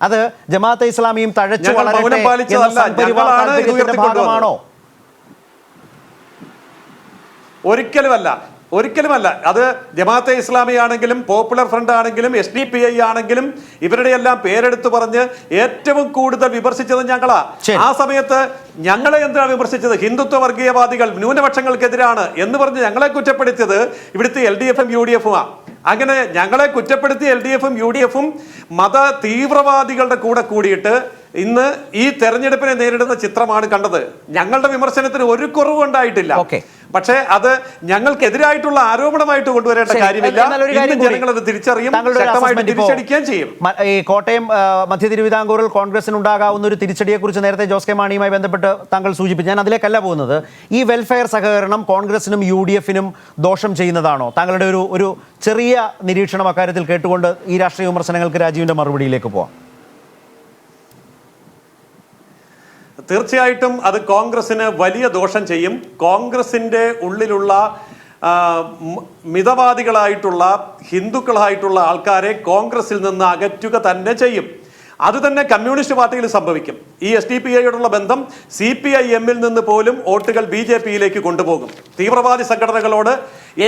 അത് ജമാഅത്തെ ഇസ്ലാമിയും തഴച്ചു ഭാഗമാണോ? ഒരിക്കലുമല്ല. ഒരിക്കലുമല്ല. അത് ജമാഅത്തെ ഇസ്ലാമി ആണെങ്കിലും പോപ്പുലർ ഫ്രണ്ട് ആണെങ്കിലും SDPI ആണെങ്കിലും ഇവരുടെ എല്ലാം പേരെടുത്ത് പറഞ്ഞ് ഏറ്റവും കൂടുതൽ വിമർശിച്ചത് ഞങ്ങളാ. ആ സമയത്ത് ഞങ്ങളെ എന്താണ് വിമർശിച്ചത്? ഹിന്ദുത്വ വർഗീയവാദികൾ ന്യൂനപക്ഷങ്ങൾക്കെതിരാണ് എന്ന് പറഞ്ഞ് ഞങ്ങളെ കുറ്റപ്പെടുത്തിയത് ഇവിടുത്തെ LDF-ഉം UDF-ഉമാ. അങ്ങനെ ഞങ്ങളെ കുറ്റപ്പെടുത്തി LDF-ഉം UDF-ഉം മത തീവ്രവാദികളുടെ കൂടെ കൂടിയിട്ട് ഇന്ന് ഈ തെരഞ്ഞെടുപ്പിനെ നേരിടുന്ന ചിത്രമാണ് കണ്ടത്. ഞങ്ങളുടെ വിമർശനത്തിന് ഒരു കുറവുണ്ടായിട്ടില്ല. പക്ഷേ അത് ഞങ്ങൾക്കെതിരായിട്ടുള്ള ആരോപണമായിട്ട് കൊണ്ടുവരേണ്ട കാര്യമില്ല. ജനങ്ങൾ അത് തിരിച്ചറിയും, ശക്തമായിട്ട് തിരിച്ചടിക്കുകയും ചെയ്യും. ഈ കോട്ടയം മധ്യ തിരുവിതാംകൂറിൽ കോൺഗ്രസിന് ഉണ്ടാകാവുന്ന ഒരു തിരിച്ചടിയെക്കുറിച്ച് നേരത്തെ ജോസ് കെ മാണിയുമായി ബന്ധപ്പെട്ട് താങ്കൾ സൂചിപ്പിച്ചു. ഞാൻ അതിലേക്കല്ല പോകുന്നത്. ഈ വെൽഫെയർ സഹകരണം കോൺഗ്രസിനും UDF-നും ദോഷം ചെയ്യുന്നതാണോ? താങ്കളുടെ ഒരു ചെറിയ നിരീക്ഷണം അക്കാര്യത്തിൽ കേട്ടുകൊണ്ട് ഈ രാഷ്ട്രീയ വിമർശനങ്ങൾക്ക് രാജീവിന്റെ മറുപടിയിലേക്ക് പോവാം. തീർച്ചയായിട്ടും അത് കോൺഗ്രസിന് വലിയ ദോഷം ചെയ്യും. കോൺഗ്രസിന്റെ ഉള്ളിലുള്ള മിതവാദികളായിട്ടുള്ള ഹിന്ദുക്കളായിട്ടുള്ള ആൾക്കാരെ കോൺഗ്രസിൽ നിന്ന് അകറ്റുക തന്നെ ചെയ്യും. അത് തന്നെ കമ്മ്യൂണിസ്റ്റ് പാർട്ടിയിൽ സംഭവിക്കും. ഈ SDPI-യോടുള്ള ബന്ധം CPIM-ൽ നിന്ന് പോലും വോട്ടുകൾ BJP-യിലേക്ക് കൊണ്ടുപോകും. തീവ്രവാദി സംഘടനകളോട്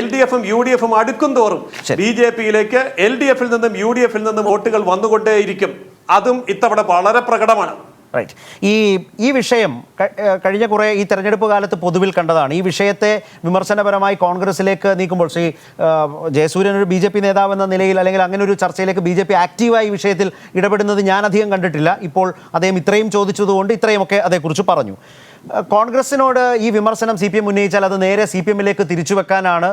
LDF-ഉം UDF-ഉം അടുക്കും തോറും BJP-യിലേക്ക് LDF-ൽ നിന്നും UDF-ൽ നിന്നും വോട്ടുകൾ വന്നുകൊണ്ടേയിരിക്കും. അതും ഇത്തവണ വളരെ പ്രകടമാണ്. റൈറ്റ്. ഈ വിഷയം കഴിഞ്ഞ കുറേ ഈ തെരഞ്ഞെടുപ്പ് കാലത്ത് പൊതുവിൽ കണ്ടതാണ്. ഈ വിഷയത്തെ വിമർശനപരമായി കോൺഗ്രസിലേക്ക് നീക്കുമ്പോൾ ശ്രീ ജയസൂര്യൻ ഒരു BJP നേതാവ് എന്ന നിലയിൽ അല്ലെങ്കിൽ അങ്ങനെ ഒരു ചർച്ചയിലേക്ക് BJP ആക്റ്റീവായി ഈ വിഷയത്തിൽ ഇടപെടുന്നത് ഞാൻ അധികം കണ്ടിട്ടില്ല. ഇപ്പോൾ അദ്ദേഹം ഇത്രയും ചോദിച്ചതുകൊണ്ട് ഇത്രയുമൊക്കെ അതേക്കുറിച്ച് പറഞ്ഞു. കോൺഗ്രസിനോട് ഈ വിമർശനം CPM ഉന്നയിച്ചാൽ അത് നേരെ CPM-ലേക്ക് തിരിച്ചു വെക്കാനാണ്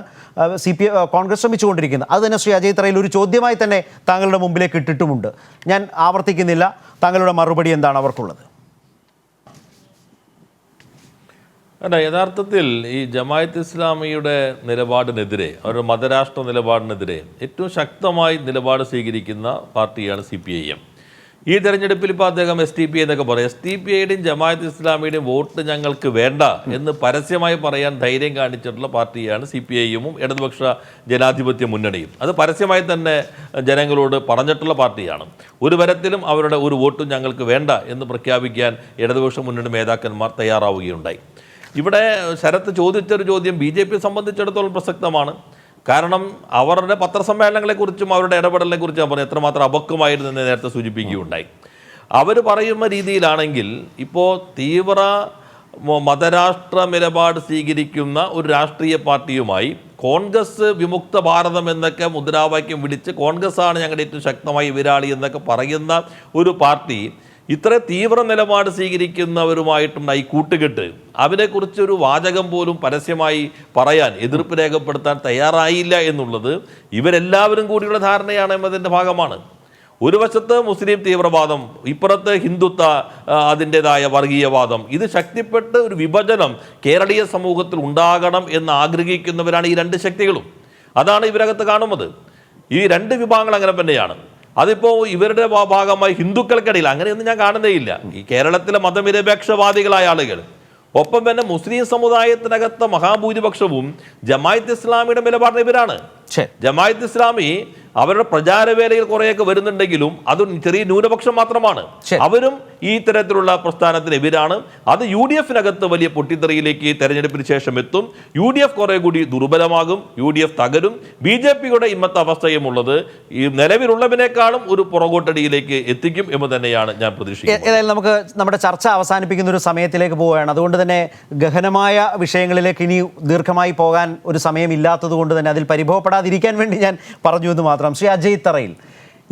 കോൺഗ്രസ് ശ്രമിച്ചുകൊണ്ടിരിക്കുന്നത്. അത് തന്നെ ശ്രീ അജയ് തറയിൽ ഒരു ചോദ്യമായി തന്നെ താങ്കളുടെ മുമ്പിലേക്ക് ഇട്ടിട്ടുമുണ്ട്. ഞാൻ ആവർത്തിക്കുന്നില്ല. താങ്കളുടെ മറുപടി എന്താണ് അവർക്കുള്ളത്? അല്ല, യഥാർത്ഥത്തിൽ ഈ ജമാഅത്ത് ഇസ്ലാമിയുടെ നിലപാടിനെതിരെ, അവരുടെ മതരാഷ്ട്ര നിലപാടിനെതിരെ ഏറ്റവും ശക്തമായി നിലപാട് സ്വീകരിക്കുന്ന പാർട്ടിയാണ് CPIM. ഈ തെരഞ്ഞെടുപ്പിൽ ഇപ്പോൾ അദ്ദേഹം SDPI എന്നൊക്കെ പറയും. SDPIയുടെയും ജമാഅത്ത് ഇസ്ലാമിയുടെയും വോട്ട് ഞങ്ങൾക്ക് വേണ്ട എന്ന് പരസ്യമായി പറയാൻ ധൈര്യം കാണിച്ചിട്ടുള്ള പാർട്ടിയാണ് CPIM-ഉം ഇടതുപക്ഷ ജനാധിപത്യ മുന്നണിയും. അത് പരസ്യമായി തന്നെ ജനങ്ങളോട് പറഞ്ഞിട്ടുള്ള പാർട്ടിയാണ്. ഒരു തരത്തിലും അവരുടെ ഒരു വോട്ടും ഞങ്ങൾക്ക് വേണ്ട എന്ന് പ്രഖ്യാപിക്കാൻ ഇടതുപക്ഷ മുന്നണി നേതാക്കന്മാർ തയ്യാറാവുകയുണ്ടായി. ഇവിടെ ശരത്ത് ചോദിച്ചൊരു ചോദ്യം BJP സംബന്ധിച്ചിടത്തോളം പ്രസക്തമാണ്. കാരണം അവരുടെ പത്രസമ്മേളനങ്ങളെക്കുറിച്ചും അവരുടെ ഇടപെടലിനെക്കുറിച്ചും പറഞ്ഞു എത്രമാത്രം അപക്വമായിരുന്നു എന്ന് നേരത്തെ സൂചിപ്പിക്കുകയുണ്ടായി. അവർ പറയുന്ന രീതിയിലാണെങ്കിൽ ഇപ്പോൾ തീവ്ര മതരാഷ്ട്ര നിലപാട് സ്വീകരിക്കുന്ന ഒരു രാഷ്ട്രീയ പാർട്ടിയുമായി കോൺഗ്രസ് വിമുക്ത ഭാരതം എന്നൊക്കെ മുദ്രാവാക്യം വിളിച്ച് കോൺഗ്രസ്സാണ് ഞങ്ങളുടെ ഏറ്റവും ശക്തമായ എതിരാളി എന്നൊക്കെ പറയുന്ന ഒരു പാർട്ടി ഇത്ര തീവ്ര നിലപാട് സ്വീകരിക്കുന്നവരുമായിട്ടുള്ള ഈ കൂട്ടുകെട്ട്, അവരെക്കുറിച്ചൊരു വാചകം പോലും പരസ്യമായി പറയാൻ, എതിർപ്പ് രേഖപ്പെടുത്താൻ തയ്യാറായില്ല എന്നുള്ളത് ഇവരെല്ലാവരും കൂടിയുള്ള ധാരണയാണ് എന്നതിൻ്റെ ഭാഗമാണ്. ഒരു വശത്ത് മുസ്ലിം തീവ്രവാദം, ഇപ്പുറത്ത് ഹിന്ദുത്വ അതിൻ്റെതായ വർഗീയവാദം, ഇത് ശക്തിപ്പെട്ട് ഒരു വിഭജനം കേരളീയ സമൂഹത്തിൽ ഉണ്ടാകണം എന്ന് ആഗ്രഹിക്കുന്നവരാണ് ഈ രണ്ട് ശക്തികളും. അതാണ് ഇവരകത്ത് കാണുന്നത്. ഈ രണ്ട് വിഭാഗങ്ങൾ അങ്ങനെ തന്നെയാണ്. അതിപ്പോൾ ഇവരുടെ ഭാഗമായി ഹിന്ദുക്കൾക്കിടയിൽ അങ്ങനെയൊന്നും ഞാൻ കാണുന്നേയില്ല. ഈ കേരളത്തിലെ മതനിരപേക്ഷവാദികളായ ആളുകൾ, ഒപ്പം തന്നെ മുസ്ലിം സമുദായത്തിനകത്ത മഹാഭൂരിപക്ഷവും ജമാഅത്ത് ഇസ്ലാമിയുടെ നിലപാടിനെതിരാണ്. ജമാഅത്ത് ഇസ്ലാമി അവരുടെ പ്രചാരവേലയിൽ കുറേയൊക്കെ വരുന്നുണ്ടെങ്കിലും അത് ചെറിയ ന്യൂനപക്ഷം മാത്രമാണ്. അവരും ഈ തരത്തിലുള്ള പ്രസ്ഥാനത്തിനെതിരാണ്. അത് UDF-നകത്ത് വലിയ പൊട്ടിത്തെറിയിലേക്ക് തെരഞ്ഞെടുപ്പിന് ശേഷം എത്തും. UDF കുറെ കൂടി ദുർബലമാകും, UDF തകരും. BJP-യുടെ ഇന്നത്തെ അവസ്ഥയുമുള്ളത് ഈ നിലവിലുള്ളതിനേക്കാളും ഒരു പുറകോട്ടടിയിലേക്ക് എത്തിക്കും എന്ന് തന്നെയാണ് ഞാൻ പ്രതീക്ഷിക്കുന്നത്. ഏതായാലും നമുക്ക് നമ്മുടെ ചർച്ച അവസാനിപ്പിക്കുന്ന ഒരു സമയത്തിലേക്ക് പോവുകയാണ്. അതുകൊണ്ട് തന്നെ ഗഹനമായ വിഷയങ്ങളിലേക്ക് ഇനി ദീർഘമായി പോകാൻ ഒരു സമയമില്ലാത്തത് കൊണ്ട് തന്നെ അതിൽ പരിഭവപ്പെടാതിരിക്കാൻ വേണ്ടി ഞാൻ പറഞ്ഞു എന്ന് മാത്രം. ശ്രീ അജയ് തറയിൽ,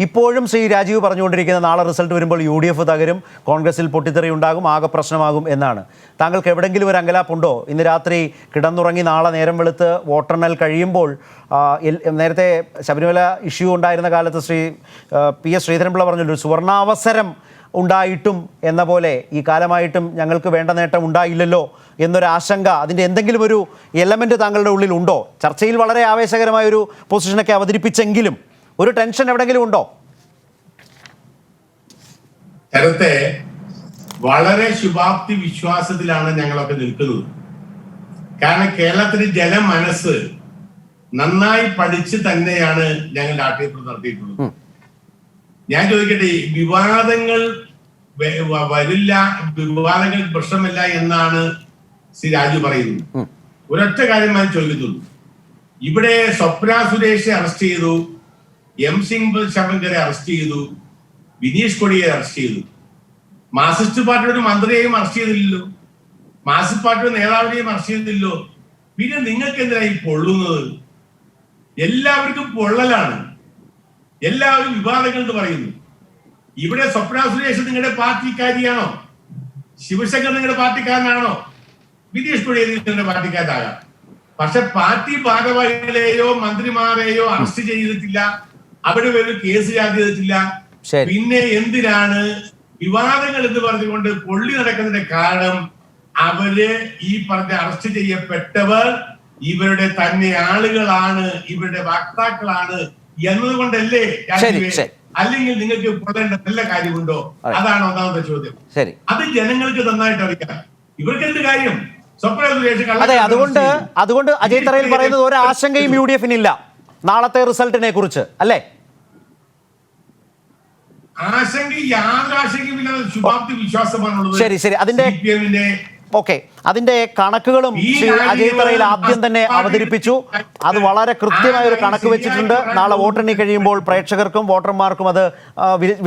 ഇപ്പോഴും ശ്രീ രാജീവ് പറഞ്ഞുകൊണ്ടിരിക്കുന്ന നാളെ റിസൾട്ട് വരുമ്പോൾ UDF തകരും, കോൺഗ്രസിൽ പൊട്ടിത്തെറി ഉണ്ടാകും, ആകെ പ്രശ്നമാകും എന്നാണ്. താങ്കൾക്ക് എവിടെയെങ്കിലും ഒരു അങ്കലാപ്പുണ്ടോ? ഇന്ന് രാത്രി കിടന്നുറങ്ങി നാളെ നേരം വെളുത്ത് വോട്ടെണ്ണൽ കഴിയുമ്പോൾ, നേരത്തെ ശബരിമല ഇഷ്യൂ ഉണ്ടായിരുന്ന കാലത്ത് ശ്രീ PS ശ്രീധരൻപിള്ള പറഞ്ഞൊരു സുവർണാവസരം ഉണ്ടായിട്ടും എന്ന പോലെ ഈ കാലമായിട്ടും ഞങ്ങൾക്ക് വേണ്ട നേട്ടം ഉണ്ടായില്ലല്ലോ എന്നൊരാശങ്ക, അതിൻ്റെ എന്തെങ്കിലും ഒരു എലമെൻ്റ് താങ്കളുടെ ഉള്ളിൽ ഉണ്ടോ? ചർച്ചയിൽ വളരെ ആവേശകരമായൊരു പൊസിഷനൊക്കെ അവതരിപ്പിച്ചെങ്കിലും ഒരു ടെൻഷൻ എവിടെയെങ്കിലും ഉണ്ടോ? നേരത്തെ വളരെ ശുഭാപ്തി വിശ്വാസത്തിലാണ് ഞങ്ങളൊക്കെ നിൽക്കുന്നത്. കാരണം കേരളത്തിന് ജനമനസ്സ് നന്നായി പഠിച്ച് തന്നെയാണ് ഞങ്ങൾ രാഷ്ട്രീയത്തിൽ നടത്തിയിട്ടുള്ളത്. ഞാൻ ചോദിക്കട്ടെ, വിവാദങ്ങൾ വരില്ല, വിവാദങ്ങൾ പ്രശ്നമില്ല എന്നാണ് ശ്രീ രാജു പറയുന്നത്. ഒരൊറ്റ കാര്യം ഞാൻ ചോദിക്കുന്നുള്ളൂ, ഇവിടെ സ്വപ്ന സുരേഷെ അറസ്റ്റ് ചെയ്തു, എം സിംഗ് ശവങ്കരെ അറസ്റ്റ് ചെയ്തു, വിനീഷ് കൊടിയെ അറസ്റ്റ് ചെയ്തു. മാർക്സിസ്റ്റ് പാർട്ടിയുടെ ഒരു മന്ത്രിയെയും അറസ്റ്റ് ചെയ്തില്ലല്ലോ, മാർക്സിസ്റ്റ് പാർട്ടിയുടെ നേതാവിനെയും അറസ്റ്റ് ചെയ്തില്ലല്ലോ. പിന്നെ നിങ്ങൾക്ക് എന്തിനാ ഈ പൊള്ളുന്നത്? എല്ലാവർക്കും പൊള്ളലാണ്, എല്ലാവരും വിവാദങ്ങൾ എന്ന് പറയുന്നു. ഇവിടെ സ്വപ്ന സുരേഷ് നിങ്ങളുടെ പാർട്ടിക്കാരിയാണോ? ശിവശങ്കർ നിങ്ങളുടെ പാർട്ടിക്കാരനാണോ? വിനീഷ് കൊടിയെ നിങ്ങളുടെ പാർട്ടിക്കാരനാകാം. പക്ഷെ പാർട്ടി ഭാരവാഹികളെയോ മന്ത്രിമാരെയോ അറസ്റ്റ് ചെയ്തിട്ടില്ല, അവിടെ ഒരു കേസ് ചാർജ് ചെയ്തിട്ടില്ല. പിന്നെ എന്തിനാണ് വിവാദങ്ങൾ എന്ന് പറഞ്ഞുകൊണ്ട് പൊള്ളി നടക്കുന്നതിന്റെ കാരണം അവര് ഈ പറഞ്ഞ അറസ്റ്റ് ചെയ്യപ്പെട്ടവർ ഇവരുടെ തന്നെ ആളുകളാണ്, ഇവരുടെ വക്താക്കളാണ് എന്നതുകൊണ്ടല്ലേ? അല്ലെങ്കിൽ നിങ്ങൾക്ക് പൊള്ളേണ്ട നല്ല കാര്യമുണ്ടോ? അതാണ് ഒന്നാമത്തെ ചോദ്യം. അത് ജനങ്ങൾക്ക് നന്നായിട്ട് അറിയാം. ഇവർക്ക് എന്ത് കാര്യം? അതെ, അതുകൊണ്ട് അജയ് തറയിൽ പറയുന്നത് ഒരു ആശങ്കയും UDF-ന് ഇല്ല നാളത്തെ റിസൾട്ടിനെ കുറിച്ച്, അല്ലേ? ശരി, അതിന്റെ കണക്കുകളും അജയ് തറയിൽ ആദ്യം തന്നെ അവതരിപ്പിച്ചു. അത് വളരെ കൃത്യമായ ഒരു കണക്ക് വെച്ചിട്ടുണ്ട്. നാളെ വോട്ടെണ്ണി കഴിയുമ്പോൾ പ്രേക്ഷകർക്കും വോട്ടർമാർക്കും അത്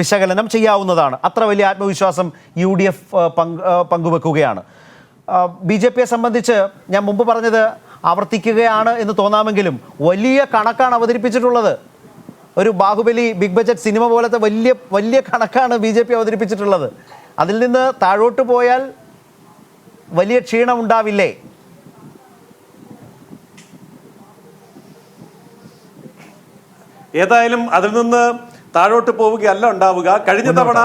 വിശകലനം ചെയ്യാവുന്നതാണ്. അത്ര വലിയ ആത്മവിശ്വാസം UDF പങ്കുവെക്കുകയാണ്. BJP-യെ സംബന്ധിച്ച് ഞാൻ മുമ്പ് പറഞ്ഞത് ആവർത്തിക്കുകയാണ് എന്ന് തോന്നാമെങ്കിലും വലിയ കണക്കാണ് അവതരിപ്പിച്ചിട്ടുള്ളത്. ഒരു ബാഹുബലി ബിഗ് ബഡ്ജറ്റ് സിനിമ പോലത്തെ വലിയ കണക്കാണ് BJP അവതരിപ്പിച്ചിട്ടുള്ളത്. അതിൽ നിന്ന് താഴോട്ട് പോയാൽ വലിയ ക്ഷീണം ഉണ്ടാവില്ലേ? ഏതായാലും അതിൽ നിന്ന് താഴോട്ട് പോവുകയല്ല ഉണ്ടാവുക. കഴിഞ്ഞ തവണ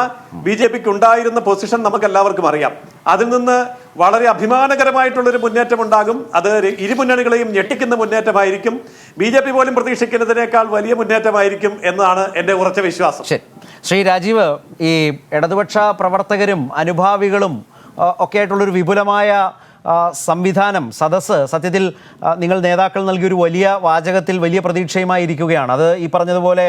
BJP-ക്ക് ഉണ്ടായിരുന്ന പൊസിഷൻ നമുക്ക് എല്ലാവർക്കും അറിയാം. അതിൽ നിന്ന് വളരെ അഭിമാനകരമായിട്ടുള്ളൊരു മുന്നേറ്റം ഉണ്ടാകും. അത് ഇരുമുന്നണികളെയും ഞെട്ടിക്കുന്ന മുന്നേറ്റമായിരിക്കും. BJP പോലും പ്രതീക്ഷിക്കുന്നതിനേക്കാൾ വലിയ മുന്നേറ്റമായിരിക്കും എന്നാണ് എൻ്റെ ഉറച്ച വിശ്വാസം. ശ്രീ രാജീവ്, ഈ ഇടതുപക്ഷ പ്രവർത്തകരും അനുഭാവികളും ഒക്കെ ആയിട്ടുള്ളൊരു വിപുലമായ സംവിധാനം, സദസ്സ് സത്യത്തിൽ നിങ്ങൾ നേതാക്കൾ നൽകിയൊരു വലിയ വാചകത്തിൽ വലിയ പ്രതീക്ഷയുമായിരിക്കുകയാണ്. അത് ഈ പറഞ്ഞതുപോലെ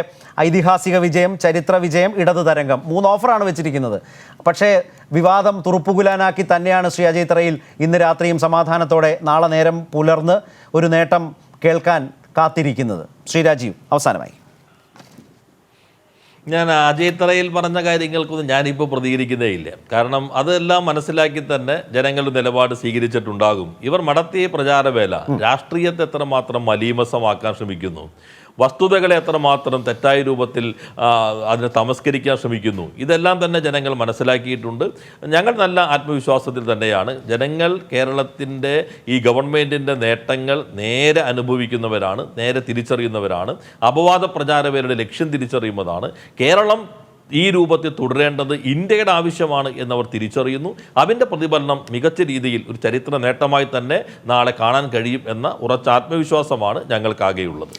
ഐതിഹാസിക വിജയം, ചരിത്ര വിജയം, ഇടതു തരംഗം, 3 ഓഫറാണ് വെച്ചിരിക്കുന്നത്. പക്ഷേ വിവാദം തുറുപ്പുകുലാനാക്കി തന്നെയാണ് ശ്രീ അജയ് തറയിൽ ഇന്ന് രാത്രിയും സമാധാനത്തോടെ നാളെ നേരം പുലർന്ന് ഒരു നേട്ടം കേൾക്കാൻ കാത്തിരിക്കുന്നത്. ശ്രീ രാജീവ്, അവസാനമായി ഞാൻ അജയ് തറയിൽ പറഞ്ഞ കാര്യങ്ങൾക്കൊന്നും ഞാനിപ്പോൾ പ്രതികരിക്കുന്നേ ഇല്ല. കാരണം അതെല്ലാം മനസ്സിലാക്കി തന്നെ ജനങ്ങളുടെ നിലപാട് സ്വീകരിച്ചിട്ടുണ്ടാകും. ഇവർ നടത്തിയ പ്രചാരവേല രാഷ്ട്രീയത്തെ എത്രമാത്രം മലീമസമാക്കാൻ ശ്രമിക്കുന്നു, വസ്തുതകളെ എത്രമാത്രം തെറ്റായ രൂപത്തിൽ അതിനെ തമസ്കരിക്കാൻ ശ്രമിക്കുന്നു, ഇതെല്ലാം തന്നെ ജനങ്ങൾ മനസ്സിലാക്കിയിട്ടുണ്ട്. ഞങ്ങൾ നല്ല ആത്മവിശ്വാസത്തിൽ തന്നെയാണ്. ജനങ്ങൾ കേരളത്തിൻ്റെ ഈ ഗവൺമെൻറ്റിൻ്റെ നേട്ടങ്ങൾ നേരെ അനുഭവിക്കുന്നവരാണ്, നേരെ തിരിച്ചറിയുന്നവരാണ്. അപവാദ പ്രചാരവേലയുടെ ലക്ഷ്യം തിരിച്ചറിയുന്നതാണ്. കേരളം ഈ രൂപത്തിൽ തുടരേണ്ടത് ഇന്ത്യയുടെ ആവശ്യമാണ് എന്നവർ തിരിച്ചറിയുന്നു. അതിൻ്റെ പ്രതിഫലനം മികച്ച രീതിയിൽ ഒരു ചരിത്ര നേട്ടമായി തന്നെ നാളെ കാണാൻ കഴിയും എന്ന ഉറച്ച ആത്മവിശ്വാസമാണ് ഞങ്ങൾക്കാകെയുള്ളത്.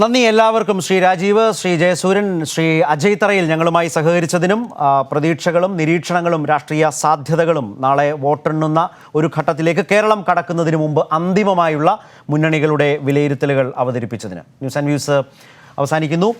നന്ദി എല്ലാവർക്കും. ശ്രീ രാജീവ്, ശ്രീ ജയസൂര്യൻ, ശ്രീ അജയ് തറയിൽ ഞങ്ങളുമായി സഹകരിച്ചതിനും പ്രതീക്ഷകളും നിരീക്ഷണങ്ങളും രാഷ്ട്രീയ സാധ്യതകളും നാളെ വോട്ടെണ്ണുന്ന ഒരു ഘട്ടത്തിലേക്ക് കേരളം കടക്കുന്നതിന് മുമ്പ് അന്തിമമായുള്ള മുന്നണികളുടെ വിലയിരുത്തലുകൾ അവതരിപ്പിച്ചതിന്. ന്യൂസ് ആൻഡ് വ്യൂസ് അവസാനിക്കുന്നു.